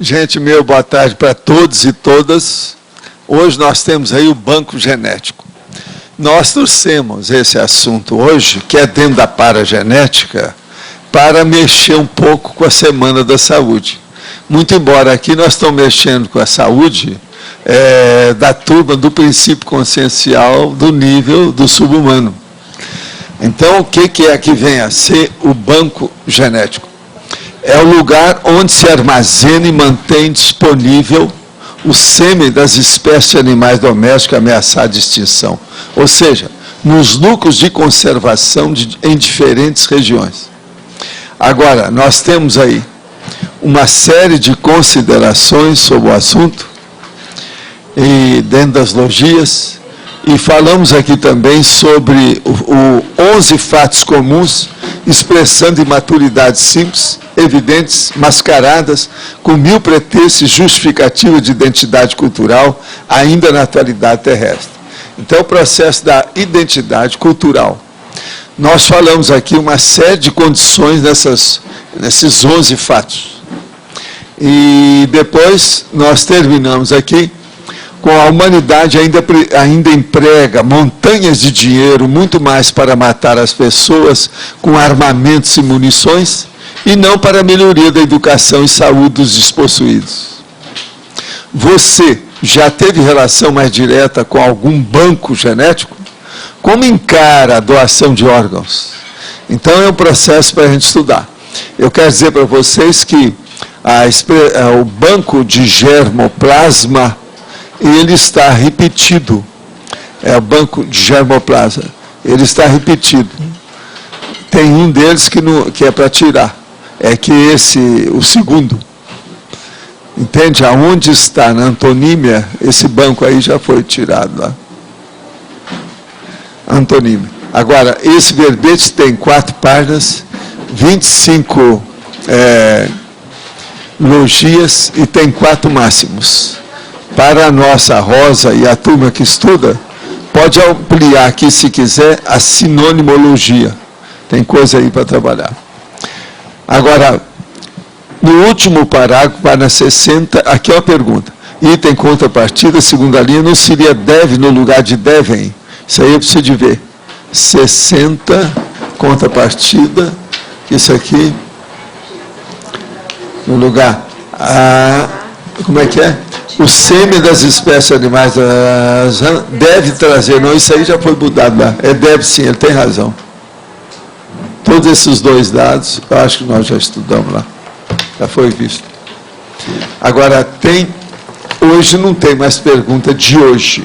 Gente, meu boa tarde para todos e todas. Hoje nós temos aí o banco genético. Nós trouxemos esse assunto hoje, que é dentro da paragenética, para mexer um pouco com a Semana da Saúde. Muito embora aqui nós estamos mexendo com a saúde da turma do princípio consciencial do nível do subhumano. Então, o que é que vem a ser o banco genético? É o lugar onde se armazena e mantém disponível o sêmen das espécies de animais domésticos ameaçados de extinção. Ou seja, nos núcleos de conservação em diferentes regiões. Agora, nós temos aí uma série de considerações sobre o assunto, e dentro das logias, e falamos aqui também sobre 11 fatos comuns, expressando imaturidades simples, evidentes, mascaradas, com 1000 pretextos justificativos de identidade cultural, ainda na atualidade terrestre. Então, o processo da identidade cultural. Nós falamos aqui uma série de condições nesses 11 fatos. E depois nós terminamos aqui com a humanidade ainda emprega montanhas de dinheiro, muito mais para matar as pessoas com armamentos e munições, e não para a melhoria da educação e saúde dos despossuídos. Você já teve relação mais direta com algum banco genético? Como encara a doação de órgãos? Então, é um processo para a gente estudar. Eu quero dizer para vocês que o banco de germoplasma, ele está repetido. É o banco de germoplasma. Ele está repetido. Tem um deles que é para tirar. É que o segundo. Entende? Aonde está na antonímia, esse banco aí já foi tirado lá. Antonímia. Agora, esse verbete tem 4 páginas, 25 logias e tem 4 máximos. Para a nossa Rosa e a turma que estuda, pode ampliar aqui, se quiser, a sinonimologia. Tem coisa aí para trabalhar. Agora, no último parágrafo, página 60, aqui é uma pergunta. Item contrapartida, segunda linha, não seria deve no lugar de devem? Isso aí eu preciso de ver. 60, contrapartida, isso aqui, no lugar. Como é que é? O sêmen das espécies animais deve trazer, não, isso aí já foi mudado lá. Deve sim, ele tem razão. Todos esses 2 dados, eu acho que nós já estudamos lá. Já foi visto. Agora, hoje não tem mais pergunta de hoje.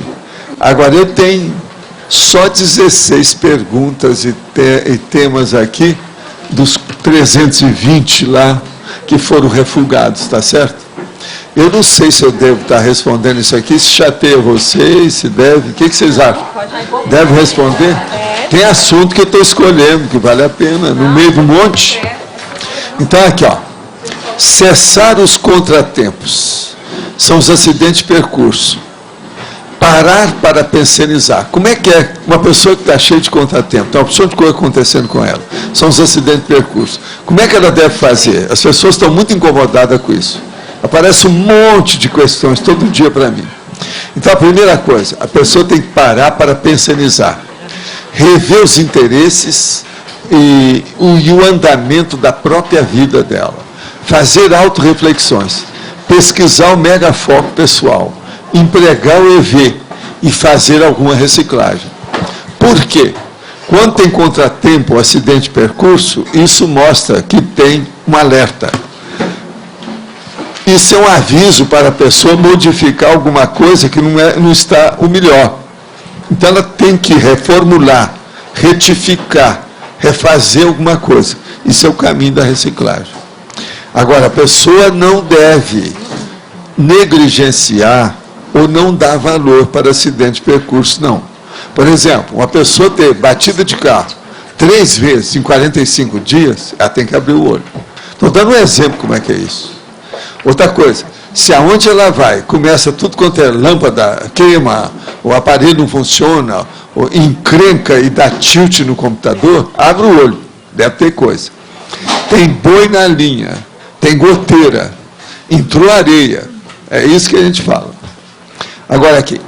Agora, eu tenho só 16 perguntas e temas aqui, dos 320 lá, que foram refugados, está certo? Eu não sei se eu devo estar respondendo isso aqui, se chateia vocês, se deve. O que vocês acham? Deve responder? Tem assunto que eu estou escolhendo, que vale a pena, no meio do monte. Então, aqui, ó. Cessar os contratempos. São os acidentes de percurso. Parar para pensionizar. Como é que é uma pessoa que está cheia de contratempo? Tem uma opção de coisa acontecendo com ela. São os acidentes de percurso. Como é que ela deve fazer? As pessoas estão muito incomodadas com isso. Aparece um monte de questões todo dia para mim. Então, a primeira coisa, a pessoa tem que parar para pensionizar. Rever os interesses e o andamento da própria vida dela. Fazer autorreflexões. Pesquisar o megafoco pessoal. Empregar o EV e fazer alguma reciclagem. Por quê? Quando tem contratempo ou acidente de percurso, isso mostra que tem um alerta. Isso é um aviso para a pessoa modificar alguma coisa que não está o melhor. Então, ela tem que reformular, retificar, refazer alguma coisa. Isso é o caminho da reciclagem. Agora, a pessoa não deve negligenciar ou não dar valor para acidente de percurso, não. Por exemplo, uma pessoa ter batida de carro 3 vezes em 45 dias, ela tem que abrir o olho. Estou dando um exemplo como é que é isso. Outra coisa, se aonde ela vai, começa tudo quanto é lâmpada, queima, o aparelho não funciona, ou encrenca e dá tilt no computador, abre o olho, deve ter coisa. Tem boi na linha, tem goteira, Entrou areia. É isso que a gente fala. Agora aqui,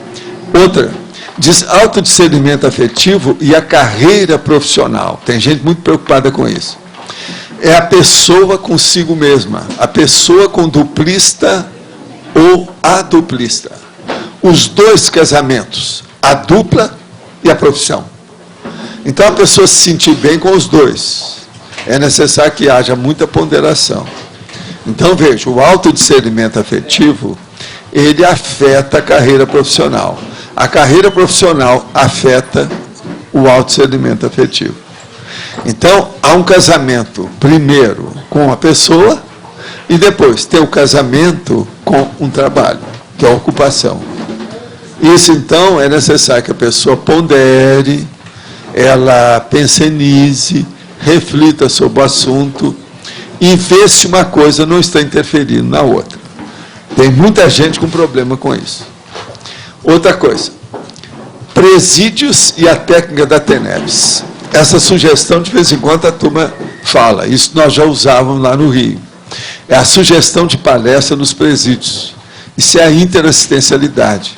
outra, diz autodiscernimento afetivo e a carreira profissional. Tem gente muito preocupada com isso. É a pessoa consigo mesma, a pessoa com duplista ou a duplista. Os dois casamentos, a dupla e a profissão. Então a pessoa se sentir bem com os dois. É necessário que haja muita ponderação. Então veja, o autodiscernimento afetivo, ele afeta a carreira profissional. A carreira profissional afeta o autodiscernimento afetivo. Então, há um casamento, primeiro, com a pessoa, e depois tem o casamento com um trabalho, que é a ocupação. Isso, então, é necessário que a pessoa pondere, ela pensenize, reflita sobre o assunto, e vê se uma coisa não está interferindo na outra. Tem muita gente com problema com isso. Outra coisa, presídios e a técnica da TENEPS. Essa sugestão, de vez em quando, a turma fala. Isso nós já usávamos lá no Rio. É a sugestão de palestra nos presídios. Isso é a interassistencialidade.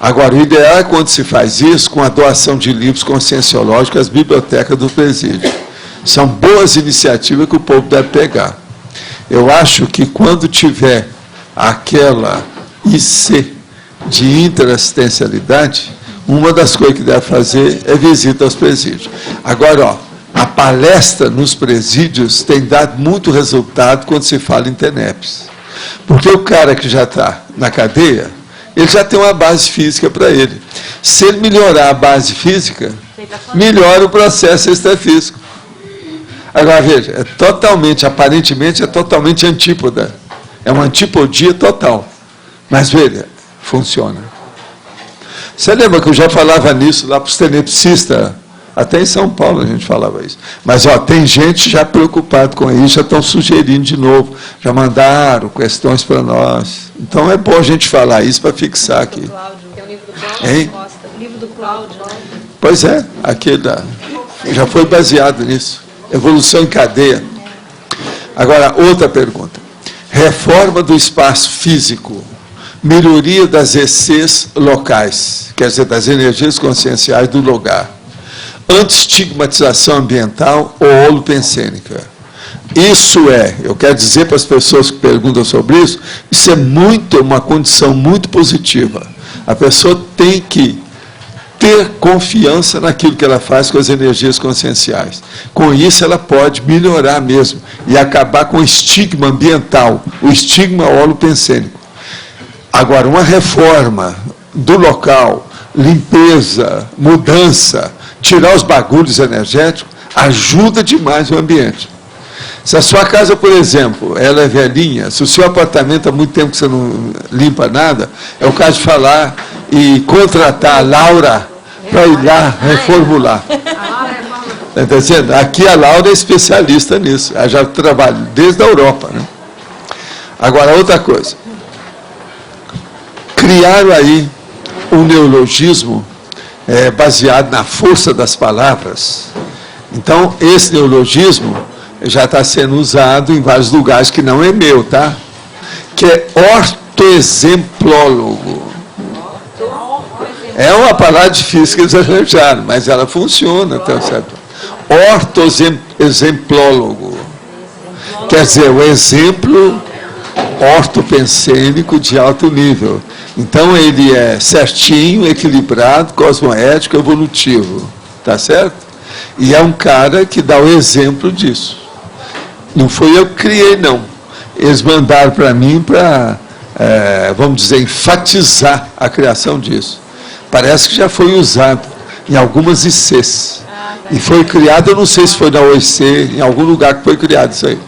Agora, o ideal é quando se faz isso com a doação de livros conscienciológicos às bibliotecas do presídio. São boas iniciativas que o povo deve pegar. Eu acho que quando tiver aquela IC de interassistencialidade, uma das coisas que deve fazer é visita aos presídios. Agora, ó, a palestra nos presídios tem dado muito resultado quando se fala em TENEPS. Porque o cara que já está na cadeia, ele já tem uma base física para ele. Se ele melhorar a base física, melhora o processo extrafísico. Agora, veja, é totalmente, aparentemente, é totalmente antípoda. É uma antipodia total. Mas, veja, funciona. Você lembra que eu já falava nisso lá para os tenepsistas? Até em São Paulo a gente falava isso. Mas, ó, tem gente já preocupada com isso, já estão sugerindo de novo, já mandaram questões para nós. Então, é bom a gente falar isso para fixar aqui. Tem o livro do Cláudio, hein? o livro do Cláudio. Pois é, aquele já foi baseado nisso. Evolução em cadeia. Agora, outra pergunta. Reforma do espaço físico. Melhoria das ECs locais, quer dizer, das energias conscienciais do lugar. Anti-estigmatização ambiental ou holopensênica. Isso é, eu quero dizer para as pessoas que perguntam sobre isso, isso é uma condição muito positiva. A pessoa tem que ter confiança naquilo que ela faz com as energias conscienciais. Com isso, ela pode melhorar mesmo e acabar com o estigma ambiental, o estigma holopensênico. Agora, uma reforma do local, limpeza, mudança, tirar os bagulhos energéticos, ajuda demais o ambiente. Se a sua casa, por exemplo, ela é velhinha, se o seu apartamento há muito tempo que você não limpa nada, é o caso de falar e contratar a Laura para ir lá reformular. Está dizendo? Aqui a Laura é especialista nisso, ela já trabalha desde a Europa, né? Agora, outra coisa. Criaram aí um neologismo baseado na força das palavras. Então, esse neologismo já está sendo usado em vários lugares que não é meu, tá? Que é ortoexemplólogo. É uma palavra difícil que eles arranjaram, mas ela funciona, tá certo? Ortoexemplólogo. Quer dizer, o exemplo ortopensênico de alto nível. Então, ele é certinho, equilibrado, cosmoético, evolutivo. Tá certo? E é um cara que dá o exemplo disso. Não foi eu que criei, não. Eles mandaram para mim para, vamos dizer, enfatizar a criação disso. Parece que já foi usado em algumas ICs. E foi criado, eu não sei se foi na OIC, em algum lugar que foi criado isso aí.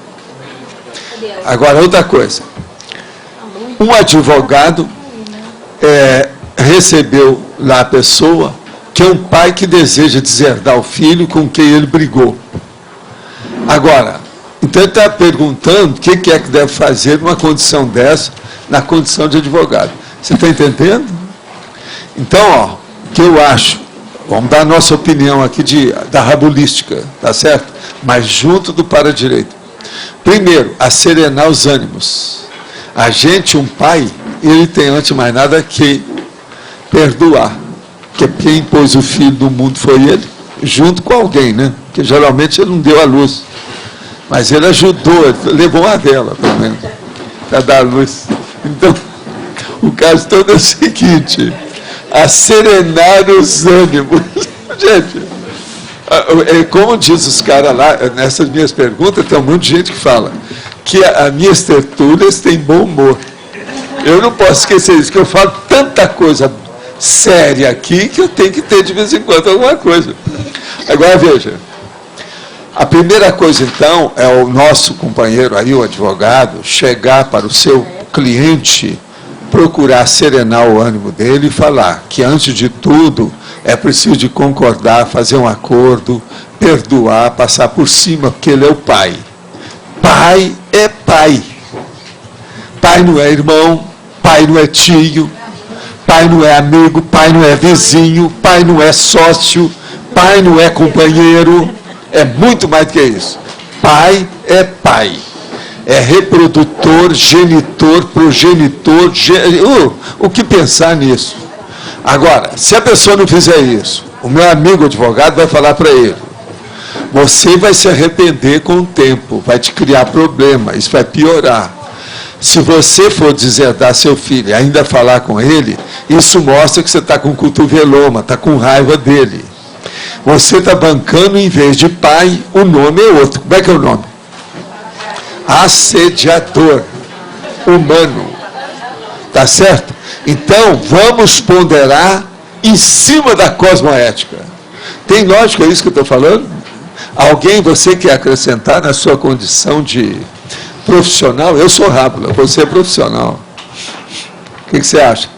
Agora, outra coisa. Um advogado recebeu lá a pessoa que é um pai que deseja deserdar o filho com quem ele brigou. Agora, então ele está perguntando o que é que deve fazer numa condição dessa, na condição de advogado. Você está entendendo? Então, ó, o que eu acho, vamos dar a nossa opinião aqui da rabulística, tá certo? Mas junto do para-direito. Primeiro, acerenar os ânimos. A gente, um pai, ele tem, antes de mais nada, que perdoar. Porque quem pôs o filho no mundo foi ele, junto com alguém, né? Porque geralmente ele não deu a luz. Mas ele ajudou, ele levou uma vela, pelo menos, para dar a luz. Então, o caso todo é o seguinte: a serenar os ânimos. Gente, como diz os caras lá, nessas minhas perguntas, tem um monte de gente que fala que as minhas tertúlias têm bom humor. Eu não posso esquecer isso, que eu falo tanta coisa séria aqui que eu tenho que ter de vez em quando alguma coisa. Agora, veja, a primeira coisa, então, é o nosso companheiro aí, o advogado, chegar para o seu cliente, procurar serenar o ânimo dele e falar que, antes de tudo, é preciso de concordar, fazer um acordo, perdoar, passar por cima, porque ele é o pai. Pai é pai. Pai não é irmão, pai não é tio, pai não é amigo, pai não é vizinho, pai não é sócio, pai não é companheiro, é muito mais do que isso. Pai é pai. É reprodutor, genitor, progenitor, o que pensar nisso? Agora, se a pessoa não fizer isso, o meu amigo advogado vai falar para ele: você vai se arrepender com o tempo, vai te criar problema, isso vai piorar. Se você for deserdar seu filho e ainda falar com ele, isso mostra que você está com cotoveloma, está com raiva dele. Você está bancando, em vez de pai, o nome é outro. Como é que é o nome? Assediador humano. Tá certo? Então, vamos ponderar em cima da cosmoética. Tem lógica isso que eu estou falando? Alguém, você quer acrescentar na sua condição de profissional? Eu sou Rábula, você é profissional. O que você acha?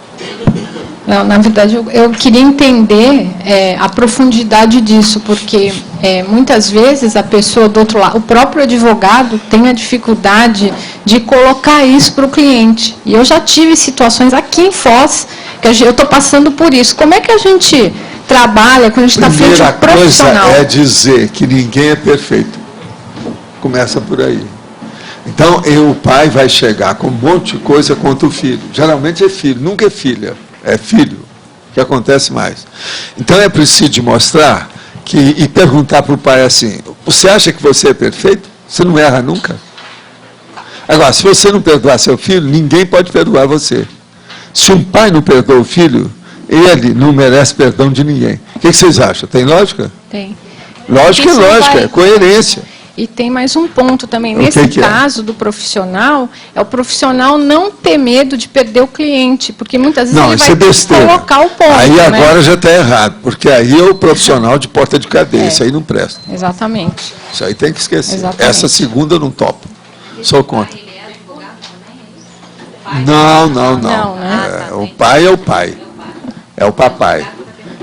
Não, na verdade, eu queria entender a profundidade disso, porque muitas vezes a pessoa do outro lado, o próprio advogado, tem a dificuldade de colocar isso para o cliente. E eu já tive situações aqui em Foz, que eu estou passando por isso. Como é que a gente trabalha quando a gente está frente a um profissional? A primeira coisa é dizer que ninguém é perfeito. Começa por aí. Então, o pai vai chegar com um monte de coisa contra o filho. Geralmente é filho, nunca é filha. É filho, que acontece mais. Então é preciso mostrar e perguntar para o pai assim: você acha que você é perfeito? Você não erra nunca? Agora, se você não perdoar seu filho, ninguém pode perdoar você. Se um pai não perdoa o filho, ele não merece perdão de ninguém. O que vocês acham? Tem lógica? Tem. Lógica é lógica, é coerência. E tem mais um ponto também. Nesse caso do profissional, é o profissional não ter medo de perder o cliente, porque muitas vezes ele vai colocar o ponto. Aí agora já está errado, porque aí é o profissional de porta de cadeia, isso aí não presta. Exatamente. Isso aí tem que esquecer. Exatamente. Essa segunda eu não topo. Sou contra. Não. Né? O pai é o pai. É o papai.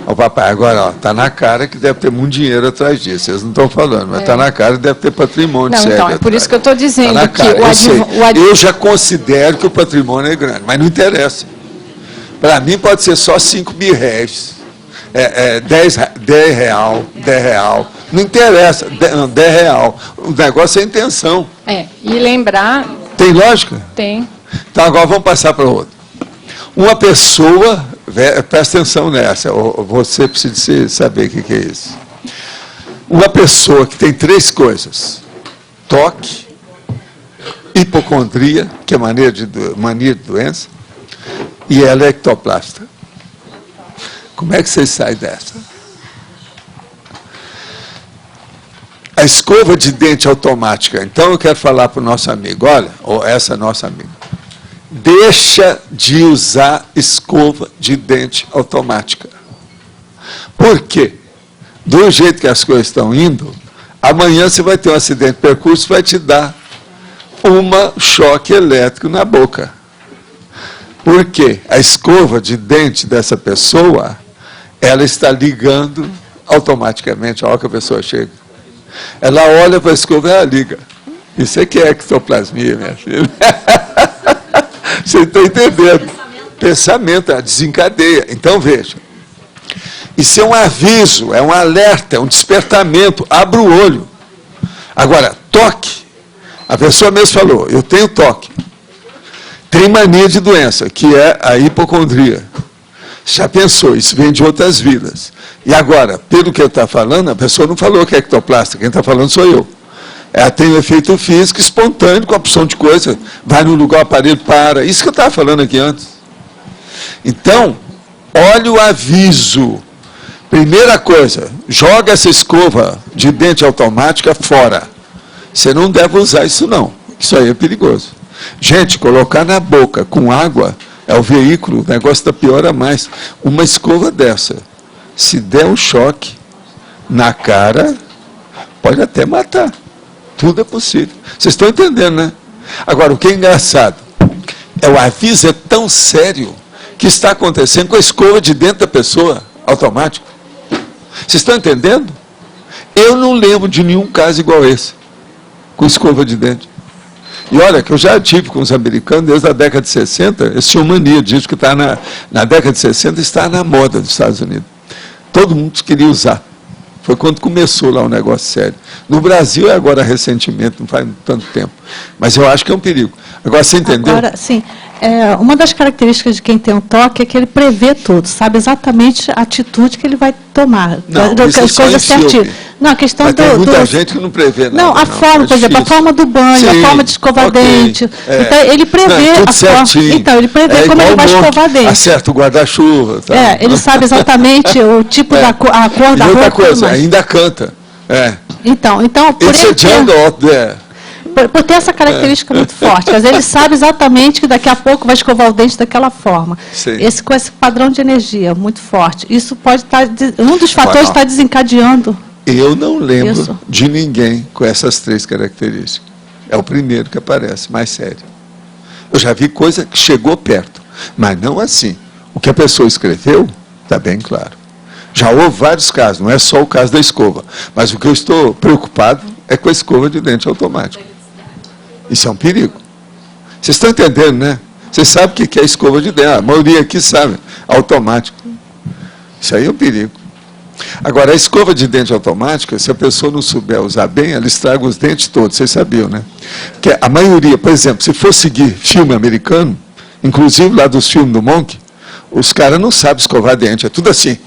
O papai, agora, está na cara que deve ter muito dinheiro atrás disso. Eles não estão falando, mas está na cara que deve ter patrimônio. Não, então, é por isso que eu estou dizendo que eu já considero que o patrimônio é grande, mas não interessa. Para mim pode ser só 5 mil réis, 10 real. Não interessa, 10 real. O negócio é a intenção. E lembrar... Tem lógica? Tem. Então agora vamos passar para outro. Uma pessoa... Presta atenção nessa, você precisa saber o que é isso. Uma pessoa que tem 3 coisas: toque, hipocondria, que é mania de doença, e ela é ectoplasta. Como é que vocês saem dessa? A escova de dente automática. Então eu quero falar para o nosso amigo, olha, ou essa nossa amiga, deixa de usar escova de dente automática. Por quê? Do jeito que as coisas estão indo, amanhã você vai ter um acidente de percurso, vai te dar um choque elétrico na boca. Por quê? A escova de dente dessa pessoa, ela está ligando automaticamente a hora que a pessoa chega. Ela olha para a escova e ela liga. Isso aqui é ectoplasmia, minha filha. Você está entendendo? Pensamento, desencadeia. Então, veja. Isso é um aviso, é um alerta, é um despertamento. Abra o olho. Agora, toque. A pessoa mesmo falou, eu tenho toque. Tem mania de doença, que é a hipocondria. Já pensou, isso vem de outras vidas. E agora, pelo que ele está falando, a pessoa não falou que é ectoplasta, quem está falando sou eu. Ela tem um efeito físico espontâneo, com a opção de coisa, vai no lugar, o aparelho para. Isso que eu estava falando aqui antes. Então, olha o aviso. Primeira coisa, joga essa escova de dente automática fora. Você não deve usar isso não. Isso aí é perigoso. Gente, colocar na boca com água é o veículo, o negócio está pior a mais. Uma escova dessa, se der um choque na cara, pode até matar. Tudo é possível. Vocês estão entendendo, né? Agora, o que é engraçado, o aviso é tão sério que está acontecendo com a escova de dentro da pessoa, automático. Vocês estão entendendo? Eu não lembro de nenhum caso igual esse, com escova de dente. E olha, que eu já tive com os americanos desde a década de 60, eles tinham mania disso, que está na década de 60 está na moda dos Estados Unidos. Todo mundo queria usar. Foi quando começou lá um negócio sério. No Brasil, é agora recentemente, não faz tanto tempo. Mas eu acho que é um perigo. Agora, você entendeu? Agora, sim. Uma das características de quem tem um toque é que ele prevê tudo, sabe exatamente a atitude que ele vai tomar. Não, isso as coisas certinhas. Não, a questão mas tem muita gente que não prevê nada. Não, a forma, por exemplo, a forma do banho, sim, a forma de escovar dente. Então, ele prevê tudo a forma. Então, ele prevê como ele vai escovar dente. Acerta o guarda-chuva. Tá? Ele sabe exatamente o tipo a cor da roupa. E outra coisa, ainda canta. Então, por It's a jungle out there. Por ter essa característica muito forte, mas ele sabe exatamente que daqui a pouco vai escovar o dente daquela forma. Com esse padrão de energia muito forte. Isso pode estar, um dos fatores está desencadeando. Eu não lembro de ninguém com essas três características. É o primeiro que aparece, mais sério. Eu já vi coisa que chegou perto, mas não assim. O que a pessoa escreveu está bem claro. Já houve vários casos, não é só o caso da escova. Mas o que eu estou preocupado é com a escova de dente automática. Isso é um perigo. Vocês estão entendendo, né? Vocês sabem o que é escova de dente. A maioria aqui sabe. Automático. Isso aí é um perigo. Agora, a escova de dente automática, se a pessoa não souber usar bem, ela estraga os dentes todos. Vocês sabiam, né? Que a maioria, por exemplo, se for seguir filme americano, inclusive lá dos filmes do Monk, os caras não sabem escovar dente. É tudo assim.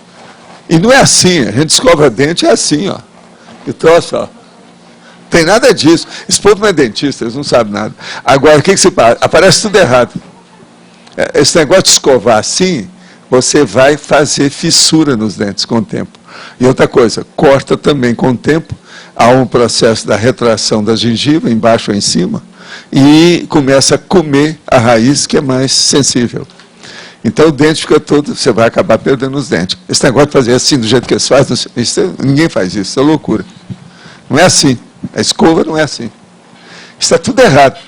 E não é assim. A gente escova dente, é assim, ó. E troço, ó. Tem nada disso. Esse povo não é dentista, eles não sabem nada. Agora, o que se passa? Aparece tudo errado. Esse negócio de escovar assim, você vai fazer fissura nos dentes com o tempo. E outra coisa, corta também com o tempo. Há um processo da retração da gengiva, embaixo ou em cima, e começa a comer a raiz, que é mais sensível. Então, o dente fica todo, você vai acabar perdendo os dentes. Esse negócio de fazer assim, do jeito que eles fazem, ninguém faz isso, isso é loucura. Não é assim. A escova não é assim. Isso é tudo errado.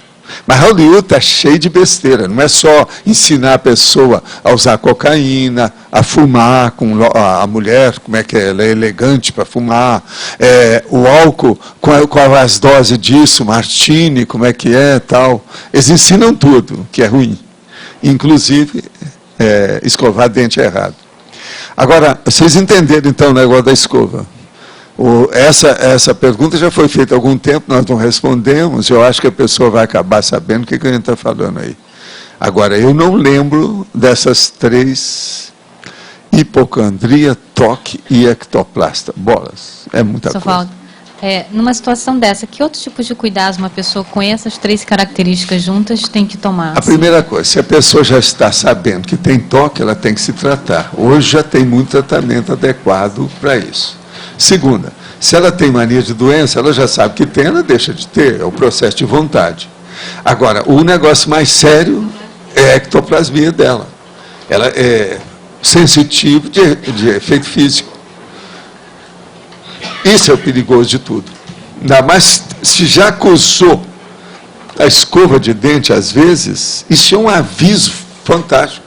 Mas Hollywood está cheio de besteira. Não é só ensinar a pessoa a usar cocaína, a fumar com a mulher, como é que ela é elegante para fumar, o álcool, qual as doses disso, martini, como é que é, tal. Eles ensinam tudo, que é ruim. Inclusive, escovar dente é errado. Agora, vocês entenderam então o negócio da escova? Essa pergunta já foi feita há algum tempo, nós não respondemos, eu acho que a pessoa vai acabar sabendo o que a gente está falando aí. Agora, eu não lembro dessas três: hipocondria, toque e ectoplasta. Bolas, é muita coisa. Valdo, numa situação dessa, que outros tipos de cuidados uma pessoa com essas três características juntas tem que tomar? A primeira coisa, se a pessoa já está sabendo que tem toque, ela tem que se tratar. Hoje já tem muito tratamento adequado para isso. Segunda, se ela tem mania de doença, ela já sabe que tem, ela deixa de ter, é o processo de vontade. Agora, o negócio mais sério é a ectoplasmia dela. Ela é sensitiva de efeito físico. Isso é o perigoso de tudo. Ainda mais se já acusou a escova de dente, às vezes, isso é um aviso fantástico.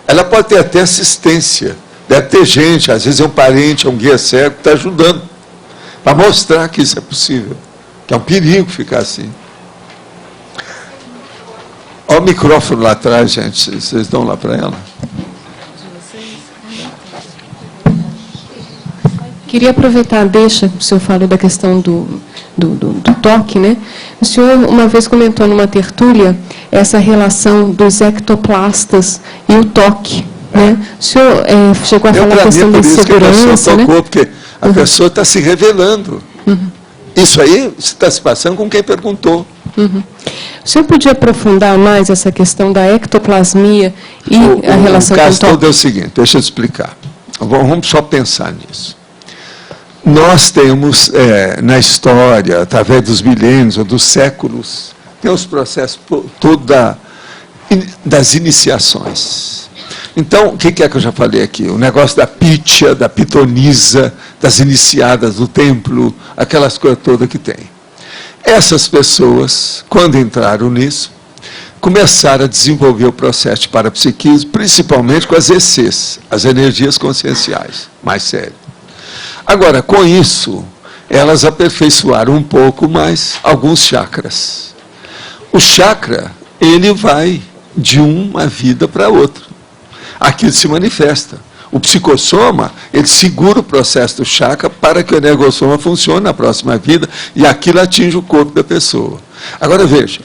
Ela pode ter até assistência. Deve ter gente, às vezes é um parente, é um guia cego, que está ajudando, para mostrar que isso é possível, que é um perigo ficar assim. Olha o microfone lá atrás, gente, vocês dão lá para ela. Queria aproveitar, deixa, o senhor falou da questão do toque, né? O senhor uma vez comentou numa tertúlia essa relação dos ectoplastas e o toque, né? O senhor chegou a falar a questão da segurança, né? Porque a pessoa está se revelando. Isso aí está se passando com quem perguntou. O senhor podia aprofundar mais essa questão da ectoplasmia e a relação com o toque? O caso todo é o seguinte, deixa eu explicar. Vamos só pensar nisso. Nós temos, na história, através dos milênios ou dos séculos, tem os processos todos das iniciações. Então, o que é que eu já falei aqui? O negócio da pítia, da pitonisa, das iniciadas do templo, aquelas coisas todas que tem. Essas pessoas, quando entraram nisso, começaram a desenvolver o processo de parapsiquismo, principalmente com as ECs, as energias conscienciais, mais sério. Agora, com isso, elas aperfeiçoaram um pouco mais alguns chakras. O chakra, ele vai de uma vida para outra. Aquilo se manifesta. O psicossoma, ele segura o processo do chakra para que o energossoma funcione na próxima vida e aquilo atinge o corpo da pessoa. Agora veja,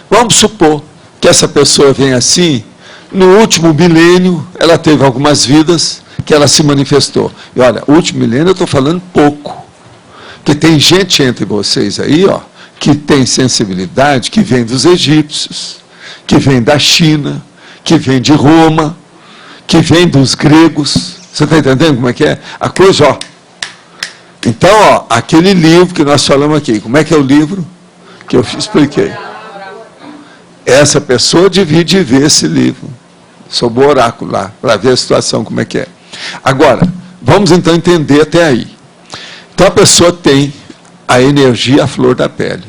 vamos supor que essa pessoa vem assim, no último milênio, ela teve algumas vidas que ela se manifestou. E olha, o último milênio eu estou falando pouco, que tem gente entre vocês aí, ó, que tem sensibilidade, que vem dos egípcios, que vem da China, que vem de Roma, que vem dos gregos. Você está entendendo como é que é? A coisa, ó. Então, ó, aquele livro que nós falamos aqui, como é que é o livro que eu expliquei? Essa pessoa divide ver esse livro, sob o oráculo lá, para ver a situação, como é que é. Agora, vamos então entender até aí. Então, a pessoa tem a energia à flor da pele.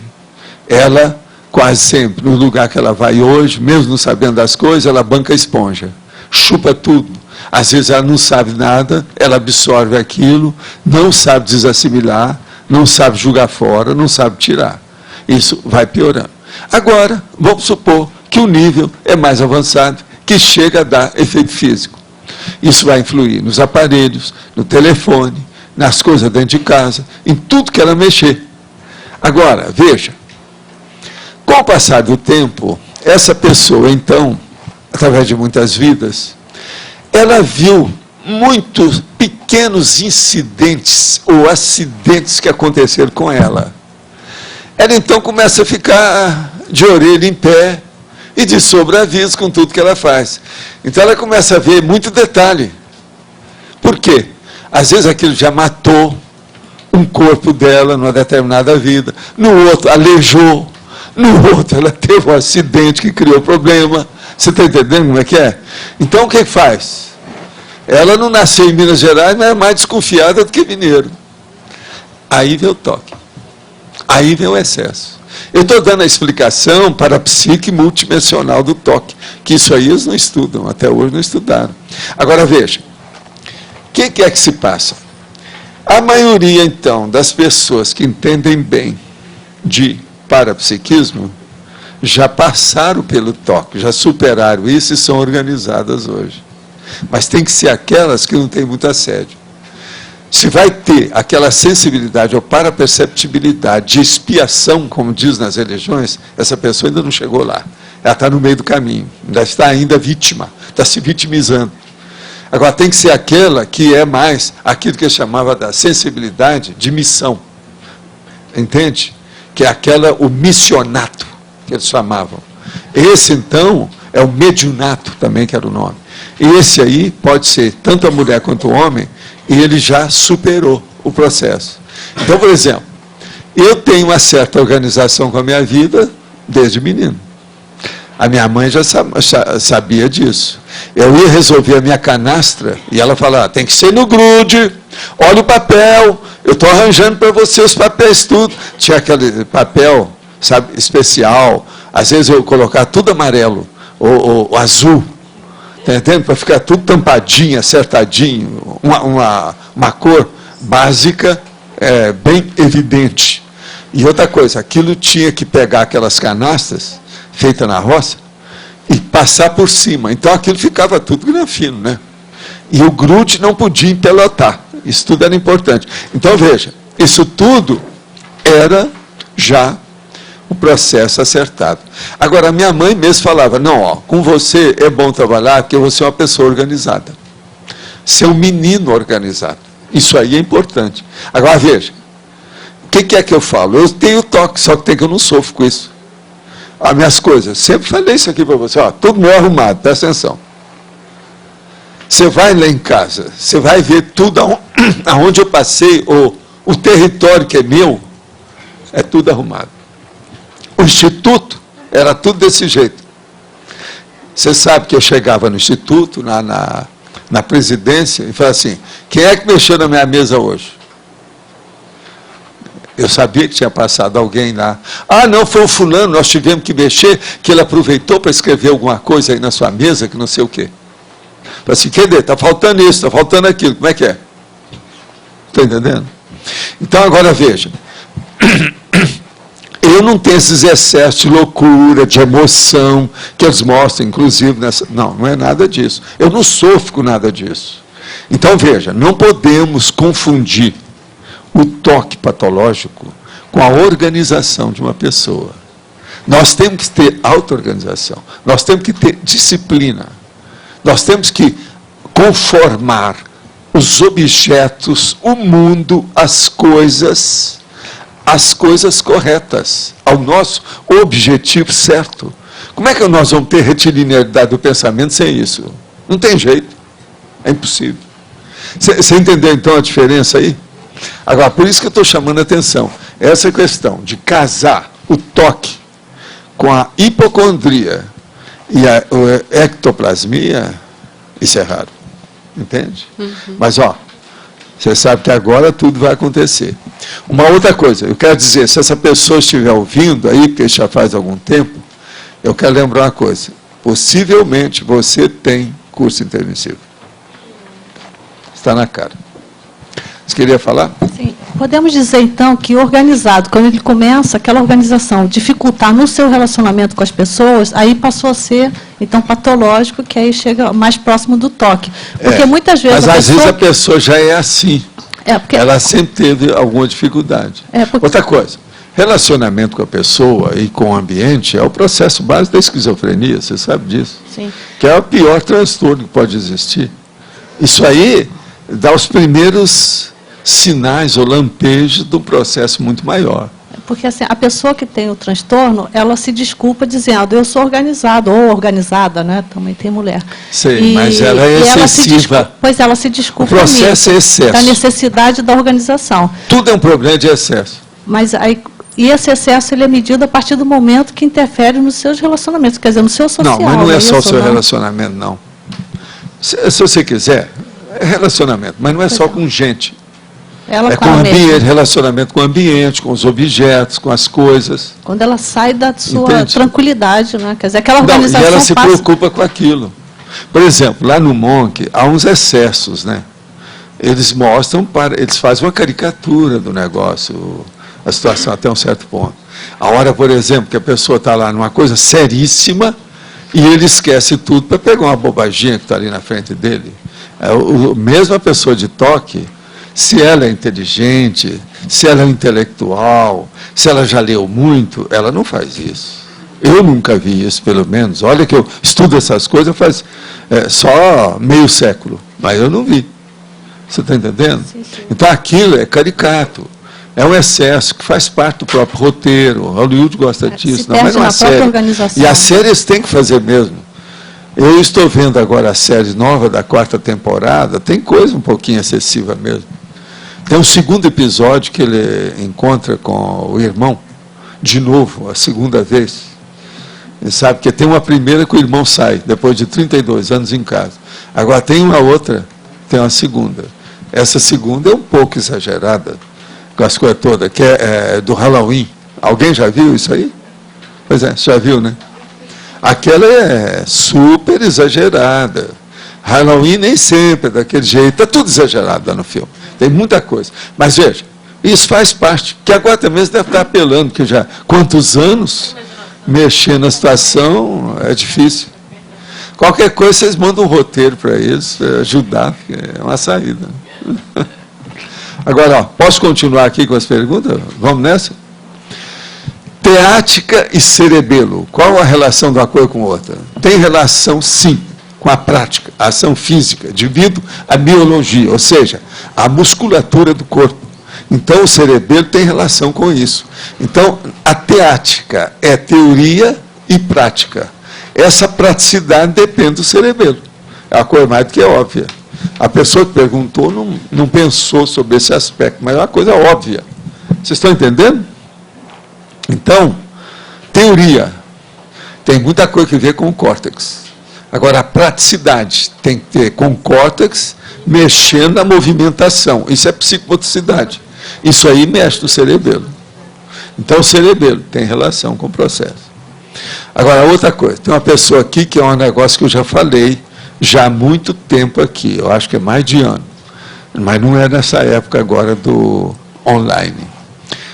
Ela, quase sempre, no lugar que ela vai hoje, mesmo não sabendo das coisas, ela banca a esponja. Chupa tudo. Às vezes ela não sabe nada, ela absorve aquilo, não sabe desassimilar, não sabe jogar fora, não sabe tirar. Isso vai piorando. Agora, vamos supor que o nível é mais avançado, que chega a dar efeito físico. Isso vai influir nos aparelhos, no telefone, nas coisas dentro de casa, em tudo que ela mexer. Agora, veja, com o passar do tempo, essa pessoa, então, através de muitas vidas, ela viu muitos pequenos incidentes ou acidentes que aconteceram com ela. Ela então começa a ficar de orelha em pé e de sobreaviso com tudo que ela faz. Então ela começa a ver muito detalhe. Por quê? Às vezes aquilo já matou um corpo dela numa determinada vida, no outro aleijou, no outro ela teve um acidente que criou problema. Você está entendendo como é que é? Então, o que faz? Ela não nasceu em Minas Gerais, mas é mais desconfiada do que mineiro. Aí vem o toque. Aí vem o excesso. Eu estou dando a explicação para a psique multidimensional do toque, que isso aí eles não estudam, até hoje não estudaram. Agora, veja, o que é que se passa? A maioria, então, das pessoas que entendem bem de parapsiquismo, já passaram pelo toque, já superaram isso e são organizadas hoje. Mas tem que ser aquelas que não têm muito assédio. Se vai ter aquela sensibilidade ou paraperceptibilidade de expiação, como diz nas religiões, essa pessoa ainda não chegou lá. Ela está no meio do caminho, ainda está ainda vítima, está se vitimizando. Agora, tem que ser aquela que é mais aquilo que eu chamava da sensibilidade de missão. Entende? Que é aquela, o missionato, que eles chamavam. Esse, então, é o mediunato também, que era o nome. E esse aí pode ser tanto a mulher quanto o homem, e ele já superou o processo. Então, por exemplo, eu tenho uma certa organização com a minha vida desde menino. A minha mãe já sabia disso. Eu ia resolver a minha canastra, e ela falava, tem que ser no grude, olha o papel, eu estou arranjando para você os papéis tudo. Tinha aquele papel, sabe, especial, às vezes eu colocar tudo amarelo, ou azul, está entendendo? Para ficar tudo tampadinho, acertadinho, uma cor básica, bem evidente. E outra coisa, aquilo tinha que pegar aquelas canastas, feitas na roça, e passar por cima. Então aquilo ficava tudo granfino, né? E o grude não podia empelotar. Isso tudo era importante. Então veja, isso tudo era já o processo acertado. Agora, minha mãe mesmo falava, não, ó, com você é bom trabalhar porque você é uma pessoa organizada. Você é um menino organizado. Isso aí é importante. Agora, veja, o que é que eu falo? Eu tenho toque, só que eu não sofro com isso. As minhas coisas, sempre falei isso aqui para você, ó, tudo meio arrumado, presta atenção. Você vai lá em casa, você vai ver tudo aonde eu passei, o território que é meu, é tudo arrumado. O instituto era tudo desse jeito. Você sabe que eu chegava no instituto, na presidência, e falava assim, quem é que mexeu na minha mesa hoje? Eu sabia que tinha passado alguém lá. Ah, não, foi o fulano, nós tivemos que mexer, que ele aproveitou para escrever alguma coisa aí na sua mesa, que não sei o quê. Falei assim, quer dizer, está faltando isso, está faltando aquilo, como é que é? Está entendendo? Então, agora veja, eu não tenho esses excessos de loucura, de emoção, que eles mostram, inclusive, nessa... Não é nada disso. Eu não sofro com nada disso. Então, veja, não podemos confundir o toque patológico com a organização de uma pessoa. Nós temos que ter auto-organização, nós temos que ter disciplina, nós temos que conformar os objetos, o mundo, as coisas corretas, ao nosso objetivo certo. Como é que nós vamos ter retilinearidade do pensamento sem isso? Não tem jeito, é impossível. Você entendeu então a diferença aí? Agora, por isso que eu estou chamando a atenção, essa questão de casar o toque com a hipocondria e a ectoplasmia, isso é raro, entende? Mas, ó, você sabe que agora tudo vai acontecer. Uma outra coisa, eu quero dizer, se essa pessoa estiver ouvindo aí, porque já faz algum tempo, eu quero lembrar uma coisa, possivelmente você tem curso intermissivo. Está na cara. Você queria falar? Sim. Podemos dizer, então, que organizado, quando ele começa aquela organização, dificultar no seu relacionamento com as pessoas, aí passou a ser, então, patológico, que aí chega mais próximo do toque. Porque muitas vezes... Mas, às vezes, a pessoa já é assim. Porque... Ela sempre teve alguma dificuldade. Outra coisa, relacionamento com a pessoa e com o ambiente é o processo básico da esquizofrenia, você sabe disso? Sim. Que é o pior transtorno que pode existir. Isso aí dá os primeiros sinais ou lampejos de um processo muito maior. Porque assim, a pessoa que tem o transtorno, ela se desculpa dizendo, eu sou organizado, ou organizada, né? Também tem mulher. Sim, mas ela é excessiva. Ela se desculpa. O processo é excesso. Da necessidade da organização. Tudo é um problema de excesso. Mas aí, e esse excesso ele é medido a partir do momento que interfere nos seus relacionamentos, quer dizer, no seu social. Não, mas não é só o seu relacionamento, não. Se você quiser, é relacionamento, mas não é só com gente. Ela com o ambiente, relacionamento com o ambiente, com os objetos, com as coisas. Quando ela sai da sua tranquilidade, né? Quer dizer, aquela organização. Não, e ela se preocupa com aquilo. Por exemplo, lá no Monk há uns excessos, né? Eles mostram, eles fazem uma caricatura do negócio, a situação até um certo ponto. A hora, por exemplo, que a pessoa está lá numa coisa seríssima e ele esquece tudo para pegar uma bobaginha que está ali na frente dele. Mesmo a pessoa de toque, se ela é inteligente, se ela é intelectual, se ela já leu muito, ela não faz isso. Eu nunca vi isso, pelo menos. Olha que eu estudo essas coisas faz só meio século, mas eu não vi. Você está entendendo? Sim, sim. Então aquilo é caricato, é um excesso que faz parte do próprio roteiro. Hollywood gosta disso, não, mas não é série. E as séries têm que fazer mesmo. Eu estou vendo agora a série nova da 4ª temporada, tem coisa um pouquinho excessiva mesmo. Tem um segundo episódio que ele encontra com o irmão, de novo, a segunda vez. Ele sabe que tem uma primeira que o irmão sai, depois de 32 anos em casa. Agora tem uma outra, tem uma segunda. Essa segunda é um pouco exagerada, com as coisas todas, que é do Halloween. Alguém já viu isso aí? Pois é, já viu, né? Aquela é super exagerada. Halloween nem sempre é daquele jeito. Está tudo exagerado lá no filme. Tem muita coisa. Mas veja, isso faz parte. Que agora também você deve estar apelando, que já quantos anos mexer na situação é difícil. Qualquer coisa, vocês mandam um roteiro para eles, ajudar, é uma saída. Agora, ó, posso continuar aqui com as perguntas? Vamos nessa? Teática e cerebelo. Qual a relação de uma coisa com outra? Tem relação, sim, com a prática, a ação física, devido à biologia, ou seja, a musculatura do corpo. Então, o cerebelo tem relação com isso. Então, a teática é teoria e prática. Essa praticidade depende do cerebelo. É uma coisa mais do que óbvia. A pessoa que perguntou não pensou sobre esse aspecto, mas é uma coisa óbvia. Vocês estão entendendo? Então, teoria tem muita coisa que ver com o córtex. Agora, a praticidade tem que ter com o córtex mexendo na movimentação. Isso é psicomotricidade. Isso aí mexe no cerebelo. Então, o cerebelo tem relação com o processo. Agora, outra coisa. Tem uma pessoa aqui que é um negócio que eu já falei já há muito tempo aqui. Eu acho que é mais de ano. Mas não é nessa época agora do online.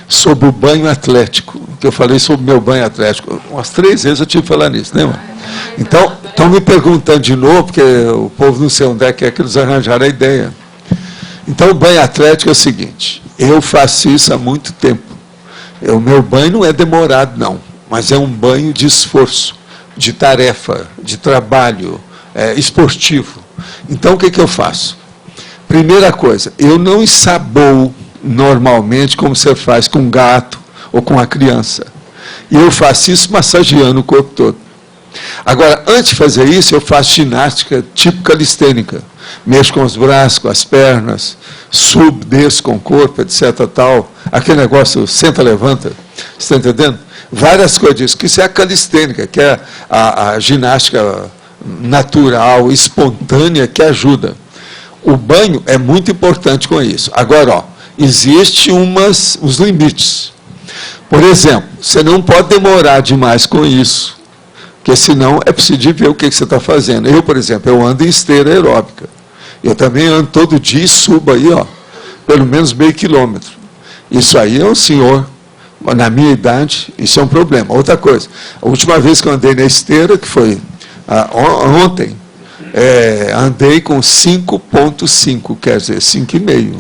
Sobre o banho atlético. Que eu falei sobre o meu banho atlético. Umas 3 vezes eu tive que falar nisso, lembra? Então, estão me perguntando de novo, porque o povo não sei onde é que eles arranjaram a ideia. Então, o banho atlético é o seguinte. Eu faço isso há muito tempo. O meu banho não é demorado, não. Mas é um banho de esforço, de tarefa, de trabalho esportivo. Então, o que eu faço? Primeira coisa, eu não ensaboo normalmente como você faz com um gato ou com uma criança. E eu faço isso massageando o corpo todo. Agora, antes de fazer isso, eu faço ginástica tipo calistênica. Mexo com os braços, com as pernas, subo, desço com o corpo, etc. Tal. Aquele negócio, senta, levanta. Você está entendendo? Várias coisas disso, que isso é a calistênica, que é a ginástica natural, espontânea, que ajuda. O banho é muito importante com isso. Agora, ó, existem os limites. Por exemplo, você não pode demorar demais com isso, porque senão é preciso ver o que você está fazendo. Eu, por exemplo, eu ando em esteira aeróbica. Eu também ando todo dia e subo aí, ó, pelo menos meio quilômetro. Isso aí é um senhor, na minha idade, isso é um problema. Outra coisa, a última vez que eu andei na esteira, que foi ontem, andei com 5,5, quer dizer, 5,5.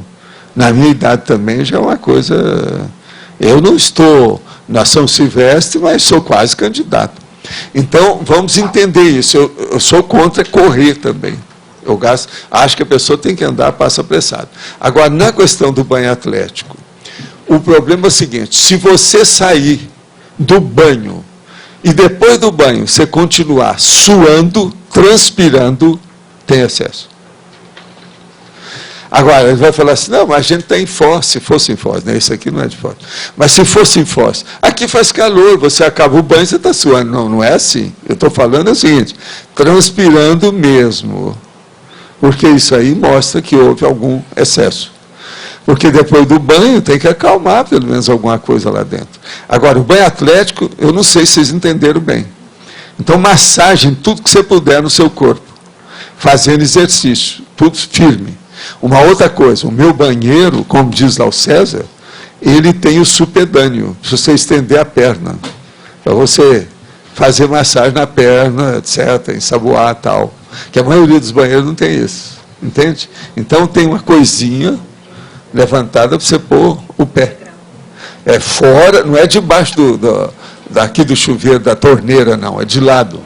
Na minha idade também já é uma coisa... Eu não estou na São Silvestre, mas sou quase candidato. Então, vamos entender isso. Eu sou contra correr também. Eu acho que a pessoa tem que andar a passo apressado. Agora, na questão do banho atlético, o problema é o seguinte, se você sair do banho e depois do banho você continuar suando, transpirando, tem excesso. Agora, ele vai falar assim, não, mas a gente está em Foz, se fosse em Foz, né? Isso aqui não é de Foz. Mas se fosse em Foz, aqui faz calor, você acaba o banho, você está suando. Não, não é assim. Eu estou falando o seguinte, transpirando mesmo. Porque isso aí mostra que houve algum excesso. Porque depois do banho tem que acalmar pelo menos alguma coisa lá dentro. Agora, o banho atlético, eu não sei se vocês entenderam bem. Então, massagem, tudo que você puder no seu corpo. Fazendo exercício, tudo firme. Uma outra coisa, o meu banheiro, como diz lá o César, ele tem o supedâneo, para você estender a perna, para você fazer massagem na perna, etc., ensaboar e tal. Que a maioria dos banheiros não tem isso, entende? Então tem uma coisinha levantada para você pôr o pé. É fora, não é debaixo daqui do chuveiro, da torneira, não, é de lado.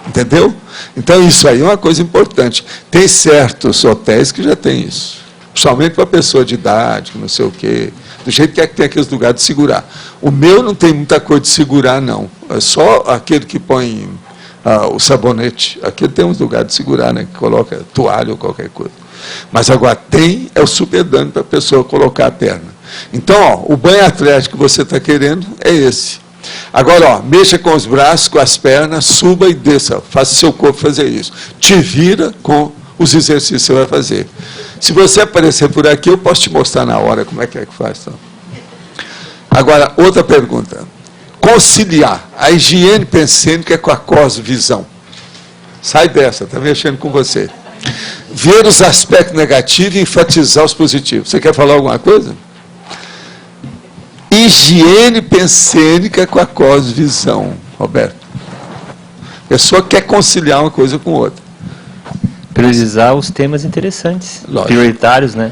Entendeu? Então, isso aí é uma coisa importante. Tem certos hotéis que já tem isso. Principalmente para pessoa de idade, não sei o quê. Do jeito que é que tem aqueles lugares de segurar. O meu não tem muita coisa de segurar, não. É só aquele que põe o sabonete. Aquele tem uns lugares de segurar, né? Que coloca toalha ou qualquer coisa. Mas agora tem o supedâneo para a pessoa colocar a perna. Então, ó, o banho atlético que você está querendo é esse. Agora, ó, mexa com os braços, com as pernas, suba e desça, faça seu corpo fazer isso. Te vira com os exercícios que você vai fazer. Se você aparecer por aqui, eu posso te mostrar na hora como é que faz. Então. Agora, outra pergunta. Conciliar a higiene pensênica com a cosmovisão. Sai dessa, está mexendo com você. Ver os aspectos negativos e enfatizar os positivos. Você quer falar alguma coisa? Higiene pensênica com a cosmovisão, Roberto. A pessoa quer conciliar uma coisa com outra. Priorizar os temas interessantes, lógico. Prioritários, né?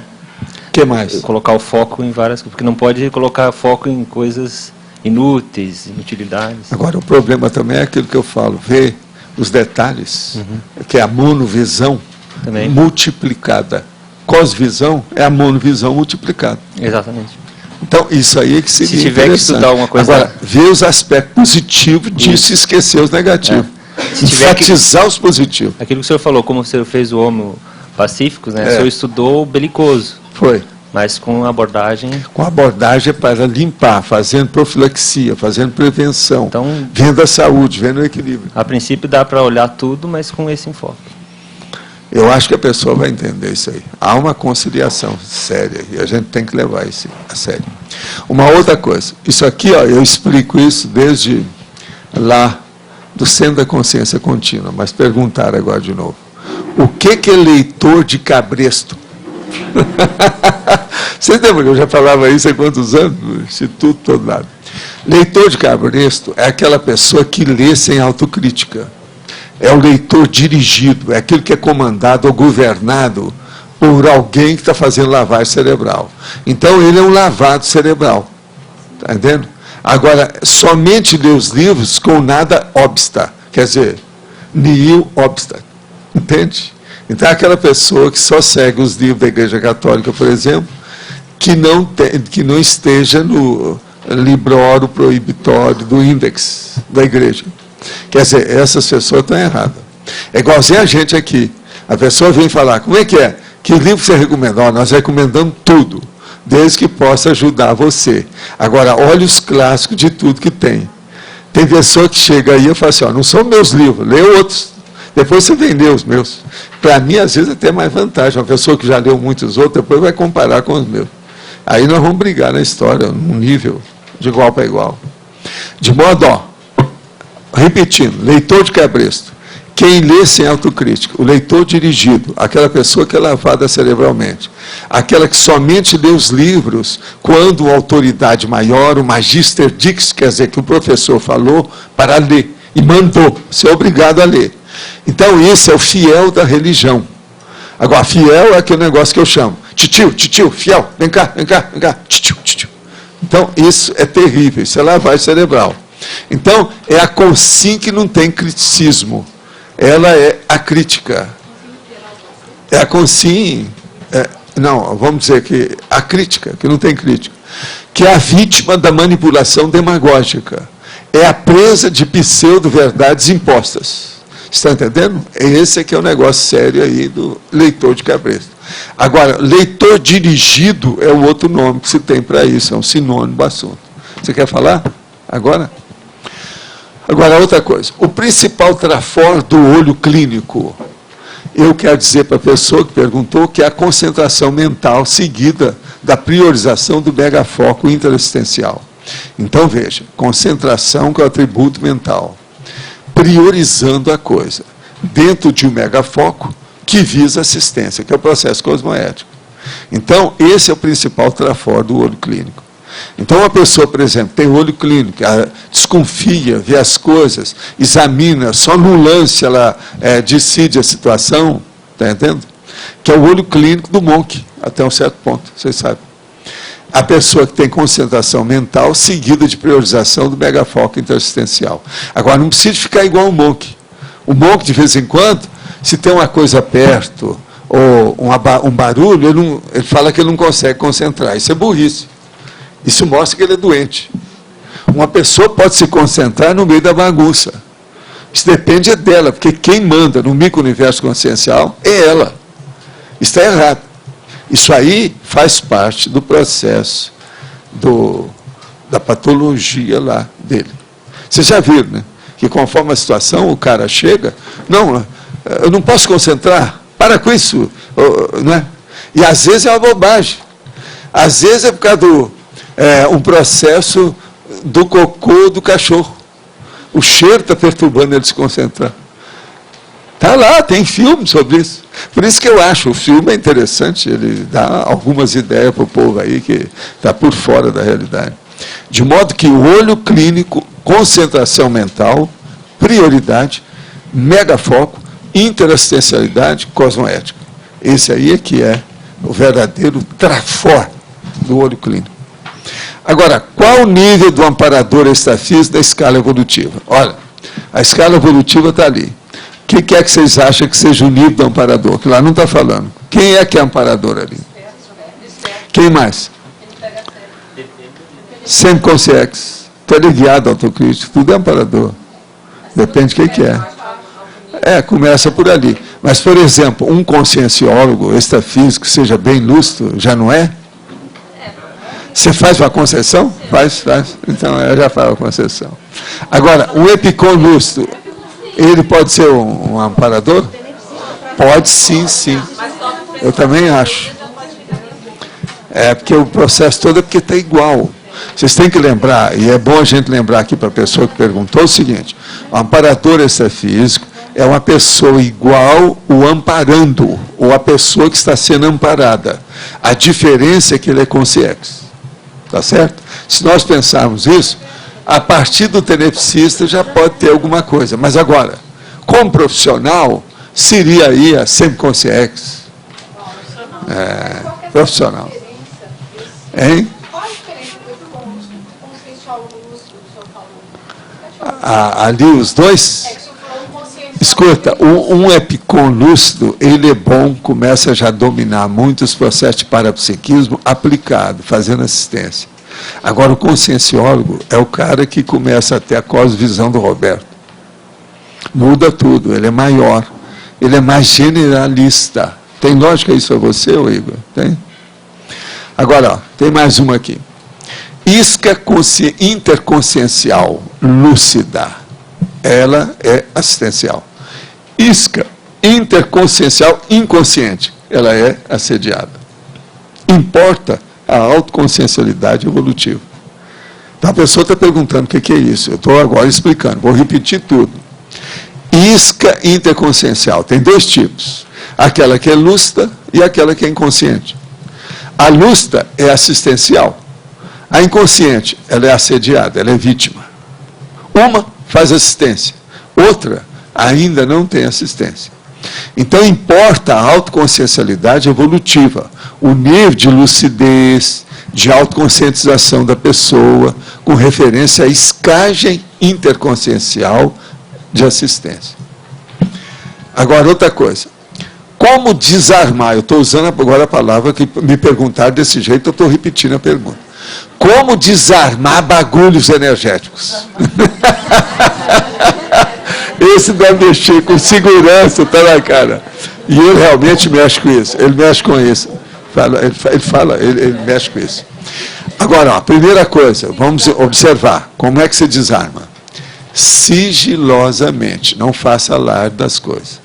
O que mais? Colocar o foco em várias coisas, porque não pode colocar foco em coisas inúteis, inutilidades. Agora, o problema também é aquilo que eu falo, ver os detalhes, que é a monovisão também multiplicada. Cosvisão é a monovisão multiplicada. Exatamente. Então, isso aí é que seria se tiver que estudar uma coisa... Agora, ver os aspectos positivos disso e esquecer os negativos. Se tiver enfatizar os positivos. Aquilo que o senhor falou, como o senhor fez o Homo Pacíficos, né? O senhor estudou o belicoso. Foi. Mas com abordagem... Com abordagem para limpar, fazendo profilaxia, fazendo prevenção, então, vendo a saúde, vendo o equilíbrio. A princípio dá para olhar tudo, mas com esse enfoque. Eu acho que a pessoa vai entender isso aí. Há uma conciliação séria e a gente tem que levar isso a sério. Uma outra coisa, isso aqui, ó, eu explico isso desde lá do Centro da Consciência Contínua, mas perguntaram agora de novo. O que é leitor de cabresto? Vocês lembram que eu já falava isso há quantos anos? No Instituto, todo lado. Leitor de cabresto é aquela pessoa que lê sem autocrítica. É o leitor dirigido, é aquele que é comandado ou governado por alguém que está fazendo lavagem cerebral. Então, ele é um lavado cerebral. Está entendendo? Agora, somente lê os livros com nada obsta. Quer dizer, nihil obsta. Entende? Então, é aquela pessoa que só segue os livros da Igreja Católica, por exemplo, que não esteja no librório proibitório do índex da Igreja. Quer dizer, essas pessoas estão erradas. É igualzinho a gente aqui. A pessoa vem falar, como é? Que livro você recomenda? Nós recomendamos tudo, desde que possa ajudar você. Agora, olha os clássicos de tudo que tem. Tem pessoa que chega aí e fala assim, não são meus livros, lê outros. Depois você vem ler os meus. Para mim, às vezes, até mais vantagem. Uma pessoa que já leu muitos outros, depois vai comparar com os meus. Aí nós vamos brigar na história, num nível de igual para igual. De modo, repetindo, leitor de cabresto, quem lê sem autocrítica, o leitor dirigido, aquela pessoa que é lavada cerebralmente, aquela que somente lê os livros quando a autoridade maior, o magister dix, quer dizer, que o professor falou para ler, e mandou, você é obrigado a ler. Então, esse é o fiel da religião. Agora, fiel é aquele negócio que eu chamo, titio, fiel, vem cá, titio. Então, isso é terrível, isso é lavagem cerebral. Então, é a consim que não tem criticismo. Ela é a crítica. É a consim... não, vamos dizer que a crítica, que não tem crítica. Que é a vítima da manipulação demagógica. É a presa de pseudo-verdades impostas. Está entendendo? Esse que é o negócio sério aí do leitor de cabresto. Agora, leitor dirigido é o outro nome que se tem para isso, é um sinônimo do assunto. Você quer falar agora? Agora, outra coisa. O principal trafor do olho clínico, eu quero dizer para a pessoa que perguntou que é a concentração mental seguida da priorização do megafoco interassistencial. Então, veja, concentração que é o atributo mental, priorizando a coisa, dentro de um megafoco que visa assistência, que é o processo cosmoético. Então, esse é o principal trafor do olho clínico. Então, uma pessoa, por exemplo, tem olho clínico, ela desconfia, vê as coisas, examina, só no lance ela decide a situação, está entendendo? Que é o olho clínico do Monk, até um certo ponto, vocês sabem. A pessoa que tem concentração mental seguida de priorização do megafoco interassistencial. Agora, não precisa ficar igual o Monk. O Monk, de vez em quando, se tem uma coisa perto, ou um barulho, ele fala que ele não consegue concentrar. Isso é burrice. Isso mostra que ele é doente. Uma pessoa pode se concentrar no meio da bagunça. Isso depende dela, porque quem manda no micro-universo consciencial é ela. Isso está errado. Isso aí faz parte do processo da patologia lá dele. Vocês já viram, né? Que conforme a situação, o cara chega, não, eu não posso concentrar, para com isso, não é? E às vezes é uma bobagem. Às vezes é por causa um processo do cocô do cachorro. O cheiro está perturbando ele se concentrar. Está lá, tem filme sobre isso. Por isso que eu acho o filme é interessante, ele dá algumas ideias para o povo aí que está por fora da realidade. De modo que o olho clínico, concentração mental, prioridade, megafoco, interassistencialidade, cosmoética. Esse aí é que é o verdadeiro trafor do olho clínico. Agora, qual o nível do amparador extrafísico da escala evolutiva? Olha, a escala evolutiva está ali. O que é que vocês acham que seja o nível do amparador? Que lá não está falando. Quem é que é amparador ali? Quem mais? Semiconsciex, teleguiado, autocrítico, tudo é amparador. Depende de quem é. Começa por ali. Mas, por exemplo, um conscienciólogo extrafísico, seja bem lúcido, já não é? Você faz uma concessão? Faz. Então, eu já faço a concessão. Agora, um epicom lúcido, ele pode ser um amparador? Pode, sim. Eu também acho. Porque o processo todo é porque está igual. Vocês têm que lembrar, e é bom a gente lembrar aqui para a pessoa que perguntou, o seguinte: o amparador extrafísico é uma pessoa igual o amparando, ou a pessoa que está sendo amparada. A diferença é que ele é consciex. Tá certo? Se nós pensarmos isso, a partir do tenepsista já pode ter alguma coisa. Mas agora, como profissional, seria aí a semiconsciex. Profissional. Hein? Qual a diferença do conscienciólogo lúcido que o senhor falou? Ali os dois? Escuta, um epicom lúcido, ele é bom, começa já a dominar muitos processos de parapsiquismo aplicado, fazendo assistência. Agora, o conscienciólogo é o cara que começa a ter a cosvisão do Roberto. Muda tudo, ele é maior, ele é mais generalista. Tem lógica isso a você, Igor? Tem? Agora, ó, tem mais uma aqui. Isca interconsciencial lúcida, ela é assistencial. Isca interconsciencial inconsciente, ela é assediada. Importa a autoconsciencialidade evolutiva. Então a pessoa está perguntando o que é isso. Eu estou agora explicando, vou repetir tudo. Isca interconsciencial tem dois tipos. Aquela que é lúcida e aquela que é inconsciente. A lúcida é assistencial. A inconsciente, ela é assediada, ela é vítima. Uma faz assistência, outra ainda não tem assistência. Então, importa a autoconsciencialidade evolutiva, o nível de lucidez, de autoconscientização da pessoa, com referência à escagem interconsciencial de assistência. Agora, outra coisa. Como desarmar? Eu estou usando agora a palavra que me perguntaram desse jeito, eu estou repetindo a pergunta. Como desarmar bagulhos energéticos? Esse deve mexer com segurança, está na cara. E ele realmente mexe com isso. Ele mexe com isso. Ele mexe com isso. Agora, ó, a primeira coisa, vamos observar. Como é que se desarma? Sigilosamente. Não faça alarde das coisas.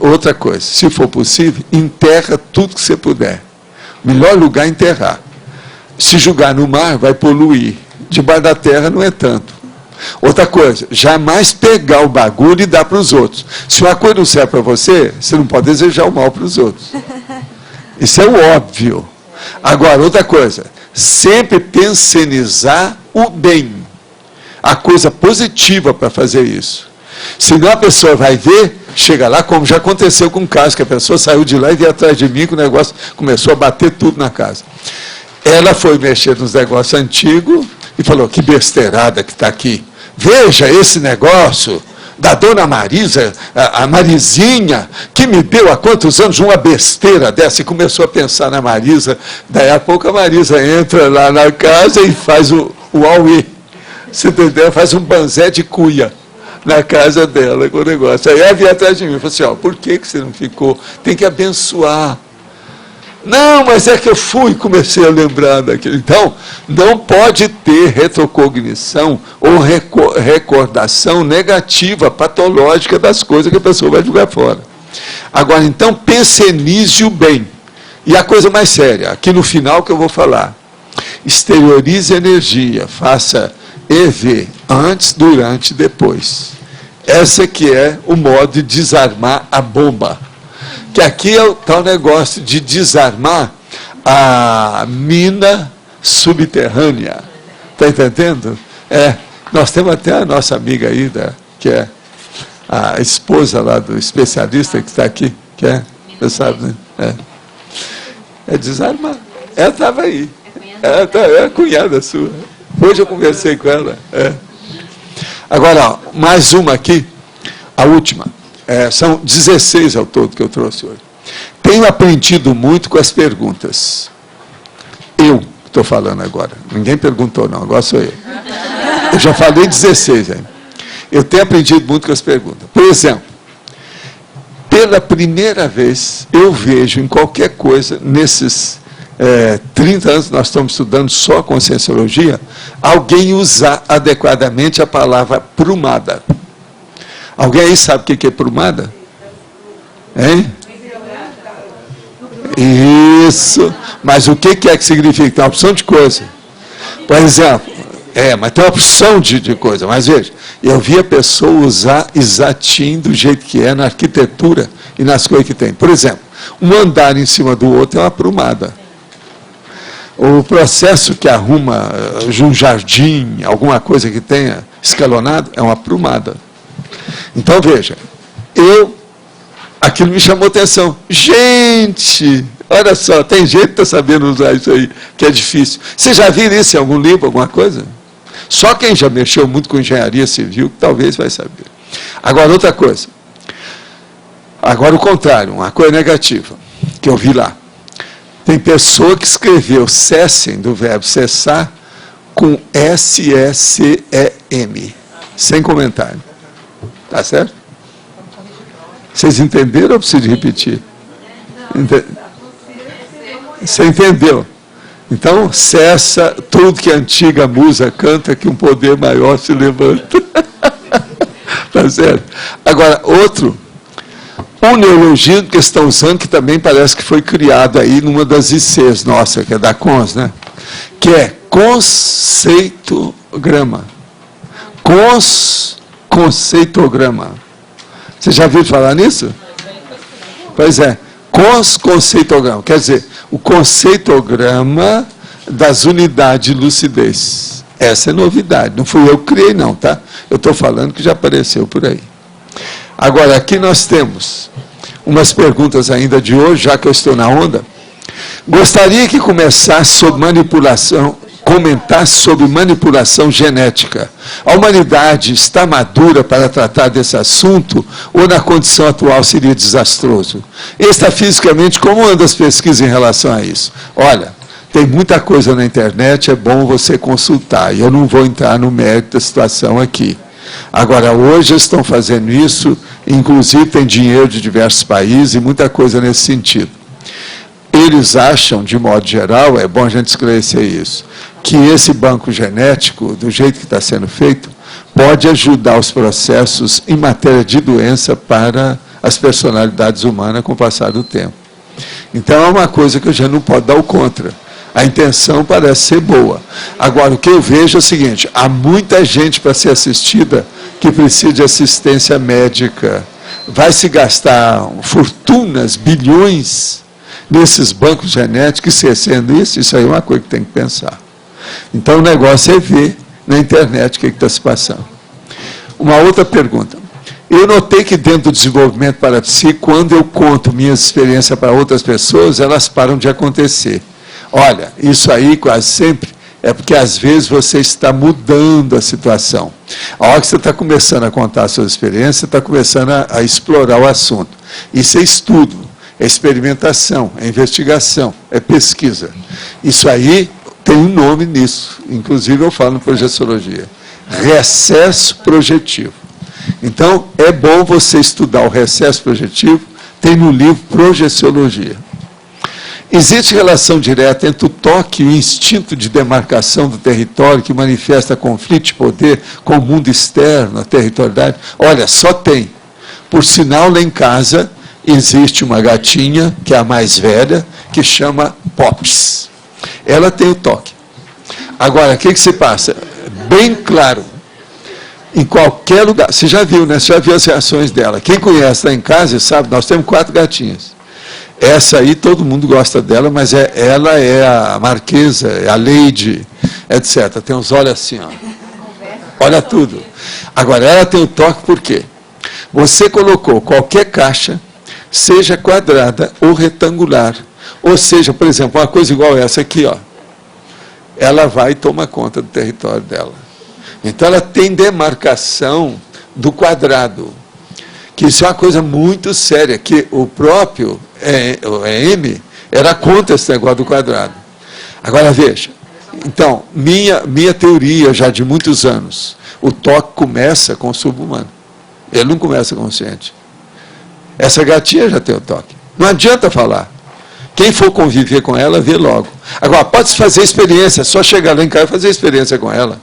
Outra coisa, se for possível, enterra tudo que você puder. O melhor lugar é enterrar. Se jogar no mar, vai poluir. Debaixo da terra não é tanto. Outra coisa, jamais pegar o bagulho e dar para os outros. Se uma coisa não serve para você, você não pode desejar o mal para os outros. Isso é o óbvio. Agora, outra coisa, sempre pensionizar o bem. A coisa positiva para fazer isso. Senão a pessoa vai ver, chega lá, como já aconteceu com o caso, que a pessoa saiu de lá e veio atrás de mim, que o negócio começou a bater tudo na casa. Ela foi mexer nos negócios antigos e falou, que besteirada que está aqui. Veja esse negócio da dona Marisa, a Marizinha, que me deu há quantos anos uma besteira dessa, e começou a pensar na Marisa. Daí a pouco a Marisa entra lá na casa e faz o auê. Você entendeu? Faz um banzé de cuia na casa dela com o negócio. Aí ela veio atrás de mim e falou assim, ó, por que você não ficou? Tem que abençoar. Não, mas é que eu fui e comecei a lembrar daquilo. Então, não pode ter retrocognição ou recordação negativa, patológica das coisas que a pessoa vai jogar fora. Agora, então, pensenize o bem. E a coisa mais séria, aqui no final que eu vou falar. Exteriorize a energia, faça EV, antes, durante e depois. Essa que é o modo de desarmar a bomba. Que aqui é o tal negócio de desarmar a mina subterrânea. Está entendendo? Nós temos até a nossa amiga aí, que é a esposa lá do especialista que está aqui, que é, você sabe, né? É desarmar. Ela estava aí. Ela é a cunhada sua. Hoje eu conversei com ela. Agora, mais uma aqui, a última. São 16 ao todo que eu trouxe hoje. Tenho aprendido muito com as perguntas. Eu estou falando agora. Ninguém perguntou, não. Agora sou eu. Eu já falei 16 aí. Eu tenho aprendido muito com as perguntas. Por exemplo, pela primeira vez, eu vejo em qualquer coisa, nesses 30 anos nós estamos estudando só Conscienciologia, alguém usar adequadamente a palavra prumada. Alguém aí sabe o que é prumada? Hein? Isso. Mas o que é que significa? Tem uma opção de coisa. Por exemplo, mas tem uma opção de coisa. Mas veja, eu vi a pessoa usar exatinho do jeito que é na arquitetura e nas coisas que tem. Por exemplo, um andar em cima do outro é uma prumada. O processo que arruma um jardim, alguma coisa que tenha escalonado, é uma prumada. Então, veja, aquilo me chamou atenção. Gente, olha só, tem gente que está sabendo usar isso aí, que é difícil. Você já viu isso em algum livro, alguma coisa? Só quem já mexeu muito com engenharia civil, talvez vai saber. Agora, outra coisa. Agora, o contrário, uma coisa negativa, que eu vi lá. Tem pessoa que escreveu cessem, do verbo cessar, com S-E-C-E-M, sem comentário. Tá certo? Vocês entenderam ou preciso repetir? Você entendeu? Então, cessa tudo que a antiga musa canta, que um poder maior se levanta. Tá certo? Agora, outro, um neologismo que estão usando, que também parece que foi criado aí numa das ICs nossa, que é da CONS, né? Que é conceitograma. Conceitograma. Você já viu falar nisso? Pois é. Conceitograma. Quer dizer, o conceitograma das unidades de lucidez. Essa é novidade. Não fui eu que criei, não, tá? Eu estou falando que já apareceu por aí. Agora, aqui nós temos umas perguntas ainda de hoje, já que eu estou na onda. Gostaria que começasse sobre manipulação, comentasse sobre manipulação genética. A humanidade está madura para tratar desse assunto ou na condição atual seria desastroso? Extrafisicamente, como andam as pesquisas em relação a isso? Olha, tem muita coisa na internet, é bom você consultar. E eu não vou entrar no mérito da situação aqui. Agora, hoje eles estão fazendo isso, inclusive tem dinheiro de diversos países e muita coisa nesse sentido. Eles acham, de modo geral, é bom a gente esclarecer isso, que esse banco genético, do jeito que está sendo feito, pode ajudar os processos em matéria de doença para as personalidades humanas com o passar do tempo. Então, é uma coisa que a gente não pode dar o contra. A intenção parece ser boa. Agora, o que eu vejo é o seguinte, há muita gente para ser assistida que precisa de assistência médica. Vai se gastar fortunas, bilhões, nesses bancos genéticos, esquecendo isso aí é uma coisa que tem que pensar. Então, o negócio é ver na internet o que está se passando. Uma outra pergunta. Eu notei que dentro do desenvolvimento para si, quando eu conto minhas experiências para outras pessoas, elas param de acontecer. Olha, isso aí quase sempre é porque às vezes você está mudando a situação. A hora que você está começando a contar a sua experiência, você está começando a explorar o assunto. Isso é estudo, é experimentação, é investigação, é pesquisa. Isso aí tem um nome nisso, inclusive eu falo no Projeciologia. Recesso projetivo. Então, é bom você estudar o recesso projetivo, tem no livro Projeciologia. Existe relação direta entre o toque e o instinto de demarcação do território que manifesta conflito de poder com o mundo externo, a territorialidade? Olha, só tem. Por sinal, lá em casa, existe uma gatinha, que é a mais velha, que chama Pops. Ela tem o toque. Agora, o que se passa? Bem claro. Em qualquer lugar. Você já viu, né? Você já viu as reações dela. Quem conhece lá em casa sabe, nós temos 4 gatinhas. Essa aí todo mundo gosta dela, mas ela é a marquesa, é a lady, etc. Tem uns olhos assim, ó. Olha tudo. Agora, ela tem o toque por quê? Você colocou qualquer caixa, seja quadrada ou retangular, Ou seja, por exemplo, uma coisa igual essa aqui, ó, ela vai e toma conta do território dela. Então, ela tem demarcação do quadrado, que isso é uma coisa muito séria, que o próprio M era contra esse negócio do quadrado. Agora, veja, então, minha teoria já de muitos anos, o toque começa com o subhumano, ele não começa consciente. Essa gatinha já tem o toque, não adianta falar. Quem for conviver com ela, vê logo. Agora, pode-se fazer experiência, só chegar lá em casa e fazer experiência com ela.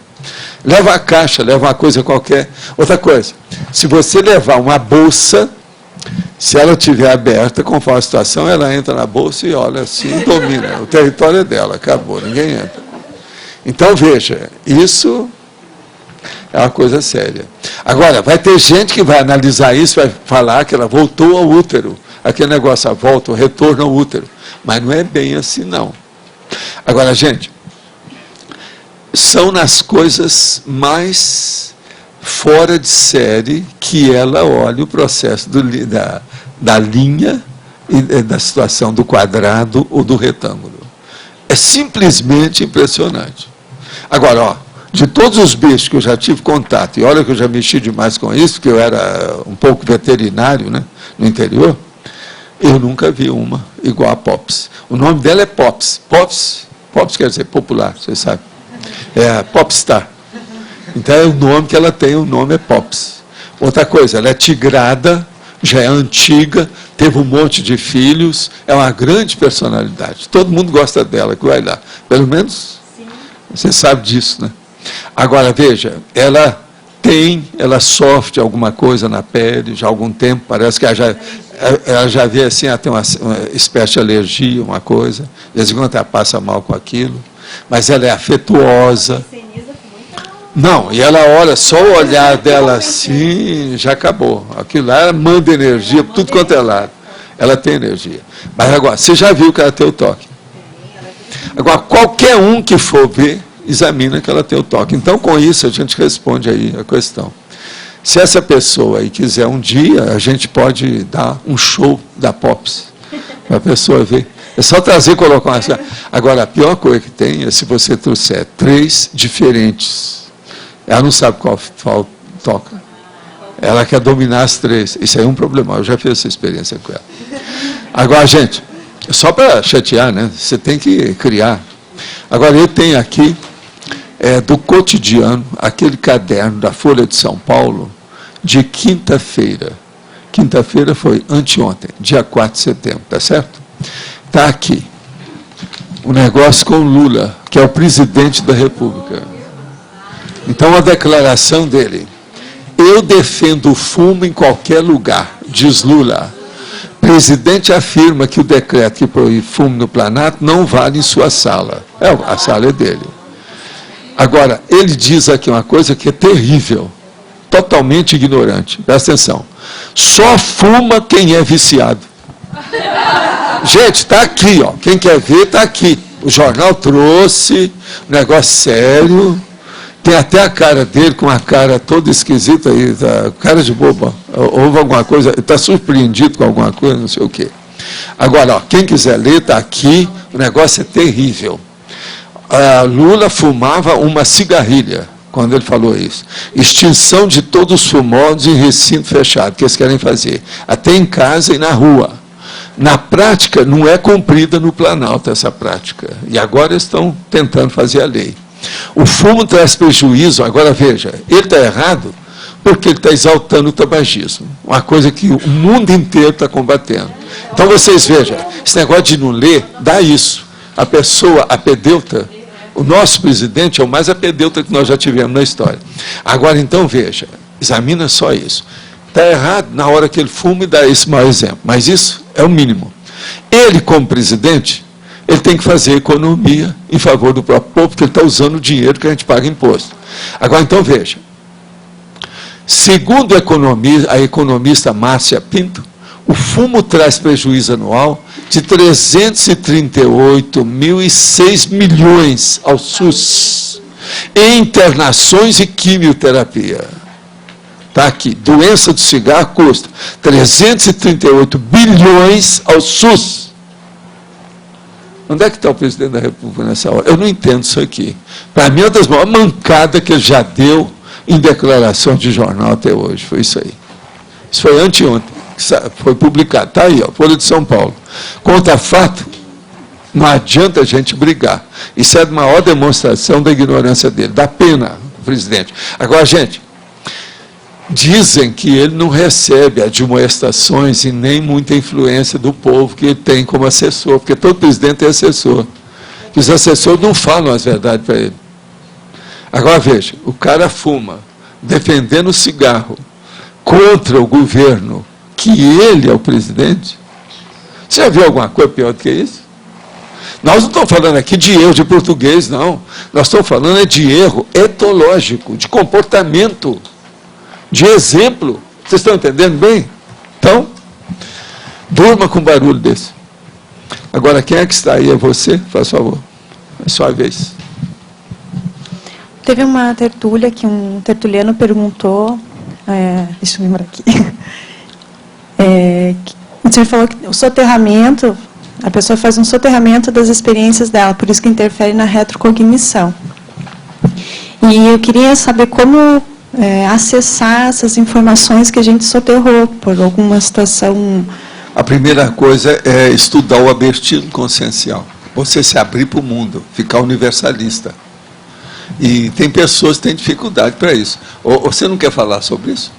Leva a caixa, leva uma coisa qualquer. Outra coisa, se você levar uma bolsa, se ela estiver aberta, conforme a situação, ela entra na bolsa e olha assim, domina. O território é dela, acabou, ninguém entra. Então, veja, isso é uma coisa séria. Agora, vai ter gente que vai analisar isso, vai falar que ela voltou ao útero. Aquele negócio, a volta, o retorno ao útero. Mas não é bem assim, não. Agora, gente, são nas coisas mais fora de série que ela olha o processo da linha e da situação do quadrado ou do retângulo. É simplesmente impressionante. Agora, ó, de todos os bichos que eu já tive contato, e olha que eu já mexi demais com isso, porque eu era um pouco veterinário, né, no interior, eu nunca vi uma igual a Pops. O nome dela é Pops. Pops quer dizer popular, vocês sabem. É Popstar. Então é o nome que ela tem, o nome é Pops. Outra coisa, ela é tigrada, já é antiga, teve um monte de filhos, é uma grande personalidade. Todo mundo gosta dela, que vai lá. Pelo menos você sabe disso, né? Agora, veja, ela sofre de alguma coisa na pele, já há algum tempo, parece que ela já vê assim, ela tem uma espécie de alergia, uma coisa, de vez em quando ela passa mal com aquilo, mas ela é afetuosa. Não, e ela olha, só o olhar dela assim, já acabou. Aquilo lá, ela manda energia, tudo quanto é lado. Ela tem energia. Mas agora, você já viu que ela tem o toque. Agora, qualquer um que for ver, examina que ela tem o toque. Então, com isso, a gente responde aí a questão. Se essa pessoa aí quiser um dia, a gente pode dar um show da Pops, para a pessoa ver. É só trazer e colocar uma... Agora, a pior coisa que tem é se você trouxer 3 diferentes. Ela não sabe qual toca. Ela quer dominar as 3. Isso aí é um problema. Eu já fiz essa experiência com ela. Agora, gente, só para chatear, né? Você tem que criar. Agora, eu tenho aqui, do cotidiano, aquele caderno da Folha de São Paulo, de quinta-feira. Quinta-feira foi anteontem, dia 4 de setembro, tá certo? Está aqui. O negócio com Lula, que é o presidente da República. Então, a declaração dele: eu defendo o fumo em qualquer lugar, diz Lula. Presidente afirma que o decreto que proíbe fumo no Planalto não vale em sua sala. A sala é dele. Agora, ele diz aqui uma coisa que é terrível, totalmente ignorante. Presta atenção. Só fuma quem é viciado. Gente, está aqui, ó. Quem quer ver, está aqui. O jornal trouxe, um negócio sério. Tem até a cara dele, com uma cara toda esquisita aí, cara de boba. Houve alguma coisa, está surpreendido com alguma coisa, não sei o quê. Agora, ó, quem quiser ler, está aqui, o negócio é terrível. Lula fumava uma cigarrilha, quando ele falou isso. Extinção de todos os fumosos em recinto fechado, que eles querem fazer, até em casa e na rua. Na prática, não é cumprida no Planalto essa prática. E agora eles estão tentando fazer a lei. O fumo traz prejuízo. Agora, veja, ele está errado porque ele está exaltando o tabagismo, uma coisa que o mundo inteiro está combatendo. Então, vocês vejam, esse negócio de não ler, dá isso. A pessoa, apedeuta, o nosso presidente é o mais apedeuta que nós já tivemos na história. Agora, então, veja, examina só isso. Está errado na hora que ele fuma e dá esse mau exemplo, mas isso é o mínimo. Ele, como presidente, ele tem que fazer economia em favor do próprio povo, porque ele está usando o dinheiro que a gente paga imposto. Agora, então, veja. Segundo a economista Márcia Pinto, o fumo traz prejuízo anual de 338.006 milhões ao SUS, em internações e quimioterapia. Está aqui, doença do cigarro custa 338 bilhões ao SUS. Onde é que está o presidente da República nessa hora? Eu não entendo isso aqui. Para mim, é uma das maiores mancadas que ele já deu em declaração de jornal até hoje. Foi isso aí. Isso foi anteontem, foi publicado. Está aí, ó, Folha de São Paulo. Contra fato, não adianta a gente brigar. Isso é a maior demonstração da ignorância dele. Dá pena, presidente. Agora, gente, dizem que ele não recebe admoestações e nem muita influência do povo que ele tem como assessor, porque todo presidente é assessor. Que os assessores não falam as verdades para ele. Agora, veja, o cara fuma, defendendo o cigarro, contra o governo, que ele é o presidente. Você já viu alguma coisa pior do que isso? Nós não estamos falando aqui de erro de português, não. Nós estamos falando de erro etológico, de comportamento, de exemplo. Vocês estão entendendo bem? Então, durma com um barulho desse. Agora, quem é que está aí? É você? Faz favor. É sua vez. Teve uma tertúlia que um tertuliano perguntou, deixa eu lembrar aqui, o senhor falou que o soterramento, a pessoa faz um soterramento das experiências dela, por isso que interfere na retrocognição. E eu queria saber como acessar essas informações que a gente soterrou por alguma situação. A primeira coisa é estudar o abertismo consciencial. Você se abrir para o mundo, ficar universalista. E tem pessoas que têm dificuldade para isso. Você não quer falar sobre isso?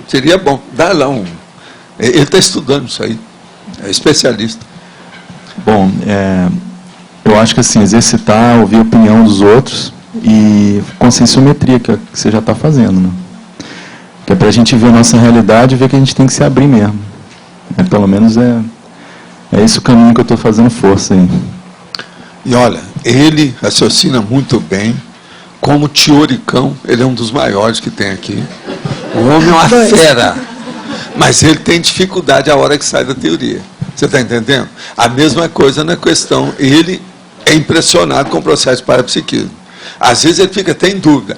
Seria bom. Dá lá um... Ele está estudando isso aí. É especialista. Bom, eu acho que assim, exercitar, ouvir a opinião dos outros e conscienciometria, que você já está fazendo, né? Que é para a gente ver a nossa realidade e ver que a gente tem que se abrir mesmo. Pelo menos é esse o caminho que eu estou fazendo força aí. E olha, ele raciocina muito bem. Como teoricão, ele é um dos maiores que tem aqui. O homem é uma fera. Mas ele tem dificuldade a hora que sai da teoria. Você está entendendo? A mesma coisa na questão. Ele é impressionado com o processo de parapsiquismo. Às vezes ele fica até em dúvida.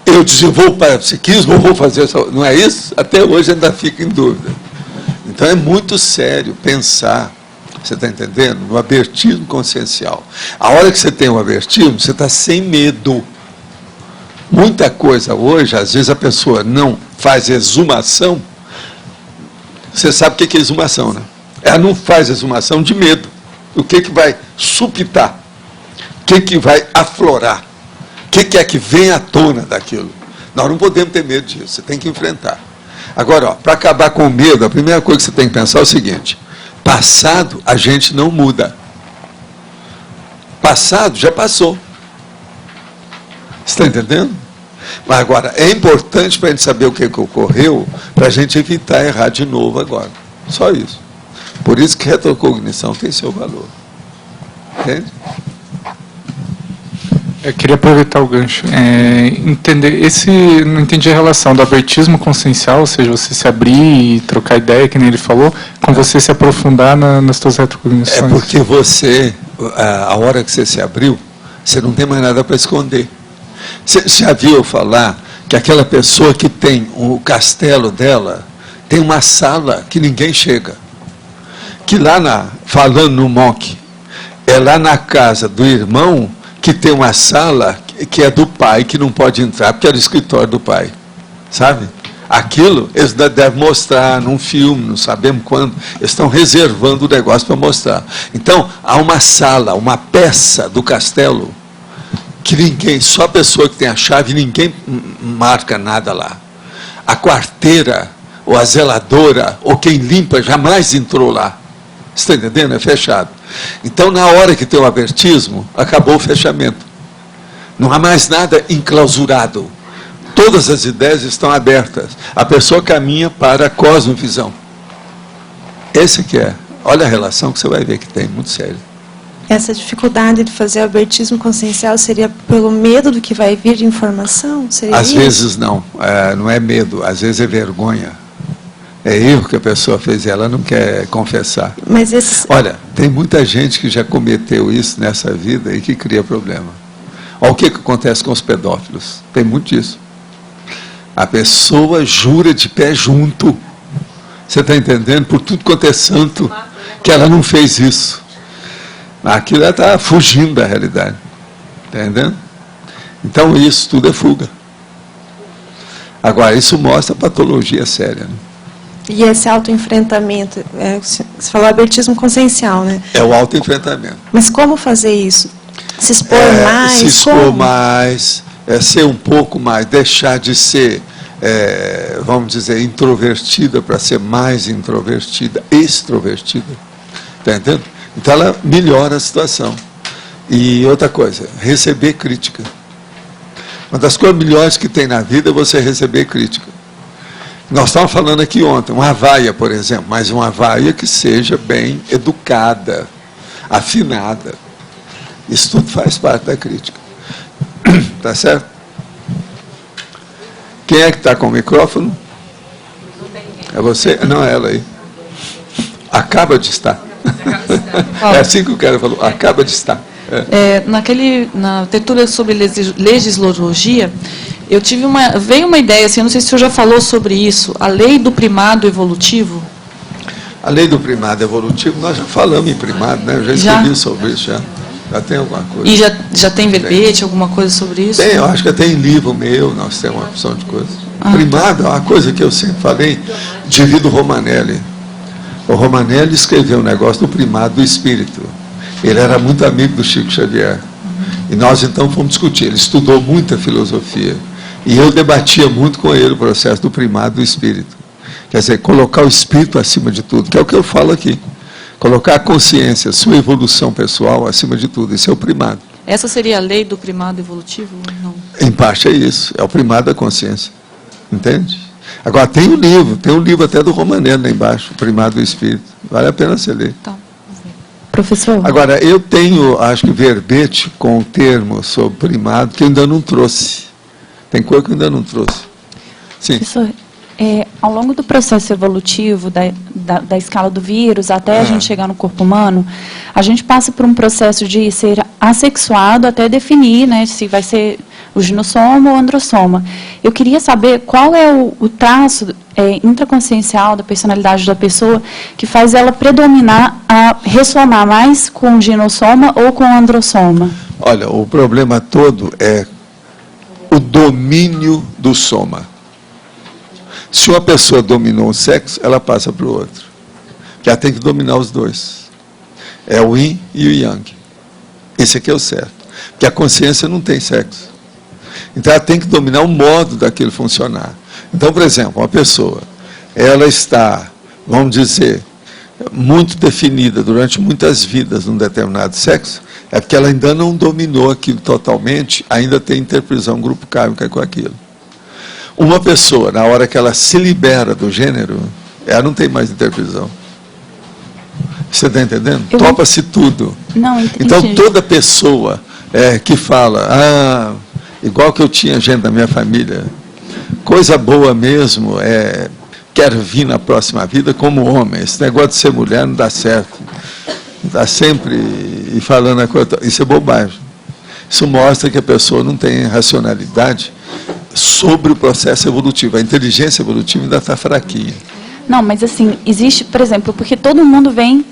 Eu desenvolvo parapsiquismo ou vou fazer isso? Não é isso? Até hoje ainda fica em dúvida. Então é muito sério pensar, você está entendendo? No abertismo consciencial. A hora que você tem o abertismo, você está sem medo. Muita coisa hoje, às vezes a pessoa não faz exumação. Você sabe o que é exumação, né? Ela não faz exumação de medo. O que vai supitar? O que vai aflorar? O que é que vem à tona daquilo? Nós não podemos ter medo disso, você tem que enfrentar. Agora, para acabar com o medo, a primeira coisa que você tem que pensar é o seguinte: passado a gente não muda. Passado já passou. Você está entendendo? Mas agora, é importante para a gente saber o que ocorreu, para a gente evitar errar de novo agora. Só isso. Por isso que retrocognição tem seu valor. Entende? Eu queria aproveitar o gancho. Entender, não entendi a relação do abertismo consciencial, ou seja, você se abrir e trocar ideia, que nem ele falou, com você se aprofundar nas suas retrocognições. É porque você, a hora que você se abriu, você não tem mais nada para esconder. Você já viu falar que aquela pessoa que tem o castelo dela, tem uma sala que ninguém chega. Que lá, falando no MOC, é lá na casa do irmão que tem uma sala que é do pai, que não pode entrar, porque era o escritório do pai. Sabe? Aquilo, eles devem mostrar num filme, não sabemos quando, eles estão reservando o negócio para mostrar. Então, há uma sala, uma peça do castelo, que ninguém, só a pessoa que tem a chave, ninguém marca nada lá. A quarteira, ou a zeladora, ou quem limpa, jamais entrou lá. Você está entendendo? É fechado. Então, na hora que tem o abertismo, acabou o fechamento. Não há mais nada enclausurado. Todas as ideias estão abertas. A pessoa caminha para a cosmovisão. Esse que é. Olha a relação que você vai ver que tem, muito sério. Essa dificuldade de fazer o abertismo consciencial seria pelo medo do que vai vir de informação? Seria às vezes não. Não é medo, às vezes é vergonha. É erro que a pessoa fez e ela não quer confessar. Mas olha, tem muita gente que já cometeu isso nessa vida e que cria problema. Olha o que acontece com os pedófilos. Tem muito disso. A pessoa jura de pé junto. Você está entendendo? Por tudo quanto é santo, que ela não fez isso. Aquilo está fugindo da realidade. Entendendo? Então, isso tudo é fuga. Agora, isso mostra patologia séria. Né? E esse autoenfrentamento, você falou abertismo consciencial, né? É o autoenfrentamento. Mas como fazer isso? Se expor mais? Se expor mais, ser um pouco mais, deixar de ser, vamos dizer, introvertida para ser mais introvertida, extrovertida. Está entendendo? Então, ela melhora a situação. E outra coisa, receber crítica. Uma das coisas melhores que tem na vida é você receber crítica. Nós estávamos falando aqui ontem, uma vaia, por exemplo, mas uma vaia que seja bem educada, afinada. Isso tudo faz parte da crítica. Tá certo? Quem é que está com o microfone? É você? Não, é ela aí. Acaba de estar. É assim que o cara falou, acaba de estar. Na tertúlia sobre legislologia, veio uma ideia, assim, não sei se o senhor já falou sobre isso, a lei do primado evolutivo. A lei do primado evolutivo, nós já falamos em primado, né? Eu já escrevi sobre isso, já tem alguma coisa. E já tem verbete, alguma coisa sobre isso? Tem, eu acho que tem livro meu, nós temos uma opção de coisa. Primado é uma coisa que eu sempre falei, devido ao Romanelli. O Romanelli escreveu um negócio do primado do espírito. Ele era muito amigo do Chico Xavier. E nós, então, fomos discutir. Ele estudou muita filosofia. E eu debatia muito com ele o processo do primado do espírito. Quer dizer, colocar o espírito acima de tudo, que é o que eu falo aqui. Colocar a consciência, a sua evolução pessoal acima de tudo. Isso é o primado. Essa seria a lei do primado evolutivo? Não. Em parte é isso. É o primado da consciência. Entende? Agora, tem um livro até do Romanelli lá embaixo, o primado do espírito. Vale a pena você ler. Tá. Professor? Agora, eu tenho, acho que, verbete com o termo sobre primado, que eu ainda não trouxe. Tem coisa que eu ainda não trouxe. Sim. Professor, ao longo do processo evolutivo, da escala do vírus, até a gente chegar no corpo humano, a gente passa por um processo de ser assexuado até definir, né, se vai ser o ginossoma ou androssoma. Eu queria saber qual é o traço intraconsciencial da personalidade da pessoa que faz ela predominar a ressonar mais com o ginossoma ou com o androssoma. Olha, o problema todo é o domínio do soma. Se uma pessoa dominou o sexo, ela passa para o outro. Já tem que dominar os dois. É o yin e o yang. Esse aqui é o certo. Porque a consciência não tem sexo. Então, ela tem que dominar o modo daquilo funcionar. Então, por exemplo, uma pessoa, ela está, vamos dizer, muito definida durante muitas vidas num determinado sexo, é porque ela ainda não dominou aquilo totalmente, ainda tem interprisão grupo kármica com aquilo. Uma pessoa, na hora que ela se libera do gênero, ela não tem mais interprisão. Você está entendendo? Topa-se tudo. Não, entendi. Então, toda pessoa que fala, igual que eu tinha gente da minha família, coisa boa mesmo, quero vir na próxima vida como homem. Esse negócio de ser mulher não dá certo. Está sempre falando a coisa. Isso é bobagem. Isso mostra que a pessoa não tem racionalidade sobre o processo evolutivo. A inteligência evolutiva ainda está fraquinha. Não, mas assim, existe, por exemplo, porque todo mundo vem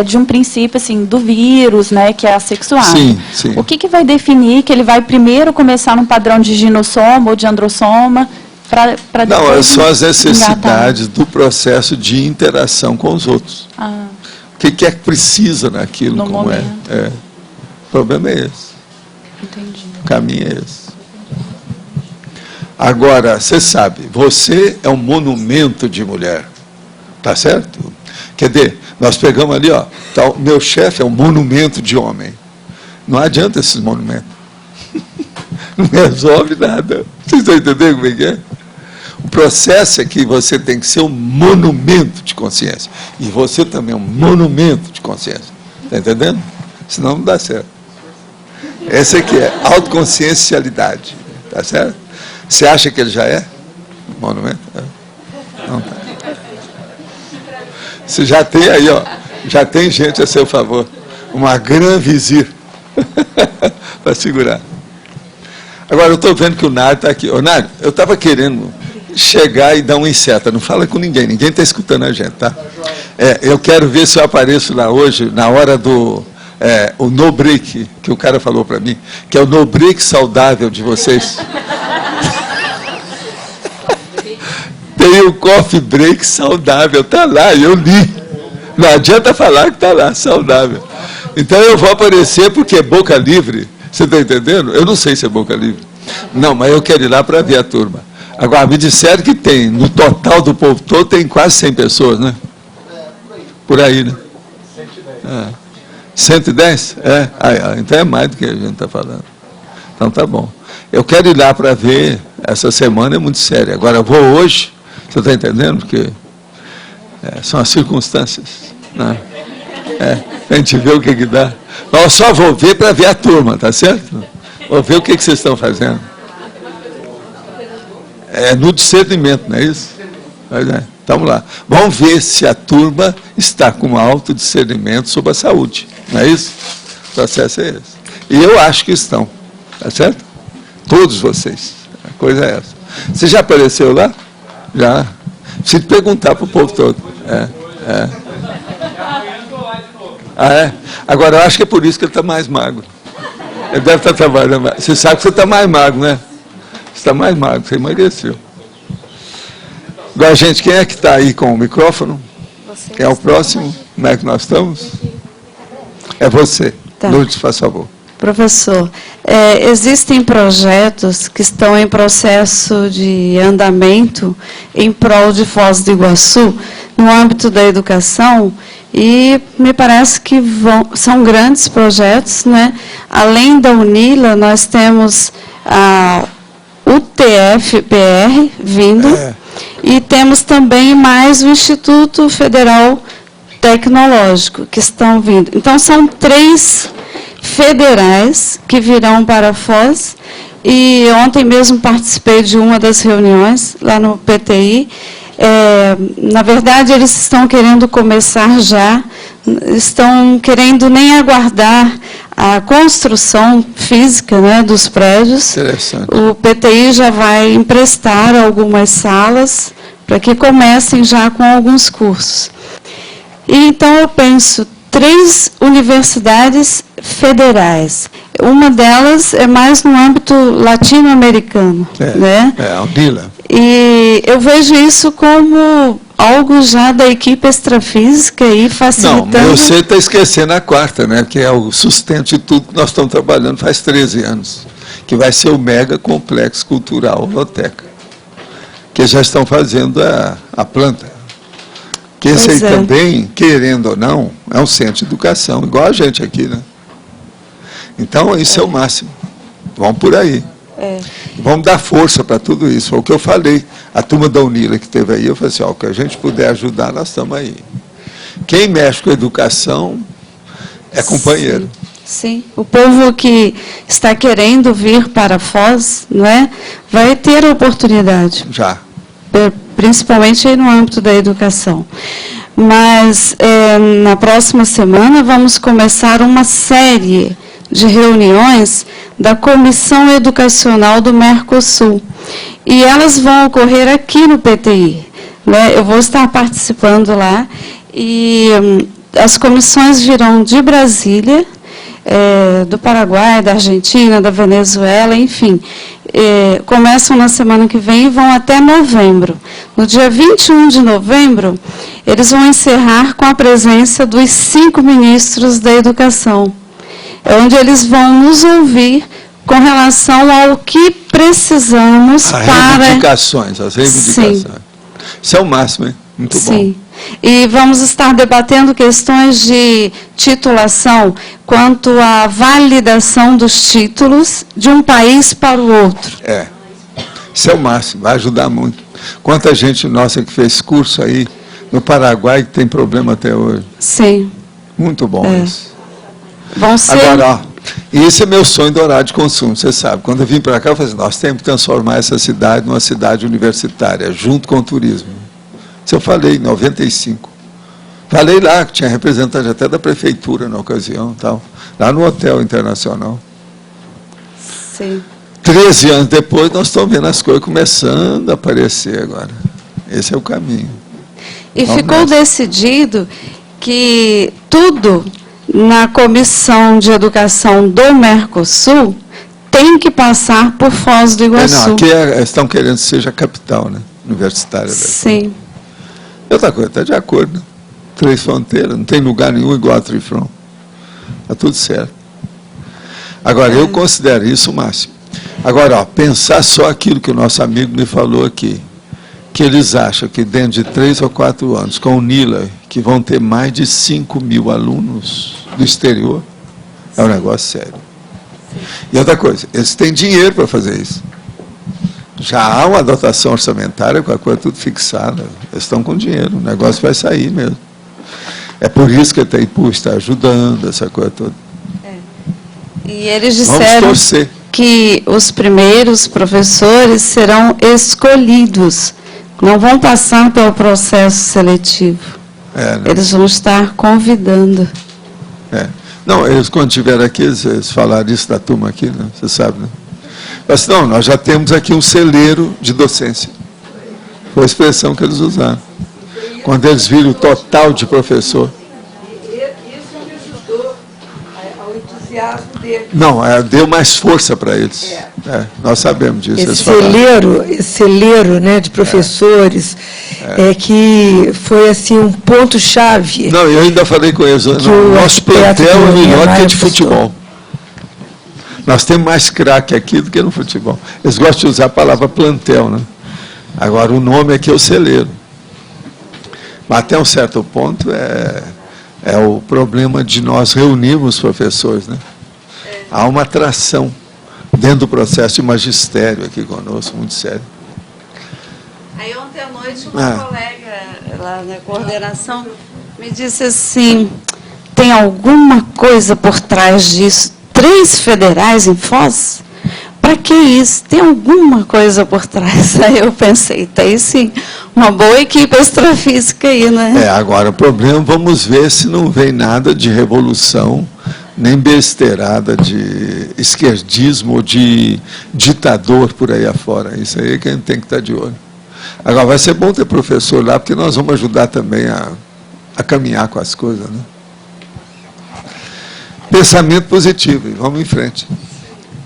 de um princípio assim, do vírus, né, que é assexuado. Sim, sim. O que vai definir que ele vai primeiro começar num padrão de ginossoma ou de androssoma para depois... Não, são as necessidades do processo de interação com os outros. O que é que precisa naquilo, no como momento. O problema é esse. Entendi. O caminho é esse. Agora, você sabe, você é um monumento de mulher. Tá certo? Quer dizer, nós pegamos ali, tá, meu chefe é um monumento de homem. Não adianta esses monumentos. Não resolve nada. Vocês estão entendendo como é que é? O processo é que você tem que ser um monumento de consciência. E você também é um monumento de consciência. Está entendendo? Senão não dá certo. Essa aqui é autoconsciencialidade. Está certo? Você acha que ele já é monumento? Não está. Você já tem aí, já tem gente a seu favor. Uma gran vizir para segurar. Agora, eu estou vendo que o Nário está aqui. Ô, Nário, eu estava querendo chegar e dar uma inseta. Não fala com ninguém está escutando a gente, tá? Eu quero ver se eu apareço lá hoje, na hora o no-break, que o cara falou para mim, que é o no-break saudável de vocês. Tem o coffee break saudável, está lá, eu li. Não adianta falar que está lá, saudável. Então eu vou aparecer porque é boca livre. Você está entendendo? Eu não sei se é boca livre. Não, mas eu quero ir lá para ver a turma. Agora, me disseram que tem, no total do povo todo, tem quase 100 pessoas, né? Por aí, né? 110? Então é mais do que a gente está falando. Então tá bom. Eu quero ir lá para ver, essa semana é muito séria. Agora eu vou hoje, você está entendendo? Porque são as circunstâncias, né? A gente vê o que dá. Mas eu só vou ver para ver a turma, tá certo? Vou ver o que vocês estão fazendo. É no discernimento, não é isso? Vamos lá. Vamos ver se a turma está com alto discernimento sobre a saúde. Não é isso? O processo é esse. E eu acho que estão. Tá certo? Todos vocês. A coisa é essa. Você já apareceu lá? Já. Preciso perguntar para o povo todo. Agora, eu acho que é por isso que ele está mais magro. Ele deve estar trabalhando mais. Você sabe que você está mais magro, né? Você está mais magro, você emagreceu. Agora, gente, quem é que está aí com o microfone? Quem é o próximo? Como é que nós estamos? É você. Tá. Lourdes, faz favor. Professor, existem projetos que estão em processo de andamento em prol de Foz do Iguaçu, no âmbito da educação, e me parece que são grandes projetos, né? Além da UNILA, nós temos a UTF-PR vindo, e temos também mais o Instituto Federal Tecnológico, que estão vindo. Então, são 3 federais que virão para Foz, e ontem mesmo participei de uma das reuniões lá no PTI. Na verdade, eles estão querendo começar já, estão querendo nem aguardar a construção física, né, dos prédios. Interessante. O PTI já vai emprestar algumas salas para que comecem já com alguns cursos. E, então, eu penso, 3 universidades federais. Uma delas é mais no âmbito latino-americano. Né? A UNILA. E eu vejo isso como algo já da equipe extrafísica e facilitando... Não, mas você está esquecendo a 4ª, né? Que é o sustento de tudo que nós estamos trabalhando faz 13 anos. Que vai ser o mega complexo cultural Loteca. Que já estão fazendo a planta. Que esse aí também, querendo ou não, é um centro de educação, igual a gente aqui, né? Então, isso é o máximo. Vamos por aí. Vamos dar força para tudo isso. Foi o que eu falei. A turma da UNILA que teve aí, eu falei assim, o que a gente puder ajudar, nós estamos aí. Quem mexe com a educação é companheiro. Sim. O povo que está querendo vir para Foz, não é, vai ter a oportunidade. Já. Principalmente aí no âmbito da educação. Mas, na próxima semana, vamos começar uma série de reuniões da Comissão Educacional do Mercosul. E elas vão ocorrer aqui no PTI. Né? Eu vou estar participando lá. E as comissões virão de Brasília, do Paraguai, da Argentina, da Venezuela, enfim. Começam na semana que vem e vão até novembro. No dia 21 de novembro, eles vão encerrar com a presença dos 5 ministros da educação, onde eles vão nos ouvir com relação ao que precisamos as para... reivindicações. Sim. Isso é o máximo, hein? Muito Sim. bom. E vamos estar debatendo questões de titulação quanto à validação dos títulos de um país para o outro. Isso é o máximo, vai ajudar muito. Quanta gente nossa que fez curso aí no Paraguai que tem problema até hoje. Sim. Muito bom isso. Vão ser... Agora, esse é meu sonho do horário de consumo, você sabe. Quando eu vim para cá, eu falei assim, nós temos que transformar essa cidade numa cidade universitária, junto com o turismo. Isso eu falei em 95. Falei lá, que tinha representante até da prefeitura na ocasião, tal, lá no Hotel Internacional. Sim. 13 anos depois, nós estamos vendo as coisas começando a aparecer agora. Esse é o caminho. E ficou decidido que tudo na Comissão de Educação do Mercosul, tem que passar por Foz do Iguaçu. Não, aqui estão querendo que seja a capital, né, universitária. Sim. Outra coisa, está de acordo. 3 fronteiras, não tem lugar nenhum igual a Trifron. Está tudo certo. Agora, eu considero isso o máximo. Agora, ó, pensar só aquilo que o nosso amigo me falou aqui, que eles acham que dentro de 3 ou 4 anos, com o NILA, que vão ter mais de 5.000 alunos do exterior, é um negócio sério. E outra coisa, eles têm dinheiro para fazer isso. Já há uma dotação orçamentária com a coisa tudo fixada. Eles estão com dinheiro, o negócio vai sair mesmo. É por isso que a Itaipu está ajudando, essa coisa toda. E eles disseram que os primeiros professores serão escolhidos, não vão passar pelo processo seletivo. Né? Eles vão estar convidando. Não, eles quando estiveram aqui, eles falaram isso da turma aqui, né? Você sabe, né? Mas não, nós já temos aqui um celeiro de docência. Foi a expressão que eles usaram. Quando eles viram o total de professor. Isso me ajudou ao entusiasmo deles. Não, deu mais força para eles. Nós sabemos disso. Esse celeiro, né, de professores, que foi assim, um ponto-chave. Não, eu ainda falei com eles, nosso plantel é melhor que o de futebol. Nós temos mais craque aqui do que no futebol. Eles gostam de usar a palavra plantel, né? Agora, o nome aqui é o celeiro. Mas até um certo ponto é o problema de nós reunirmos os professores, né? Há uma atração dentro do processo de magistério aqui conosco, muito sério. Aí ontem à noite uma colega lá na coordenação me disse assim, tem alguma coisa por trás disso? 3 federais em Foz? Para que isso? Tem alguma coisa por trás? Aí eu pensei, tem sim, uma boa equipe astrofísica aí, né? Agora o problema, vamos ver se não vem nada de revolução, nem besteirada de esquerdismo ou de ditador por aí afora. Isso aí é que a gente tem que estar de olho. Agora, vai ser bom ter professor lá, porque nós vamos ajudar também a caminhar com as coisas, né? Pensamento positivo, e vamos em frente.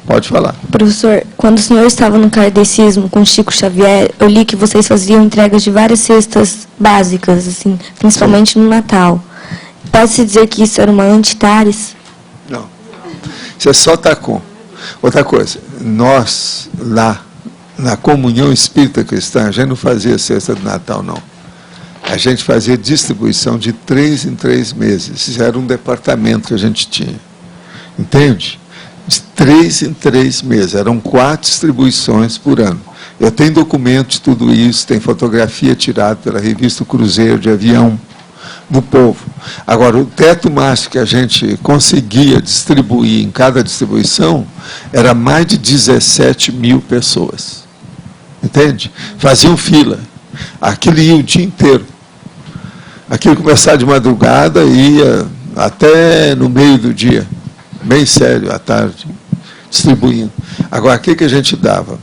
Pode falar. Professor, quando o senhor estava no kardecismo com Chico Xavier, eu li que vocês faziam entregas de várias cestas básicas, assim, principalmente no Natal. Pode-se dizer que isso era uma antitares? Não. Isso é só TACOM. Outra coisa, nós lá, na comunhão espírita cristã, a gente não fazia cesta de Natal, não. A gente fazia distribuição de 3 em 3 meses. Isso era um departamento que a gente tinha. Entende? De 3 em 3 meses. Eram 4 distribuições por ano. Eu tenho documento de tudo isso, tem fotografia tirada pela revista Cruzeiro de Avião do Povo. Agora, o teto máximo que a gente conseguia distribuir em cada distribuição era mais de 17.000 pessoas. Entende? Faziam fila. Aquilo ia o dia inteiro. Aquilo começava de madrugada e ia até no meio do dia. Bem sério, à tarde, distribuindo. Agora, o que a gente dava?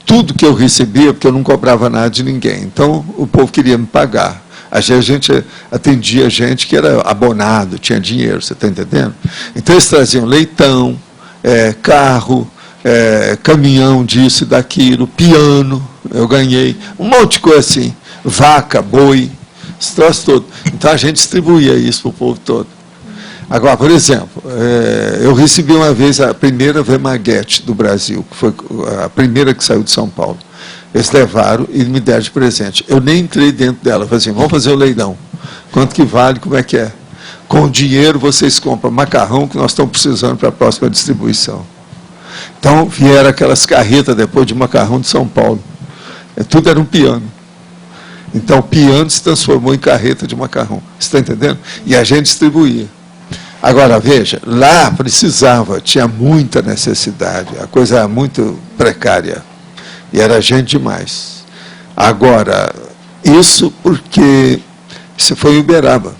Tudo que eu recebia, porque eu não cobrava nada de ninguém. Então, o povo queria me pagar. A gente atendia gente que era abonado, tinha dinheiro, você está entendendo? Então, eles traziam leitão, carro, caminhão disso e daquilo, piano, eu ganhei, um monte de coisa assim, vaca, boi, esse troço todo. Então, a gente distribuía isso para o povo todo. Agora, por exemplo, eu recebi uma vez a primeira Vemaguete do Brasil, que foi a primeira que saiu de São Paulo. Eles levaram e me deram de presente. Eu nem entrei dentro dela. Eu falei assim, vamos fazer o leilão. Quanto que vale, como é que é? Com o dinheiro vocês compram macarrão que nós estamos precisando para a próxima distribuição. Então, vieram aquelas carretas depois de macarrão de São Paulo. Tudo era um piano. Então, o piano se transformou em carreta de macarrão. Você está entendendo? E a gente distribuía. Agora, veja, lá precisava, tinha muita necessidade, a coisa era muito precária. E era gente demais. Agora, isso porque isso foi em Uberaba.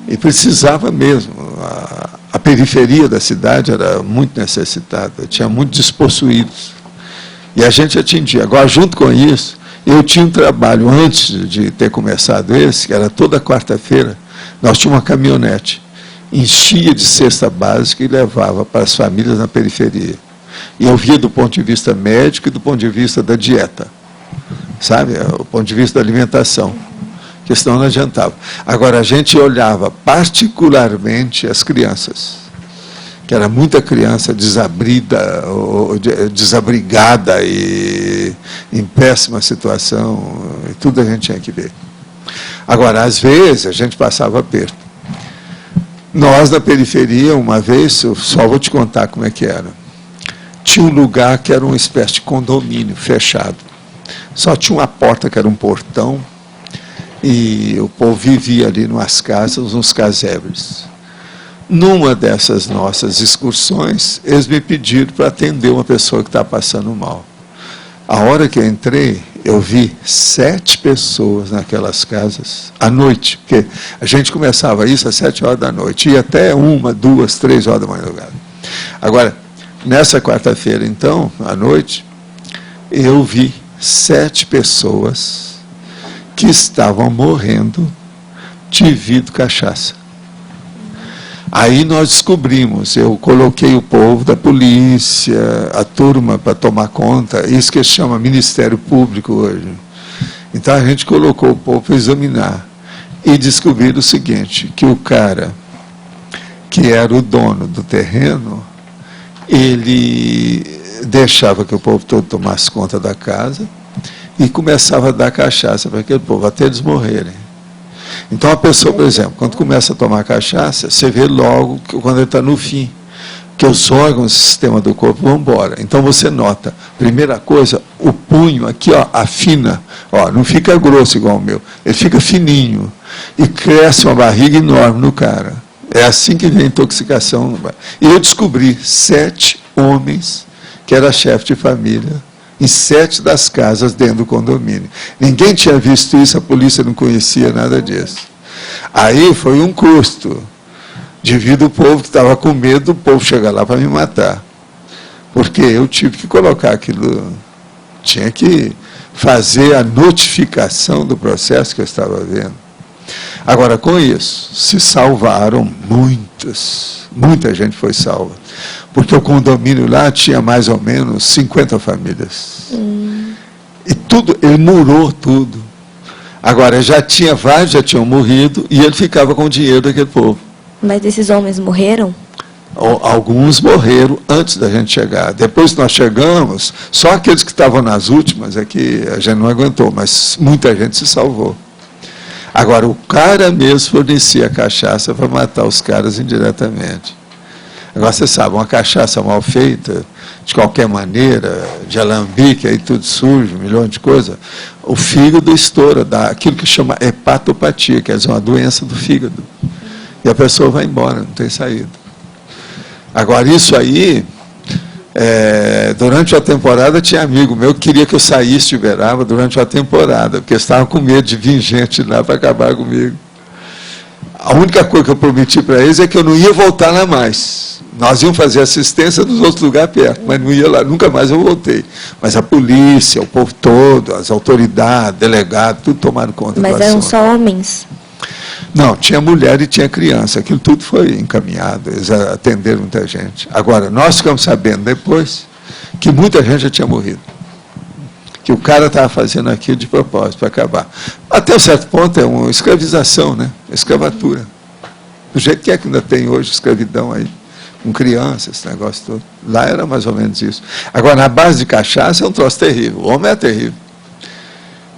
E precisava mesmo. A periferia da cidade era muito necessitada, tinha muitos despossuídos. E a gente atingia. Agora, junto com isso, eu tinha um trabalho, antes de ter começado esse, que era toda quarta-feira, Nós tínhamos uma caminhonete, enchia de cesta básica e levava para as famílias na periferia. E eu via do ponto de vista médico e do ponto de vista da dieta, sabe? O ponto de vista da alimentação, que senão não adiantava. Agora, a gente olhava particularmente as crianças, que era muita criança desabrida, ou desabrigada e em péssima situação, e tudo a gente tinha que ver. Agora, às vezes, a gente passava perto. Nós, na periferia, uma vez, eu só vou te contar como é que era. Tinha um lugar que era uma espécie de condomínio fechado. Só tinha uma porta que era um portão, e o povo vivia ali nas casas, uns casebres. Numa dessas nossas excursões, eles me pediram para atender uma pessoa que estava passando mal. A hora que eu entrei, eu vi 7 pessoas naquelas casas, à noite, porque a gente começava isso às 7 horas da noite, ia até 1, 2, 3 horas da madrugada. Agora, nessa quarta-feira, então, à noite, eu vi 7 pessoas que estavam morrendo devido à cachaça. Aí nós descobrimos, eu coloquei o povo da polícia, a turma para tomar conta, isso que se chama Ministério Público hoje. Então a gente colocou o povo para examinar e descobriram o seguinte, que o cara que era o dono do terreno, ele deixava que o povo todo tomasse conta da casa e começava a dar cachaça para aquele povo, até eles morrerem. Então, a pessoa, por exemplo, quando começa a tomar cachaça, você vê logo que quando ele está no fim, que os órgãos do sistema do corpo vão embora. Então, você nota, primeira coisa, o punho aqui, ó, afina, ó, não fica grosso igual o meu, ele fica fininho e cresce uma barriga enorme no cara. É assim que vem a intoxicação. E eu descobri 7 homens que era chefe de família, em 7 das casas dentro do condomínio. Ninguém tinha visto isso, a polícia não conhecia nada disso. Aí foi um custo, devido ao povo que estava com medo do povo chegar lá para me matar. Porque eu tive que colocar aquilo, tinha que fazer a notificação do processo que eu estava vendo. Agora, com isso, se salvaram muita gente foi salva. Porque o condomínio lá tinha mais ou menos 50 famílias. E tudo, ele murou tudo. Agora, vários já tinham morrido, e ele ficava com o dinheiro daquele povo. Mas esses homens morreram? Alguns morreram antes da gente chegar. Depois que nós chegamos, só aqueles que estavam nas últimas é que a gente não aguentou, mas muita gente se salvou. Agora, o cara mesmo fornecia a cachaça para matar os caras indiretamente. Agora, você sabe, uma cachaça mal feita, de qualquer maneira, de alambique, aí tudo sujo, 1 milhão de coisas, o fígado estoura, dá aquilo que chama hepatopatia, quer dizer, uma doença do fígado. E a pessoa vai embora, não tem saída. Agora, isso aí, durante a temporada, tinha amigo meu que queria que eu saísse de Uberaba durante a temporada, porque estavam com medo de vir gente lá para acabar comigo. A única coisa que eu prometi para eles é que eu não ia voltar lá mais. Nós íamos fazer assistência nos outros lugares perto, mas não ia lá, nunca mais eu voltei. Mas a polícia, o povo todo, as autoridades, delegados, tudo tomaram conta do assunto. Mas eram só homens? Não, tinha mulher e tinha criança. Aquilo tudo foi encaminhado, eles atenderam muita gente. Agora, nós ficamos sabendo depois que muita gente já tinha morrido. Que o cara estava fazendo aquilo de propósito, para acabar. Até um certo ponto é uma escravização, né? Escravatura. Do jeito que ainda tem hoje escravidão aí, com crianças, esse negócio todo. Lá era mais ou menos isso. Agora, na base de cachaça é um troço terrível. O homem é terrível.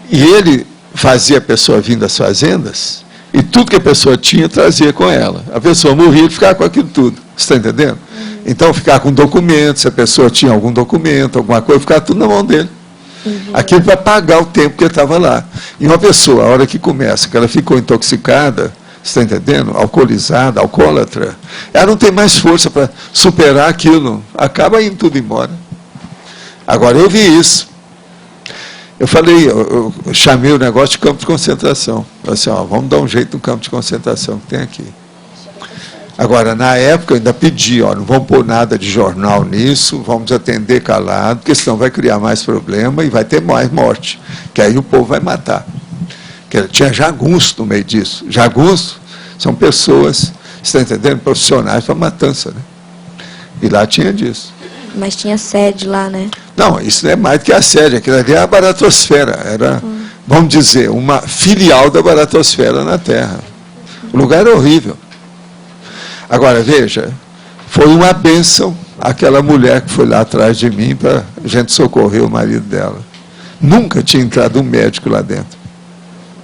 E ele fazia a pessoa vir das fazendas, e tudo que a pessoa tinha, trazia com ela. A pessoa morria e ficava com aquilo tudo. Você está entendendo? Então, ficava com documentos, se a pessoa tinha algum documento, alguma coisa, ficava tudo na mão dele. Aquilo para pagar o tempo que ele estava lá. E uma pessoa, a hora que começa, que ela ficou intoxicada, você está entendendo? Alcoolizada, alcoólatra, ela não tem mais força para superar aquilo. Acaba indo tudo embora. Agora, eu vi isso. Eu falei, eu chamei o negócio de campo de concentração. Eu falei assim, ó, vamos dar um jeito no campo de concentração que tem aqui. Agora, na época, eu ainda pedi, ó, não vamos pôr nada de jornal nisso, vamos atender calado, porque senão vai criar mais problema e vai ter mais morte, que aí o povo vai matar. Tinha jagunço no meio disso. Jagunço, São pessoas, você está entendendo? Profissionais para matança, né? E lá tinha disso. Mas tinha sede lá, né? Não, isso não é mais do que a sede, aquilo ali é a baratosfera, era, vamos dizer, uma filial da baratosfera na Terra. O lugar era horrível. Agora, veja, foi uma bênção aquela mulher que foi lá atrás de mim para a gente socorrer o marido dela. Nunca tinha entrado um médico lá dentro.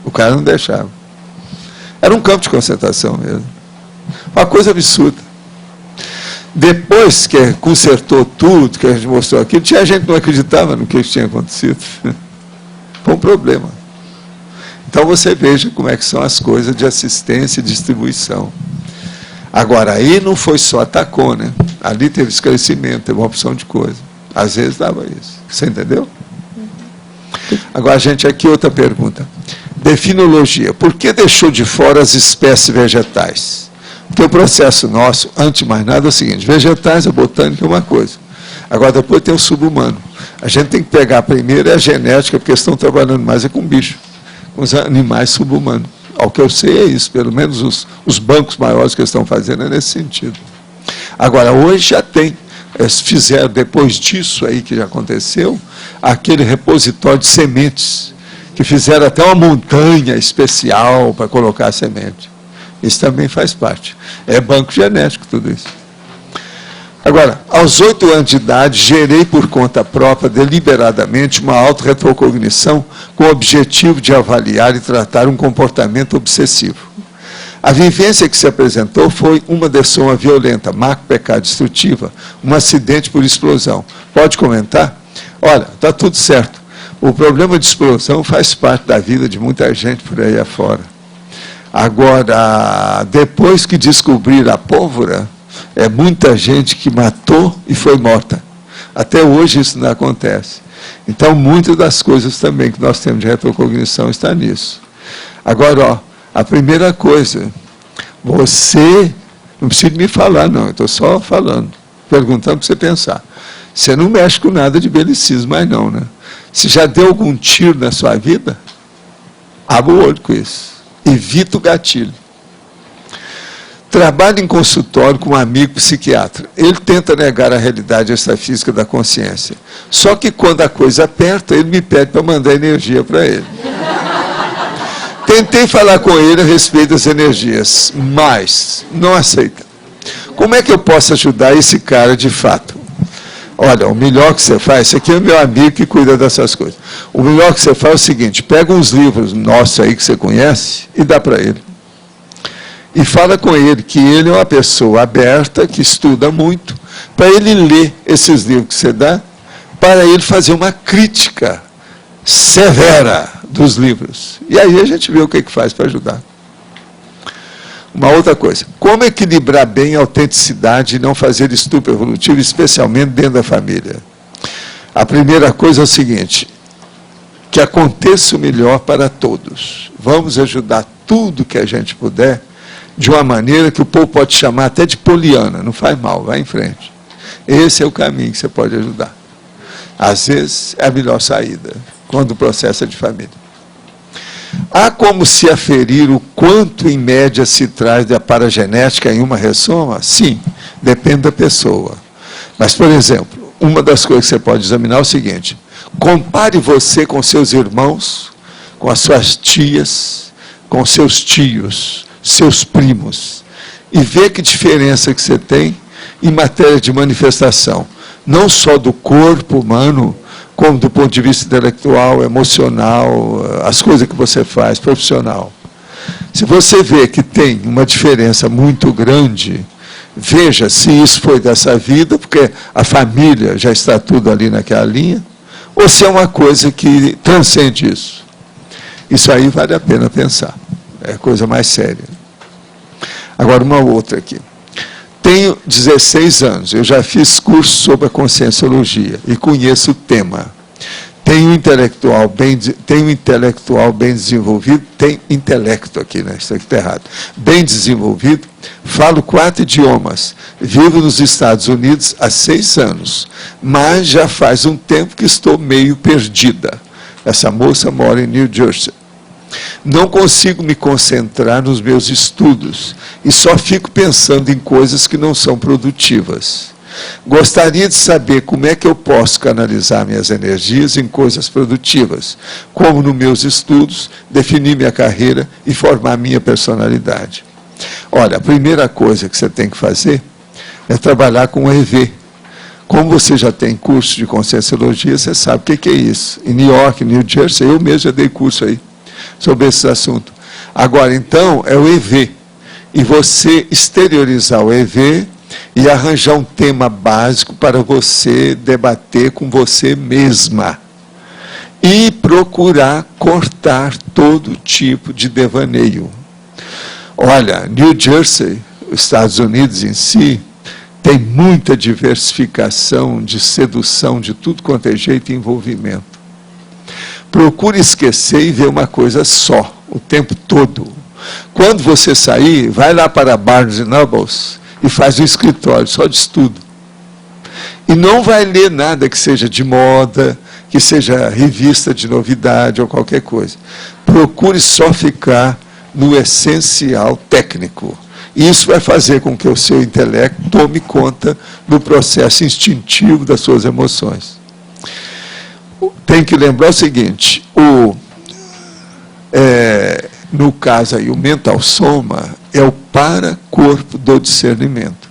O cara não deixava. Era um campo de concentração mesmo. Uma coisa absurda. Depois que consertou tudo, que a gente mostrou aqui, tinha gente que não acreditava no que tinha acontecido. Foi um problema. Então você veja como é que são as coisas de assistência e distribuição. Agora, aí não foi só atacou, né? Ali teve esclarecimento, teve uma opção de coisa. Às vezes dava isso. Você entendeu? Agora, gente, aqui outra pergunta. Definologia. Por que deixou de fora as espécies vegetais? Porque o processo nosso, antes de mais nada, é o seguinte: vegetais, a botânica é uma coisa. Agora, depois tem o subhumano. A gente tem que pegar primeiro a genética, porque estão trabalhando mais com bicho, com os animais subhumanos. Ao que eu sei é isso, pelo menos os bancos maiores que estão fazendo é nesse sentido. Agora, hoje já tem, eles fizeram, depois disso aí que já aconteceu, aquele repositório de sementes, que fizeram até uma montanha especial para colocar a semente. Isso também faz parte. É banco genético tudo isso. Agora, aos 8 anos de idade, gerei por conta própria, deliberadamente, uma autorretrocognição com o objetivo de avaliar e tratar um comportamento obsessivo. A vivência que se apresentou foi uma dessoma violenta, macro-pecado destrutiva, um acidente por explosão. Pode comentar? Olha, está tudo certo. O problema de explosão faz parte da vida de muita gente por aí afora. Agora, depois que descobrir a pólvora, é muita gente que matou e foi morta. Até hoje isso não acontece. Então, muitas das coisas também que nós temos de retrocognição está nisso. Agora, ó, a primeira coisa, você, não precisa me falar não, eu estou só falando, perguntando para você pensar. Você não mexe com nada de belicismo mais não, né? Se já deu algum tiro na sua vida, abra o olho com isso. Evita o gatilho. Trabalho em consultório com um amigo psiquiatra. Ele tenta negar a realidade extrafísica da consciência. Só que quando a coisa aperta, ele me pede para mandar energia para ele. Tentei falar com ele a respeito das energias, mas não aceita. Como é que eu posso ajudar esse cara de fato? Olha, o melhor que você faz, esse aqui é o meu amigo que cuida dessas coisas. O melhor que você faz é o seguinte: pega uns livros nossos aí que você conhece e dá para ele. E fala com ele que ele é uma pessoa aberta, que estuda muito, para ele ler esses livros que você dá, para ele fazer uma crítica severa dos livros. E aí a gente vê o que faz para ajudar. Uma outra coisa, como equilibrar bem a autenticidade e não fazer estupro evolutivo, especialmente dentro da família? A primeira coisa é o seguinte: que aconteça o melhor para todos. Vamos ajudar tudo que a gente puder, de uma maneira que o povo pode chamar até de poliana, não faz mal, vai em frente. Esse é o caminho que você pode ajudar. Às vezes é a melhor saída, quando o processo é de família. Há como se aferir o quanto, em média, se traz da paragenética em uma ressoma? Sim, depende da pessoa. Mas, por exemplo, uma das coisas que você pode examinar é o seguinte: compare você com seus irmãos, com as suas tias, com seus tios, seus primos, e vê que diferença que você tem em matéria de manifestação, não só do corpo humano, como do ponto de vista intelectual, emocional, as coisas que você faz, profissional. Se você vê que tem uma diferença muito grande, veja se isso foi dessa vida, porque a família já está tudo ali naquela linha, ou se é uma coisa que transcende isso. Isso aí vale a pena pensar. É coisa mais séria. Agora, uma outra aqui. Tenho 16 anos, eu já fiz curso sobre a conscienciologia e conheço o tema. Tenho um intelectual bem desenvolvido, tem intelecto aqui, né? Isso aqui está errado. Bem desenvolvido, falo 4 idiomas, vivo nos Estados Unidos há 6 anos, mas já faz um tempo que estou meio perdida. Essa moça mora em New Jersey. Não consigo me concentrar nos meus estudos e só fico pensando em coisas que não são produtivas. Gostaria de saber como é que eu posso canalizar minhas energias em coisas produtivas, como nos meus estudos, definir minha carreira e formar minha personalidade. Olha, a primeira coisa que você tem que fazer é trabalhar com o EV. Como você já tem curso de Conscienciologia, você sabe o que é isso. Em New York, New Jersey, eu mesmo já dei curso aí sobre esse assunto. Agora, então, é o EV. E você exteriorizar o EV e arranjar um tema básico para você debater com você mesma. E procurar cortar todo tipo de devaneio. Olha, New Jersey, os Estados Unidos em si, tem muita diversificação de sedução de tudo quanto é jeito e envolvimento. Procure esquecer e ver uma coisa só, o tempo todo. Quando você sair, vai lá para Barnes & Nobles e faz um escritório só de estudo. E não vai ler nada que seja de moda, que seja revista de novidade ou qualquer coisa. Procure só ficar no essencial técnico. Isso vai fazer com que o seu intelecto tome conta do processo instintivo das suas emoções. Tem que lembrar o seguinte, no caso aí, o mental soma é o paracorpo do discernimento.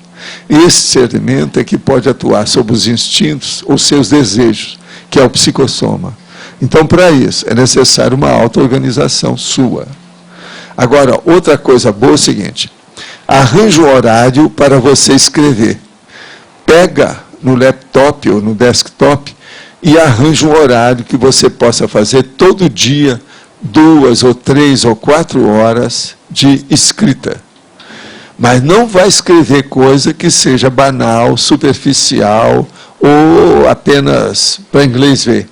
Esse discernimento é que pode atuar sobre os instintos ou seus desejos, que é o psicossoma. Então, para isso, é necessário uma auto-organização sua. Agora, outra coisa boa é o seguinte, arranja um horário para você escrever. Pega no laptop ou no desktop e arranja um horário que você possa fazer todo dia 2 ou 3 ou 4 horas de escrita. Mas não vai escrever coisa que seja banal, superficial ou apenas para inglês ver.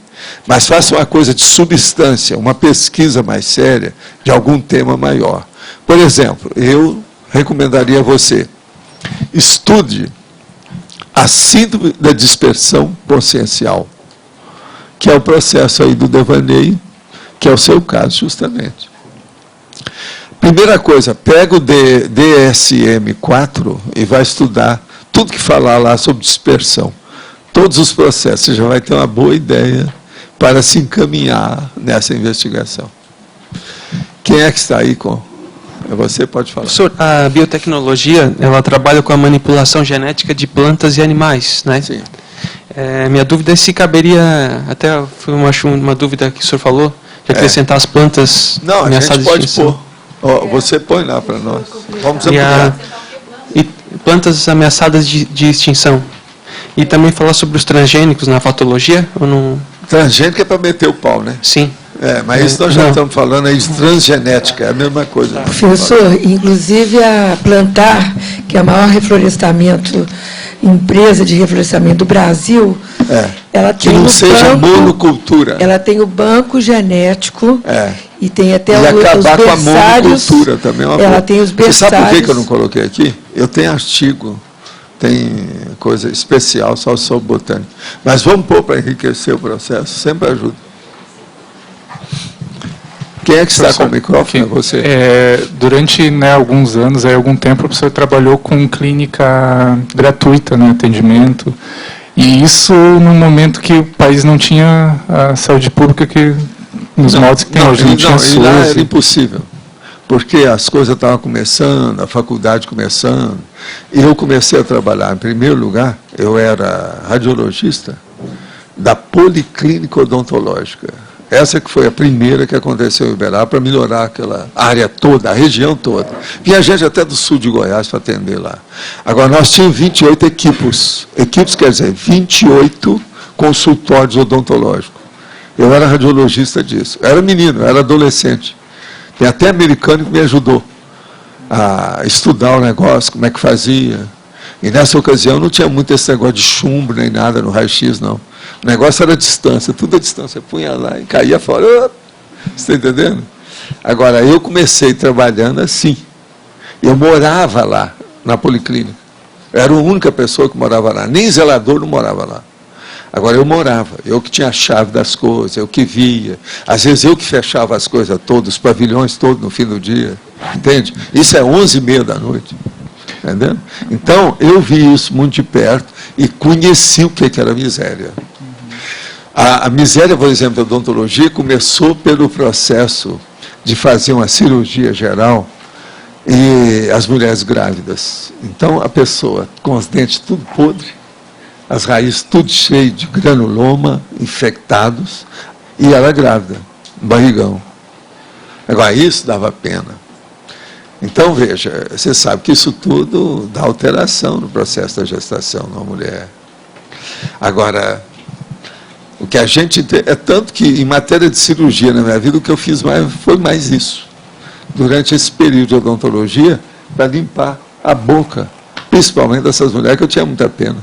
Mas faça uma coisa de substância, uma pesquisa mais séria de algum tema maior. Por exemplo, eu recomendaria a você, estude a síndrome da dispersão consciencial, que é o processo aí do devaneio, que é o seu caso, justamente. Primeira coisa, pega o DSM-4 e vai estudar tudo que falar lá sobre dispersão. Todos os processos, você já vai ter uma boa ideia para se encaminhar nessa investigação. Quem é que está aí com... Você pode falar. Professor, a biotecnologia, ela trabalha com a manipulação genética de plantas e animais, né? Sim. Minha dúvida é se caberia, até foi uma dúvida que o senhor falou, de acrescentar as plantas ameaçadas de extinção. Você põe lá para nós. Vamos ampliar. E plantas ameaçadas de extinção. E também falar sobre os transgênicos na fatologia? Ou não... Transgênico é para meter o pau, né? Sim. Mas isso nós já estamos falando aí de transgenética, é a mesma coisa. Professor, inclusive a Plantar, que é a maior empresa de reflorestamento do Brasil, ela tem que não seja monocultura. Ela tem o banco genético e tem até os berçários. E acabar com a monocultura também. Ela tem os berçários. Você sabe por que eu não coloquei aqui? Eu tenho artigo, tem coisa especial só sobre botânica. Mas vamos pôr para enriquecer o processo, sempre ajuda. Quem é que está com o microfone? Você? Durante alguns anos, algum tempo, o professor trabalhou com clínica gratuita, atendimento. E isso no momento que o país não tinha a saúde pública que nos moldes que tem hoje. Não tinha SUS. E lá era impossível, porque as coisas estavam começando, a faculdade começando. E eu comecei a trabalhar, em primeiro lugar, eu era radiologista da Policlínica Odontológica. Essa que foi a primeira que aconteceu em Uberaba para melhorar aquela área toda, a região toda. Vinha gente até do sul de Goiás para atender lá. Agora, nós tínhamos 28 equipos. Equipos quer dizer 28 consultórios odontológicos. Eu era radiologista disso. Eu era menino, eu era adolescente. Tem até americano que me ajudou a estudar o negócio, como é que fazia. E nessa ocasião não tinha muito esse negócio de chumbo nem nada no raio-x, não. O negócio era a distância, tudo a distância. Punha lá e caía fora. Você está entendendo? Agora, eu comecei trabalhando assim. Eu morava lá, na Policlínica. Eu era a única pessoa que morava lá. Nem zelador não morava lá. Agora, eu morava, eu que tinha a chave das coisas, eu que via. Às vezes, eu que fechava as coisas todas, os pavilhões todos no fim do dia. Entende? Isso é 11h30 da noite. Entendeu? Então, eu vi isso muito de perto e conheci o que era miséria. A miséria, por exemplo, da odontologia começou pelo processo de fazer uma cirurgia geral e as mulheres grávidas. Então, a pessoa com os dentes tudo podre, as raízes tudo cheias de granuloma, infectados, e ela grávida, barrigão. Agora, isso dava pena. Então, veja, você sabe que isso tudo dá alteração no processo da gestação na mulher. Agora, o que a gente... É tanto que, em matéria de cirurgia na minha vida, o que eu fiz mais foi mais isso. Durante esse período de odontologia, para limpar a boca, principalmente dessas mulheres, que eu tinha muita pena.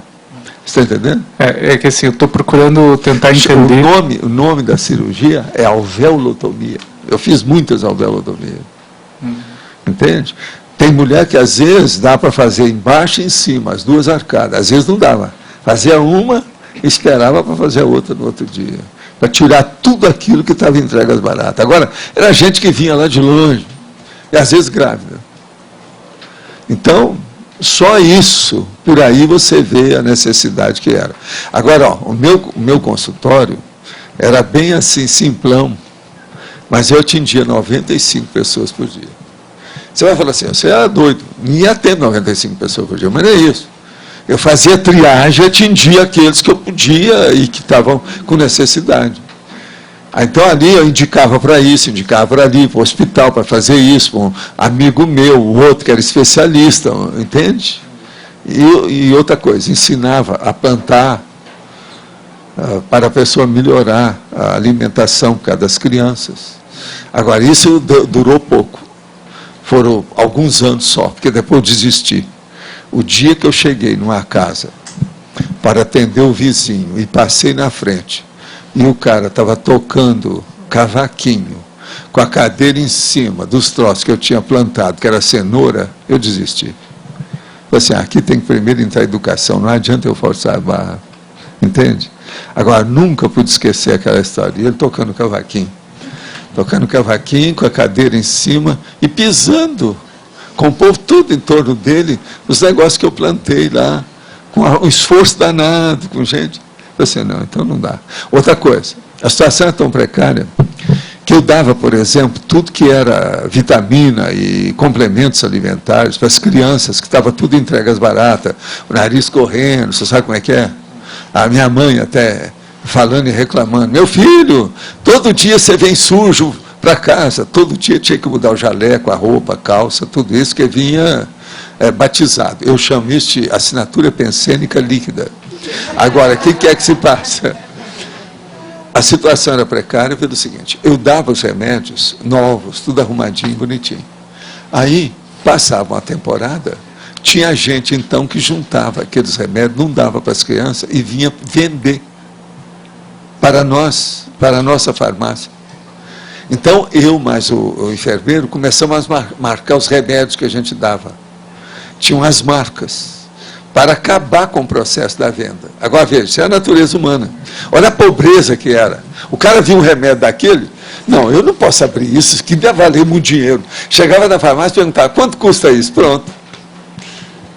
Você está entendendo? É que assim, eu estou procurando tentar entender... O nome da cirurgia é alveolotomia. Eu fiz muitas alveolotomias. Entende? Tem mulher que às vezes dá para fazer embaixo e em cima, as duas arcadas. Às vezes não dava. Fazia uma e esperava para fazer a outra no outro dia. Para tirar tudo aquilo que estava entregue às baratas. Agora, era gente que vinha lá de longe. E às vezes grávida. Então, só isso, por aí você vê a necessidade que era. Agora, ó, o meu consultório era bem assim, simplão. Mas eu atendia 95 pessoas por dia. Você vai falar assim, você é doido, nem ia ter 95 pessoas por dia, mas não é isso. Eu fazia triagem e atendia aqueles que eu podia e que estavam com necessidade. Então, ali eu indicava para isso, indicava para ali, para o hospital, para fazer isso, para um amigo meu, o outro que era especialista, entende? E outra coisa, ensinava a plantar para a pessoa melhorar a alimentação por causa das crianças. Agora, isso durou pouco. Foram alguns anos só, porque depois eu desisti. O dia que eu cheguei numa casa para atender o vizinho e passei na frente, e o cara estava tocando cavaquinho, com a cadeira em cima dos troços que eu tinha plantado, que era cenoura, eu desisti. Falei assim, aqui tem que primeiro entrar a educação, não adianta eu forçar a barra. Entende? Agora, nunca pude esquecer aquela história. E ele tocando cavaquinho. Tocando cavaquinho, com a cadeira em cima e pisando, com o povo tudo em torno dele, os negócios que eu plantei lá, com um esforço danado, com gente. Eu assim, não, então não dá. Outra coisa, a situação é tão precária que eu dava, por exemplo, tudo que era vitamina e complementos alimentares para as crianças, que estava tudo entregue às baratas, o nariz correndo, você sabe como é que é? A minha mãe até... falando e reclamando, meu filho, todo dia você vem sujo para casa, todo dia tinha que mudar o jaleco, a roupa, a calça, tudo isso que vinha batizado. Eu chamo isso de assinatura pensênica líquida. Agora, o que é que se passa? A situação era precária pelo seguinte, eu dava os remédios novos, tudo arrumadinho, bonitinho. Aí, passava uma temporada, tinha gente então que juntava aqueles remédios, não dava para as crianças e vinha vender para nós, para a nossa farmácia. Então, eu mais o enfermeiro começamos a marcar os remédios que a gente dava. Tinham as marcas, para acabar com o processo da venda. Agora, veja, isso é a natureza humana. Olha a pobreza que era. O cara viu um remédio daquele, não, eu não posso abrir isso que deve valer muito dinheiro. Chegava na farmácia e perguntava, quanto custa isso? Pronto.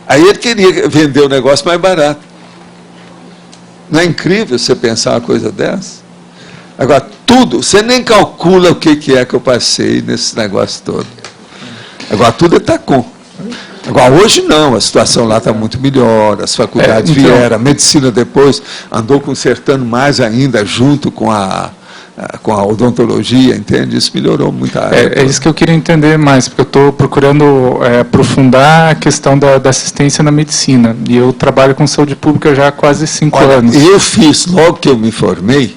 Aí ele queria vender o negócio mais barato. Não é incrível você pensar uma coisa dessa? Agora, tudo, você nem calcula o que é que eu passei nesse negócio todo. Agora, tudo é tacom. Agora, hoje não, a situação lá está muito melhor, as faculdades vieram, a medicina depois andou consertando mais ainda, junto com a odontologia, entende? Isso melhorou muito a área. É isso que eu queria entender mais, porque eu estou procurando aprofundar a questão da assistência na medicina. E eu trabalho com saúde pública já há quase 5 anos. Eu fiz, logo que eu me formei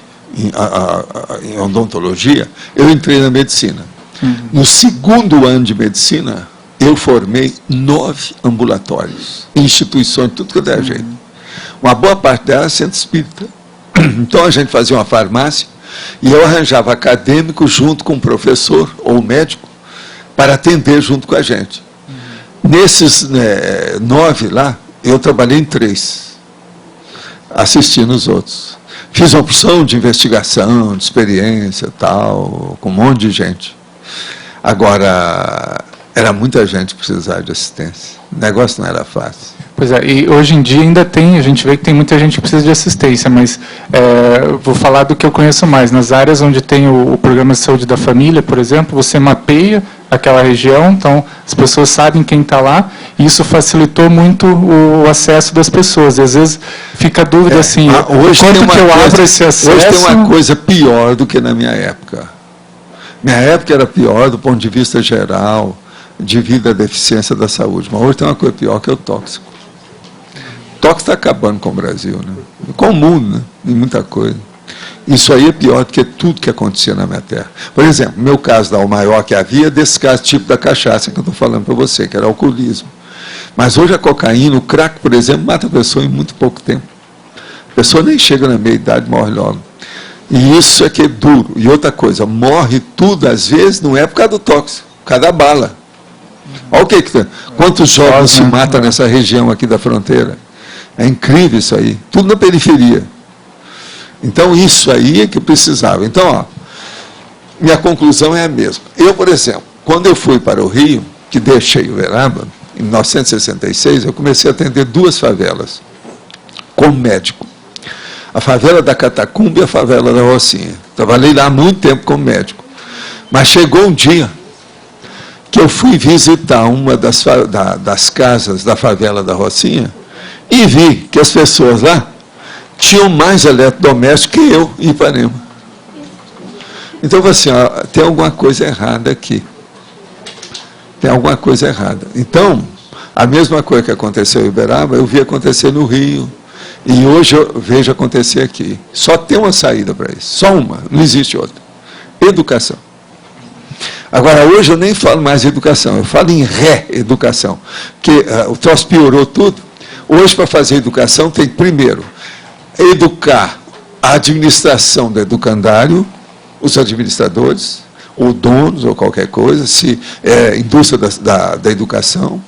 em odontologia, eu entrei na medicina. No segundo ano de medicina, eu formei 9 ambulatórios, instituições, tudo que eu der jeito. Uma boa parte delas é centro espírita. Então a gente fazia uma farmácia, e eu arranjava acadêmico junto com o professor ou o médico para atender junto com a gente. Nesses 9 lá, eu trabalhei em 3, assistindo os outros. Fiz uma opção de investigação, de experiência, tal, com um monte de gente. Agora, era muita gente que precisava de assistência. O negócio não era fácil. Pois é, e hoje em dia ainda tem, a gente vê que tem muita gente que precisa de assistência, mas vou falar do que eu conheço mais. Nas áreas onde tem o programa de saúde da família, por exemplo, você mapeia aquela região, então as pessoas sabem quem está lá, e isso facilitou muito o acesso das pessoas. E às vezes fica a dúvida assim, hoje quanto que eu abro esse acesso... Hoje tem uma coisa pior do que na minha época. Minha época era pior do ponto de vista geral, devido à deficiência da saúde, mas hoje tem uma coisa pior, que é o tóxico. O tóxico está acabando com o Brasil, né? Com o mundo, né? Em muita coisa. Isso aí é pior do que tudo que acontecia na minha terra. Por exemplo, no meu caso, o maior que havia, desse caso tipo da cachaça que eu estou falando para você, que era o alcoolismo. Mas hoje a cocaína, o crack, por exemplo, mata a pessoa em muito pouco tempo. A pessoa nem chega na meia-idade, morre logo. E isso é que é duro. E outra coisa, morre tudo, às vezes, não é por causa do tóxico, por causa da bala. Olha o que tem. Quantos jovens se matam nessa região aqui da fronteira. É incrível isso aí. Tudo na periferia. Então, isso aí é que precisava. Então, ó, minha conclusão é a mesma. Eu, por exemplo, quando eu fui para o Rio, que deixei Uberaba, em 1966, eu comecei a atender 2 favelas, como médico. A favela da Catacumba e a favela da Rocinha. Trabalhei lá há muito tempo como médico. Mas chegou um dia que eu fui visitar uma das casas da favela da Rocinha e vi que as pessoas lá tinham mais eletrodoméstico que eu em Ipanema. Então, assim, ó, tem alguma coisa errada aqui. Tem alguma coisa errada. Então, a mesma coisa que aconteceu em Uberaba, eu vi acontecer no Rio. E hoje eu vejo acontecer aqui. Só tem uma saída para isso. Só uma. Não existe outra. Educação. Agora, hoje eu nem falo mais em educação. Eu falo em reeducação. Porque o troço piorou tudo. Hoje, para fazer educação, tem que, primeiro, educar a administração do educandário, os administradores, ou donos, ou qualquer coisa, se é indústria da educação.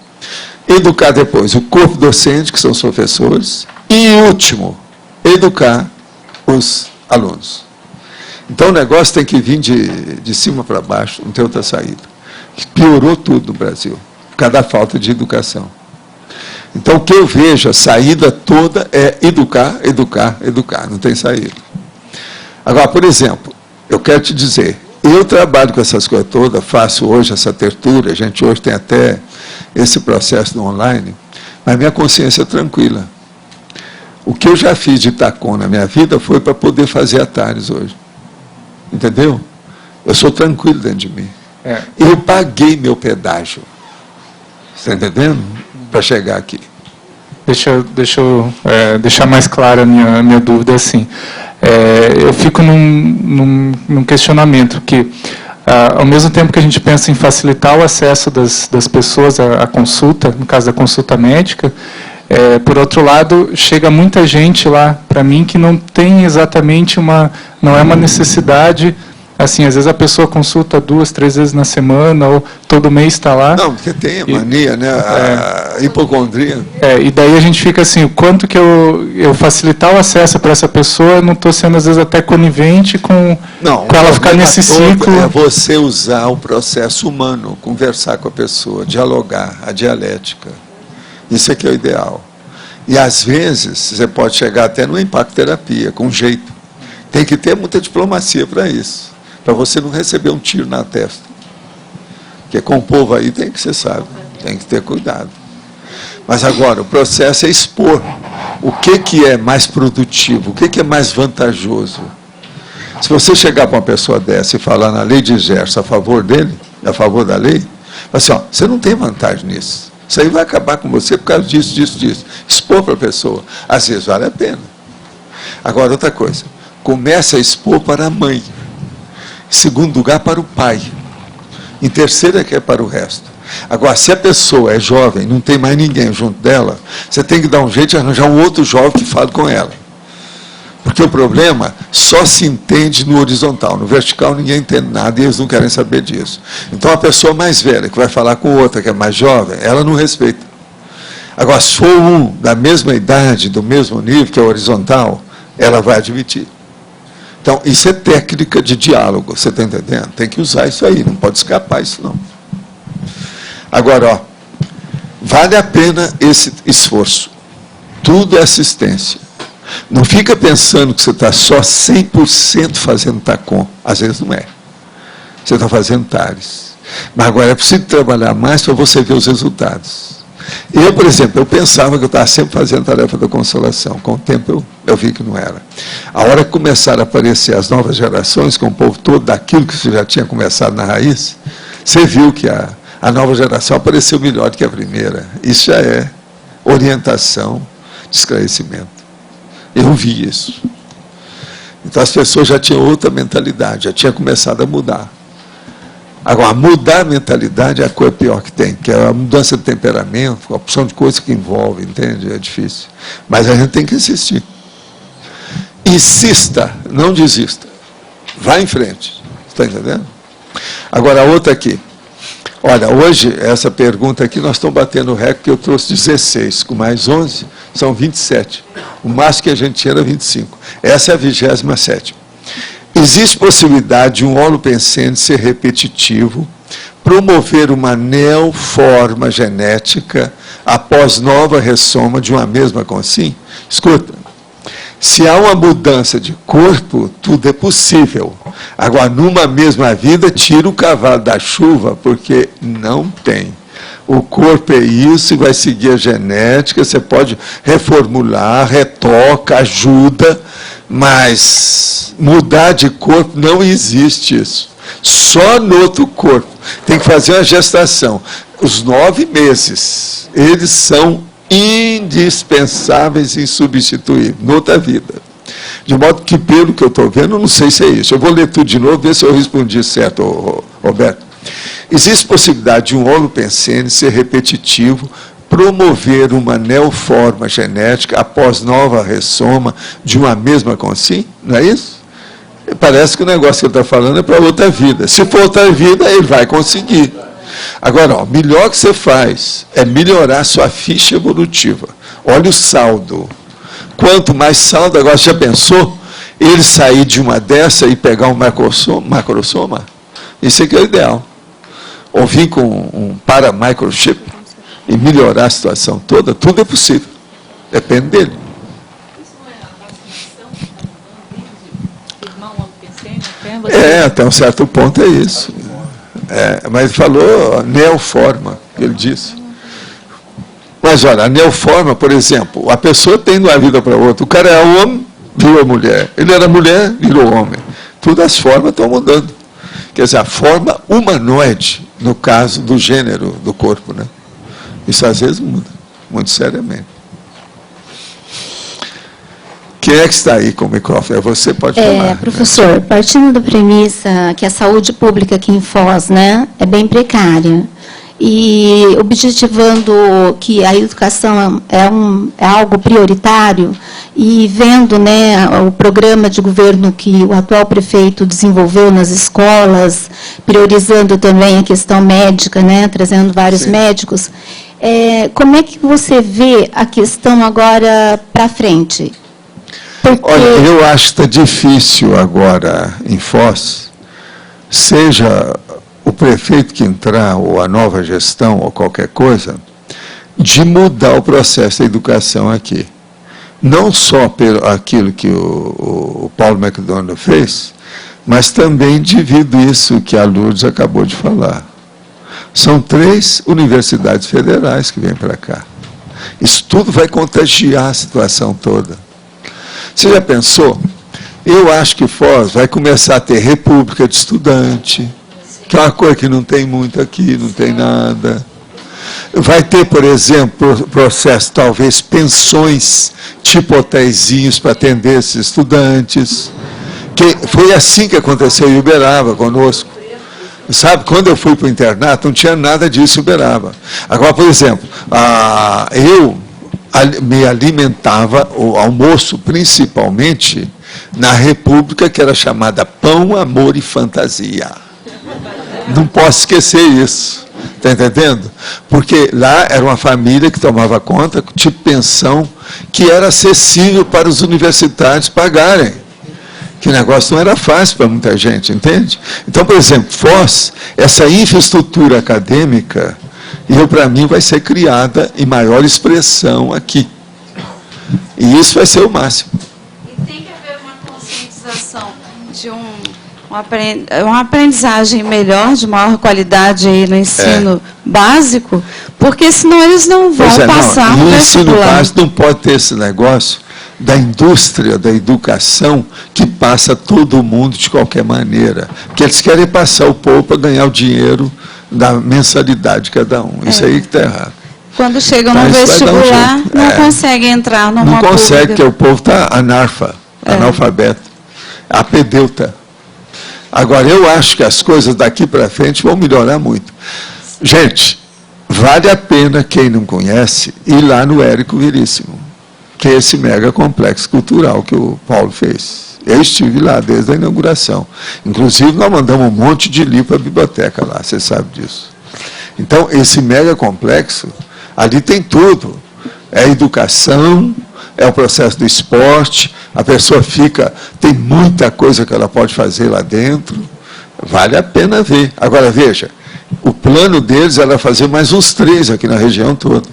Educar depois o corpo docente, que são os professores. E, último, educar os alunos. Então, o negócio tem que vir de cima para baixo, não tem outra saída. Piorou tudo no Brasil, por causa da falta de educação. Então, o que eu vejo, a saída toda é educar, educar, educar, não tem saída. Agora, por exemplo, eu quero te dizer, eu trabalho com essas coisas todas, faço hoje essa tertúlia, a gente hoje tem até esse processo no online, mas minha consciência é tranquila. O que eu já fiz de tacon na minha vida foi para poder fazer atalhos hoje. Entendeu? Eu sou tranquilo dentro de mim. Eu paguei meu pedágio. Está entendendo? Para chegar aqui. Deixa eu deixar mais clara a minha dúvida assim. Eu fico num questionamento, que ao mesmo tempo que a gente pensa em facilitar o acesso das pessoas à consulta, no caso da consulta médica, por outro lado, chega muita gente lá para mim que não tem exatamente não é uma necessidade. Assim, às vezes a pessoa consulta 2, 3 vezes na semana, ou todo mês está lá. Não, porque tem a mania, né? A hipocondria. E daí a gente fica assim, o quanto que eu facilitar o acesso para essa pessoa, não estou sendo às vezes até conivente com ela ficar nesse ciclo. É você usar o processo humano, conversar com a pessoa, dialogar, a dialética. Isso é que é o ideal. E às vezes você pode chegar até no impacto-terapia, com jeito. Tem que ter muita diplomacia para isso. Para você não receber um tiro na testa. Porque com o povo aí tem que ser sábio, tem que ter cuidado. Mas agora, o processo é expor o que é mais produtivo, o que é mais vantajoso. Se você chegar para uma pessoa dessa e falar na lei de Gerson a favor dele, a favor da lei, assim, ó, você não tem vantagem nisso. Isso aí vai acabar com você por causa disso, disso, disso. Expor para a pessoa. Às vezes vale a pena. Agora, outra coisa. Começa a expor para a mãe. Em segundo lugar, para o pai. Em terceiro, é que é para o resto. Agora, se a pessoa é jovem, não tem mais ninguém junto dela, você tem que dar um jeito de arranjar um outro jovem que fale com ela. Porque o problema só se entende no horizontal. No vertical, ninguém entende nada e eles não querem saber disso. Então, a pessoa mais velha, que vai falar com outra, que é mais jovem, ela não respeita. Agora, se for um da mesma idade, do mesmo nível, que é horizontal, ela vai admitir. Então, isso é técnica de diálogo, você está entendendo? Tem que usar isso aí, não pode escapar isso não. Agora, ó, vale a pena esse esforço. Tudo é assistência. Não fica pensando que você está só 100% fazendo TACOM. Às vezes não é. Você está fazendo TARES. Mas agora é preciso trabalhar mais para você ver os resultados. Eu, por exemplo, eu pensava que eu estava sempre fazendo tarefa da consolação. Com o tempo eu vi que não era. A hora que começaram a aparecer as novas gerações, com o povo todo daquilo que você já tinha começado na raiz, você viu que a nova geração apareceu melhor do que a primeira. Isso já é orientação de esclarecimento. Eu vi isso. Então as pessoas já tinham outra mentalidade, já tinha começado a mudar. Agora, mudar a mentalidade é a coisa pior que tem, que é a mudança de temperamento, a opção de coisa que envolve, entende? É difícil. Mas a gente tem que insistir. Insista, não desista. Vá em frente. Está entendendo? Agora, a outra aqui. Olha, hoje, essa pergunta aqui, nós estamos batendo o recorde, que eu trouxe 16, com mais 11, são 27. O máximo que a gente tinha era 25. Essa é a 27ª. Existe possibilidade de um holopensene ser repetitivo, promover uma neoforma genética após nova ressoma de uma mesma consciência? Escuta, se há uma mudança de corpo, tudo é possível. Agora, numa mesma vida, tira o cavalo da chuva, porque não tem. O corpo é isso e vai seguir a genética, você pode reformular, retoca, ajuda, mas mudar de corpo não existe isso. Só no outro corpo. Tem que fazer uma gestação. Os 9 meses, eles são indispensáveis e insubstituíveis, noutra vida. De modo que, pelo que eu estou vendo, eu não sei se é isso. Eu vou ler tudo de novo, ver se eu respondi certo, Roberto. Existe possibilidade de um holopensene ser repetitivo, promover uma neoforma genética após nova ressoma de uma mesma consciência? Não é isso? Parece que o negócio que ele está falando é para outra vida. Se for outra vida, ele vai conseguir. Agora, o melhor que você faz é melhorar a sua ficha evolutiva. Olha o saldo. Quanto mais saldo, agora já pensou? Ele sair de uma dessa e pegar um macrosoma? Isso aqui é o ideal. Ou vir com um paramicrochip e melhorar a situação toda, tudo é possível. Depende dele. Até um certo ponto é isso. Mas falou neoforma, que ele disse. Mas olha, a neoforma, por exemplo, a pessoa tem de uma vida para outra. O cara é homem, virou mulher. Ele era mulher, virou homem. Todas as formas estão mudando. Quer dizer, a forma humanoide, no caso do gênero do corpo, né? Isso às vezes muda, muito seriamente. Quem é que está aí com o microfone? Você pode falar. Professor, né? Partindo da premissa que a saúde pública aqui em Foz, né, é bem precária, e objetivando que a educação é algo prioritário, e vendo, né, o programa de governo que o atual prefeito desenvolveu nas escolas, priorizando também a questão médica, né, trazendo vários médicos, como é que você vê a questão agora para frente? Porque... Olha, eu acho que está difícil agora em Foz, seja o prefeito que entrar, ou a nova gestão, ou qualquer coisa, de mudar o processo da educação aqui. Não só pelo aquilo que o Paulo McDonald fez, mas também devido a isso que a Lourdes acabou de falar. São 3 universidades federais que vêm para cá. Isso tudo vai contagiar a situação toda. Você já pensou? Eu acho que Foz vai começar a ter república de estudante, que é uma coisa que não tem muito aqui, não tem nada. Vai ter, por exemplo, processo, talvez, pensões, tipo hotéisinhos para atender esses estudantes. Que foi assim que aconteceu em Uberaba conosco. Sabe, quando eu fui para o internato, não tinha nada disso em Uberaba. Agora, por exemplo, eu me alimentava, o almoço, principalmente, na República, que era chamada Pão, Amor e Fantasia. Não posso esquecer isso. Está entendendo? Porque lá era uma família que tomava conta, tipo pensão, que era acessível para os universitários pagarem. Que o negócio não era fácil para muita gente, entende? Então, por exemplo, Foz, essa infraestrutura acadêmica, para mim, vai ser criada em maior expressão aqui. E isso vai ser o máximo. E tem que haver uma conscientização de uma aprendizagem melhor, de maior qualidade aí no ensino básico, porque senão eles não vão passar no vestibular. O ensino básico não pode ter esse negócio da indústria, da educação, que passa todo mundo de qualquer maneira. Porque eles querem passar o povo para ganhar o dinheiro da mensalidade de cada um. Isso aí que está errado. Quando chegam no vestibular, não conseguem entrar numa Não consegue, porque o povo está analfabeto, apedeuta. Agora, eu acho que as coisas daqui para frente vão melhorar muito. Gente, vale a pena, quem não conhece, ir lá no Érico Veríssimo, que é esse mega complexo cultural que o Paulo fez. Eu estive lá desde a inauguração. Inclusive, nós mandamos um monte de livro para a biblioteca lá, você sabe disso. Então, esse mega complexo, ali tem tudo. É a educação, é o processo do esporte, a pessoa tem muita coisa que ela pode fazer lá dentro, vale a pena ver. Agora, veja, o plano deles era fazer mais uns 3 aqui na região toda.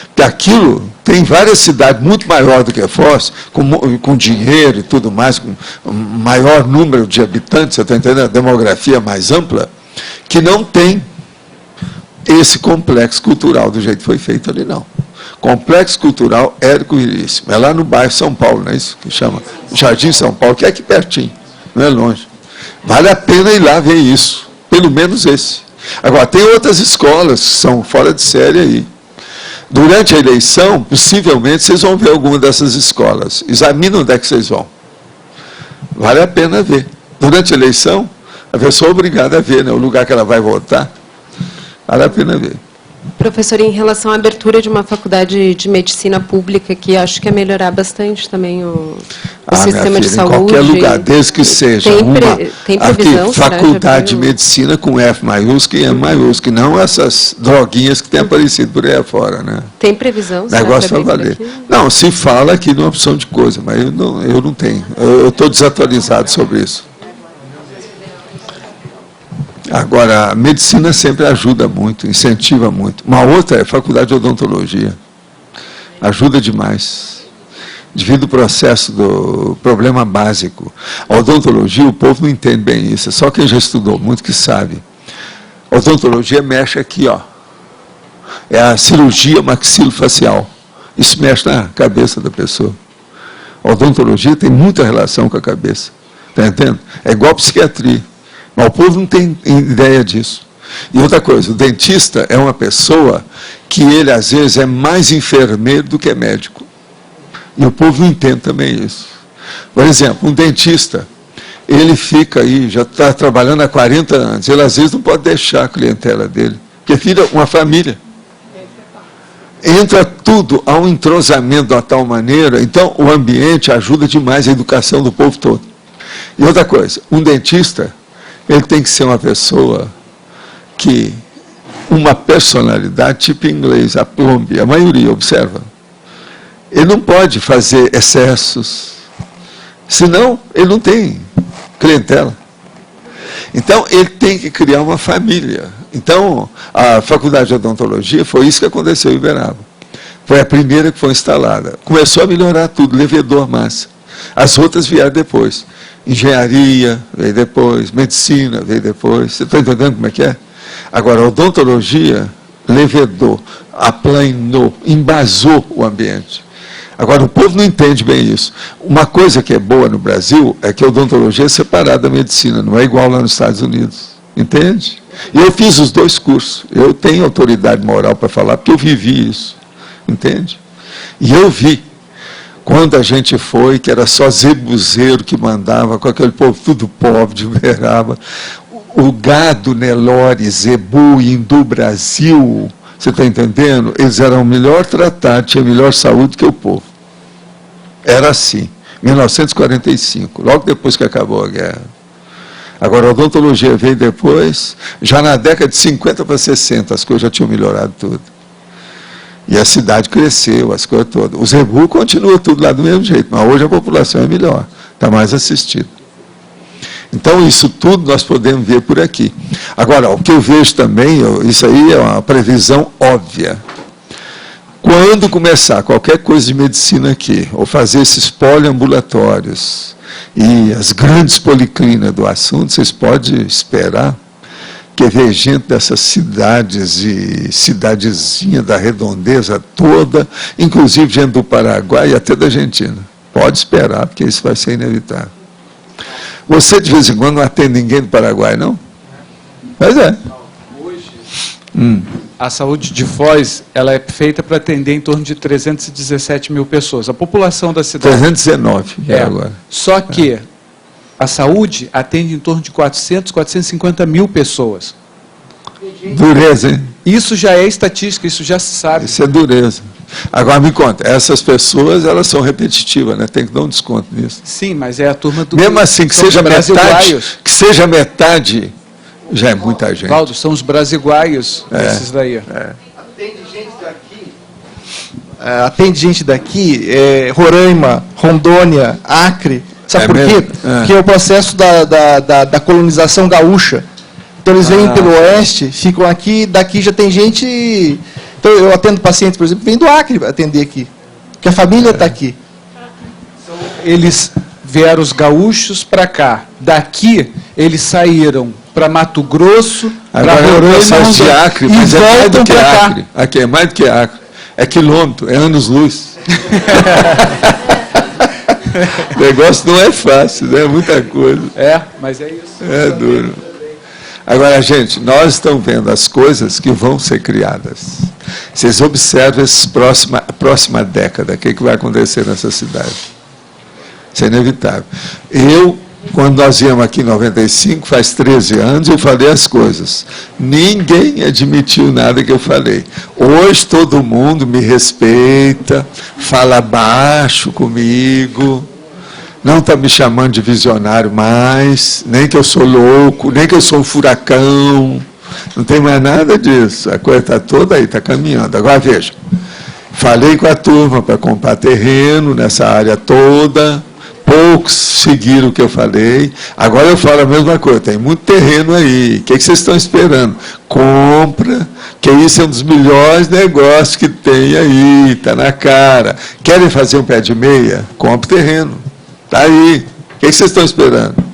Porque aquilo tem várias cidades muito maiores do que a Foz, com dinheiro e tudo mais, com maior número de habitantes, você está entendendo? A demografia mais ampla, que não tem esse complexo cultural do jeito que foi feito ali, não. Complexo Cultural Érico Veríssimo. É lá no bairro São Paulo, não é isso que chama? Jardim São Paulo, que é aqui pertinho, não é longe. Vale a pena ir lá ver isso, pelo menos esse. Agora, tem outras escolas que são fora de série aí. Durante a eleição, possivelmente, vocês vão ver alguma dessas escolas. Examina onde é que vocês vão. Vale a pena ver. Durante a eleição, a pessoa é obrigada a ver, né, o lugar que ela vai votar. Vale a pena ver. Professor, em relação à abertura de uma faculdade de medicina pública, que acho que ia melhorar bastante também o sistema de saúde. Em qualquer lugar, desde que seja tem previsão, aqui, faculdade de medicina com F maiúsculo e M maiúsculo, não essas droguinhas que têm aparecido por aí afora, né? Tem previsão? O negócio vai valer. Não, se fala aqui de uma opção de coisa, mas eu não tenho. Eu estou desatualizado sobre isso. Agora, a medicina sempre ajuda muito, incentiva muito. Uma outra é a faculdade de odontologia. Ajuda demais. Devido ao processo do problema básico. A odontologia, o povo não entende bem isso. Só quem já estudou muito que sabe. A odontologia mexe aqui, ó. É a cirurgia maxilofacial. Isso mexe na cabeça da pessoa. A odontologia tem muita relação com a cabeça. Está entendendo? É igual a psiquiatria. Mas o povo não tem ideia disso. E outra coisa, o dentista é uma pessoa que ele, às vezes, é mais enfermeiro do que médico. E o povo não entende também isso. Por exemplo, um dentista, ele fica aí, já está trabalhando há 40 anos, ele, às vezes, não pode deixar a clientela dele, porque vira uma família. Entra tudo a um entrosamento de uma tal maneira, então o ambiente ajuda demais a educação do povo todo. E outra coisa, um dentista, ele tem que ser uma pessoa que, uma personalidade tipo inglês, a plombe, a maioria, observa. Ele não pode fazer excessos, senão ele não tem clientela. Então, ele tem que criar uma família. Então, a faculdade de odontologia foi isso que aconteceu em Uberaba. Foi a primeira que foi instalada. Começou a melhorar tudo, levedor, massa. As outras vieram depois. Engenharia veio depois, medicina veio depois. Você está entendendo como é que é? Agora, a odontologia levedou, aplanou, embasou o ambiente. Agora, o povo não entende bem isso. Uma coisa que é boa no Brasil é que a odontologia é separada da medicina, não é igual lá nos Estados Unidos. Entende? E eu fiz os 2 cursos. Eu tenho autoridade moral para falar, porque eu vivi isso. Entende? E eu vi. Quando a gente foi, que era só zebuzeiro que mandava, com aquele povo tudo pobre de Uberaba, o gado Nelore, zebu, hindu Brasil, você está entendendo? Eles eram melhor tratados, tinham melhor saúde que o povo. Era assim, 1945, logo depois que acabou a guerra. Agora, a odontologia veio depois, já na década de 50 para 60, as coisas já tinham melhorado tudo. E a cidade cresceu, as coisas todas. O zebu continua tudo lá do mesmo jeito, mas hoje a população é melhor. está mais assistido. Então, isso tudo nós podemos ver por aqui. Agora, o que eu vejo também, isso aí é uma previsão óbvia. Quando começar qualquer coisa de medicina aqui, ou fazer esses poliambulatórios e as grandes policlínicas do assunto, vocês podem esperar que ver gente dessas cidades e cidadezinha da redondeza toda, inclusive gente do Paraguai e até da Argentina. Pode esperar, porque isso vai ser inevitável. Você, de vez em quando, não atende ninguém do Paraguai, não? Pois é. Hoje, a saúde de Foz, ela é feita para atender em torno de 317 mil pessoas. A população da cidade... 319, agora. Só que a saúde atende em torno de 450 mil pessoas. Dureza, hein? Isso já é estatística, isso já se sabe. Isso é dureza. Agora, me conta, essas pessoas, elas são repetitivas, né? Tem que dar um desconto nisso. Sim, mas é a turma do... Mesmo assim, que seja metade, já é muita gente. Valdo, são os brasiguaios, esses daí. Atende gente daqui, Roraima, Rondônia, Acre. Sabe por quê? Porque é o processo da colonização gaúcha. Então, eles vêm pelo oeste, ficam aqui, daqui já tem gente... Então, eu atendo pacientes, por exemplo, vem do Acre atender aqui, porque a família está aqui. Eles vieram os gaúchos para cá. Daqui, eles saíram para Mato Grosso, para Roraima, de Acre, mas é mais do que Acre. Aqui é mais do que Acre. É quilômetro, é anos-luz. O negócio não é fácil, né? É muita coisa. Mas é isso. É duro. Agora, gente, nós estamos vendo as coisas que vão ser criadas. Vocês observam essa próxima década, o que vai acontecer nessa cidade. Isso é inevitável. Quando nós viemos aqui em 95, faz 13 anos, eu falei as coisas. Ninguém admitiu nada que eu falei. Hoje todo mundo me respeita, fala baixo comigo, não está me chamando de visionário mais, nem que eu sou louco, nem que eu sou um furacão. Não tem mais nada disso. A coisa está toda aí, está caminhando. Agora, veja, falei com a turma para comprar terreno nessa área toda, poucos seguiram o que eu falei. Agora eu falo a mesma coisa, tem muito terreno aí. O que vocês estão esperando? Compra, que isso é um dos melhores negócios que tem aí, está na cara. Querem fazer um pé de meia? Compre terreno. Está aí. O que vocês estão esperando?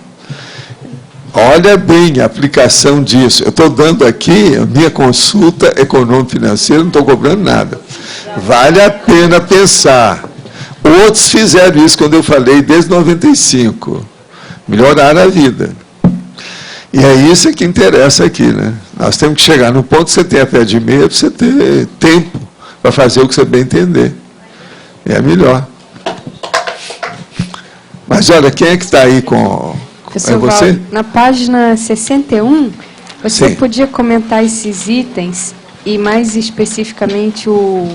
Olha bem a aplicação disso. Eu estou dando aqui a minha consulta econômico-financeira, não estou cobrando nada. Vale a pena pensar. Outros fizeram isso quando eu falei desde 95. Melhoraram a vida. E é isso que interessa aqui, né? Nós temos que chegar no ponto que você tem a pé de meia para você ter tempo para fazer o que você bem entender. É melhor. Mas olha, quem é que está aí com... Professor você? Valdo, na página 61, você Sim. podia comentar esses itens e mais especificamente o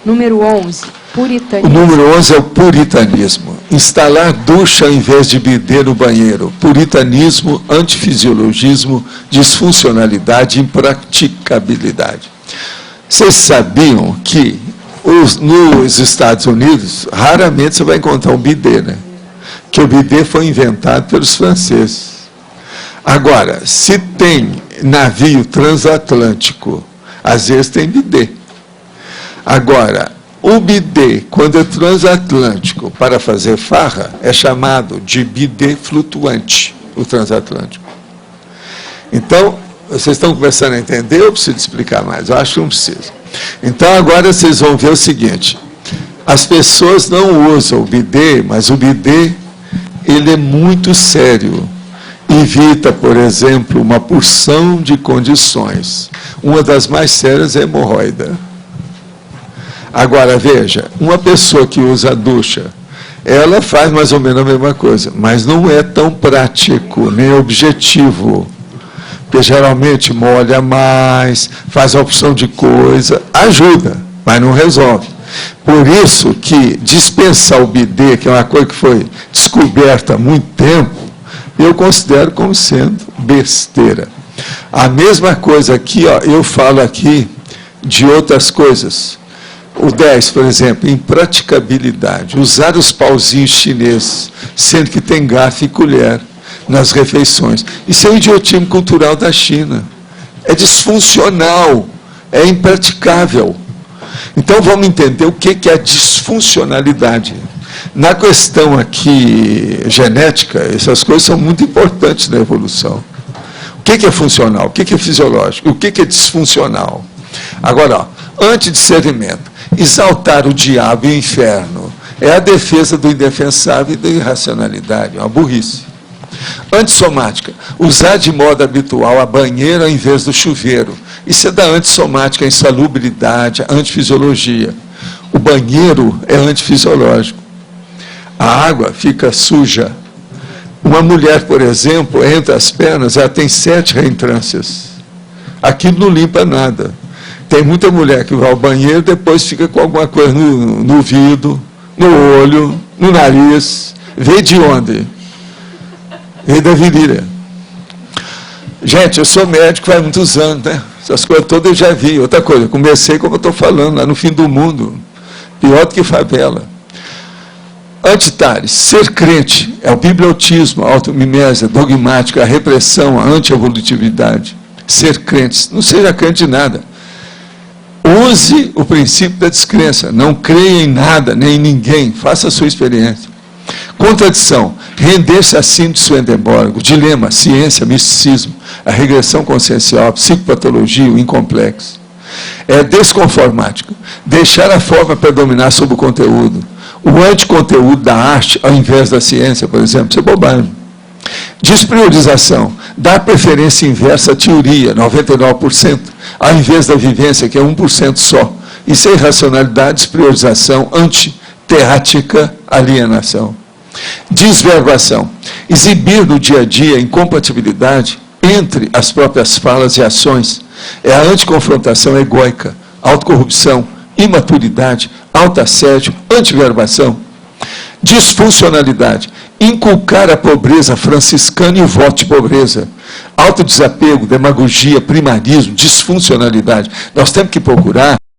número 11, puritanismo. O número 11 é o puritanismo. Instalar ducha ao invés de bidê no banheiro. Puritanismo, antifisiologismo, disfuncionalidade e impraticabilidade. Vocês sabiam que nos Estados Unidos, raramente você vai encontrar um bidê, né? Que o bidê foi inventado pelos franceses. Agora, se tem navio transatlântico, às vezes tem bidê. Agora, o bidê, quando é transatlântico para fazer farra, é chamado de bidê flutuante, o transatlântico. Então, vocês estão começando a entender, eu preciso explicar mais? Eu acho que não precisa. Então, agora vocês vão ver o seguinte, as pessoas não usam o bidê, mas o bidê, ele é muito sério. Evita, por exemplo, uma porção de condições. Uma das mais sérias é a hemorroida. Agora, veja, uma pessoa que usa a ducha, ela faz mais ou menos a mesma coisa, mas não é tão prático, nem objetivo. Porque geralmente molha mais, faz a opção de coisa, ajuda, mas não resolve. Por isso que dispensar o bidê, que é uma coisa que foi descoberta há muito tempo, eu considero como sendo besteira. A mesma coisa aqui, ó, eu falo aqui de outras coisas. O 10, por exemplo, impraticabilidade. Usar os pauzinhos chineses, sendo que tem garfo e colher nas refeições. Isso é um idiotismo cultural da China. É disfuncional, é impraticável. Então, vamos entender o que é a disfuncionalidade. Na questão aqui genética, essas coisas são muito importantes na evolução. O que é funcional? O que é fisiológico? O que é disfuncional? Agora, ó, antidiscernimento. Exaltar o diabo e o inferno é a defesa do indefensável e da irracionalidade, é uma burrice. Antissomática. Usar de modo habitual a banheira ao invés do chuveiro. Isso é da antissomática, a insalubridade, a antifisiologia. O banheiro é antifisiológico. A água fica suja. Uma mulher, por exemplo, entre as pernas, ela tem 7 reentrâncias. Aquilo não limpa nada. Tem muita mulher que vai ao banheiro e depois fica com alguma coisa no ouvido, no olho, no nariz. Veio de onde? Veio da virilha. Gente, eu sou médico faz muitos anos, né? Essas coisas todas eu já vi. Outra coisa, eu comecei, como eu estou falando, lá no fim do mundo. Pior do que favela. Antitares, ser crente, é o bibliotismo, a automimésia, a dogmática, a repressão, a anti-evolutividade. Ser crente, não seja crente de nada. Use o princípio da descrença, não creia em nada, nem em ninguém, faça a sua experiência. Contradição, render-se a síndrome de Swedenborg, dilema, ciência, misticismo, a regressão consciencial, a psicopatologia, o incomplexo. É desconformático, deixar a forma predominar sobre o conteúdo. O anticonteúdo da arte, ao invés da ciência, por exemplo, isso é bobagem. Despriorização, dar preferência inversa à teoria, 99%, ao invés da vivência, que é 1% só. Isso é irracionalidade, despriorização, antiterrática, alienação. Desverbação, exibir no dia a dia incompatibilidade entre as próprias falas e ações. É a anticonfrontação egóica, autocorrupção, imaturidade, autoassédio, antiverbação. Disfuncionalidade, inculcar a pobreza franciscana e o voto de pobreza. Autodesapego, demagogia, primarismo, disfuncionalidade. Nós temos que procurar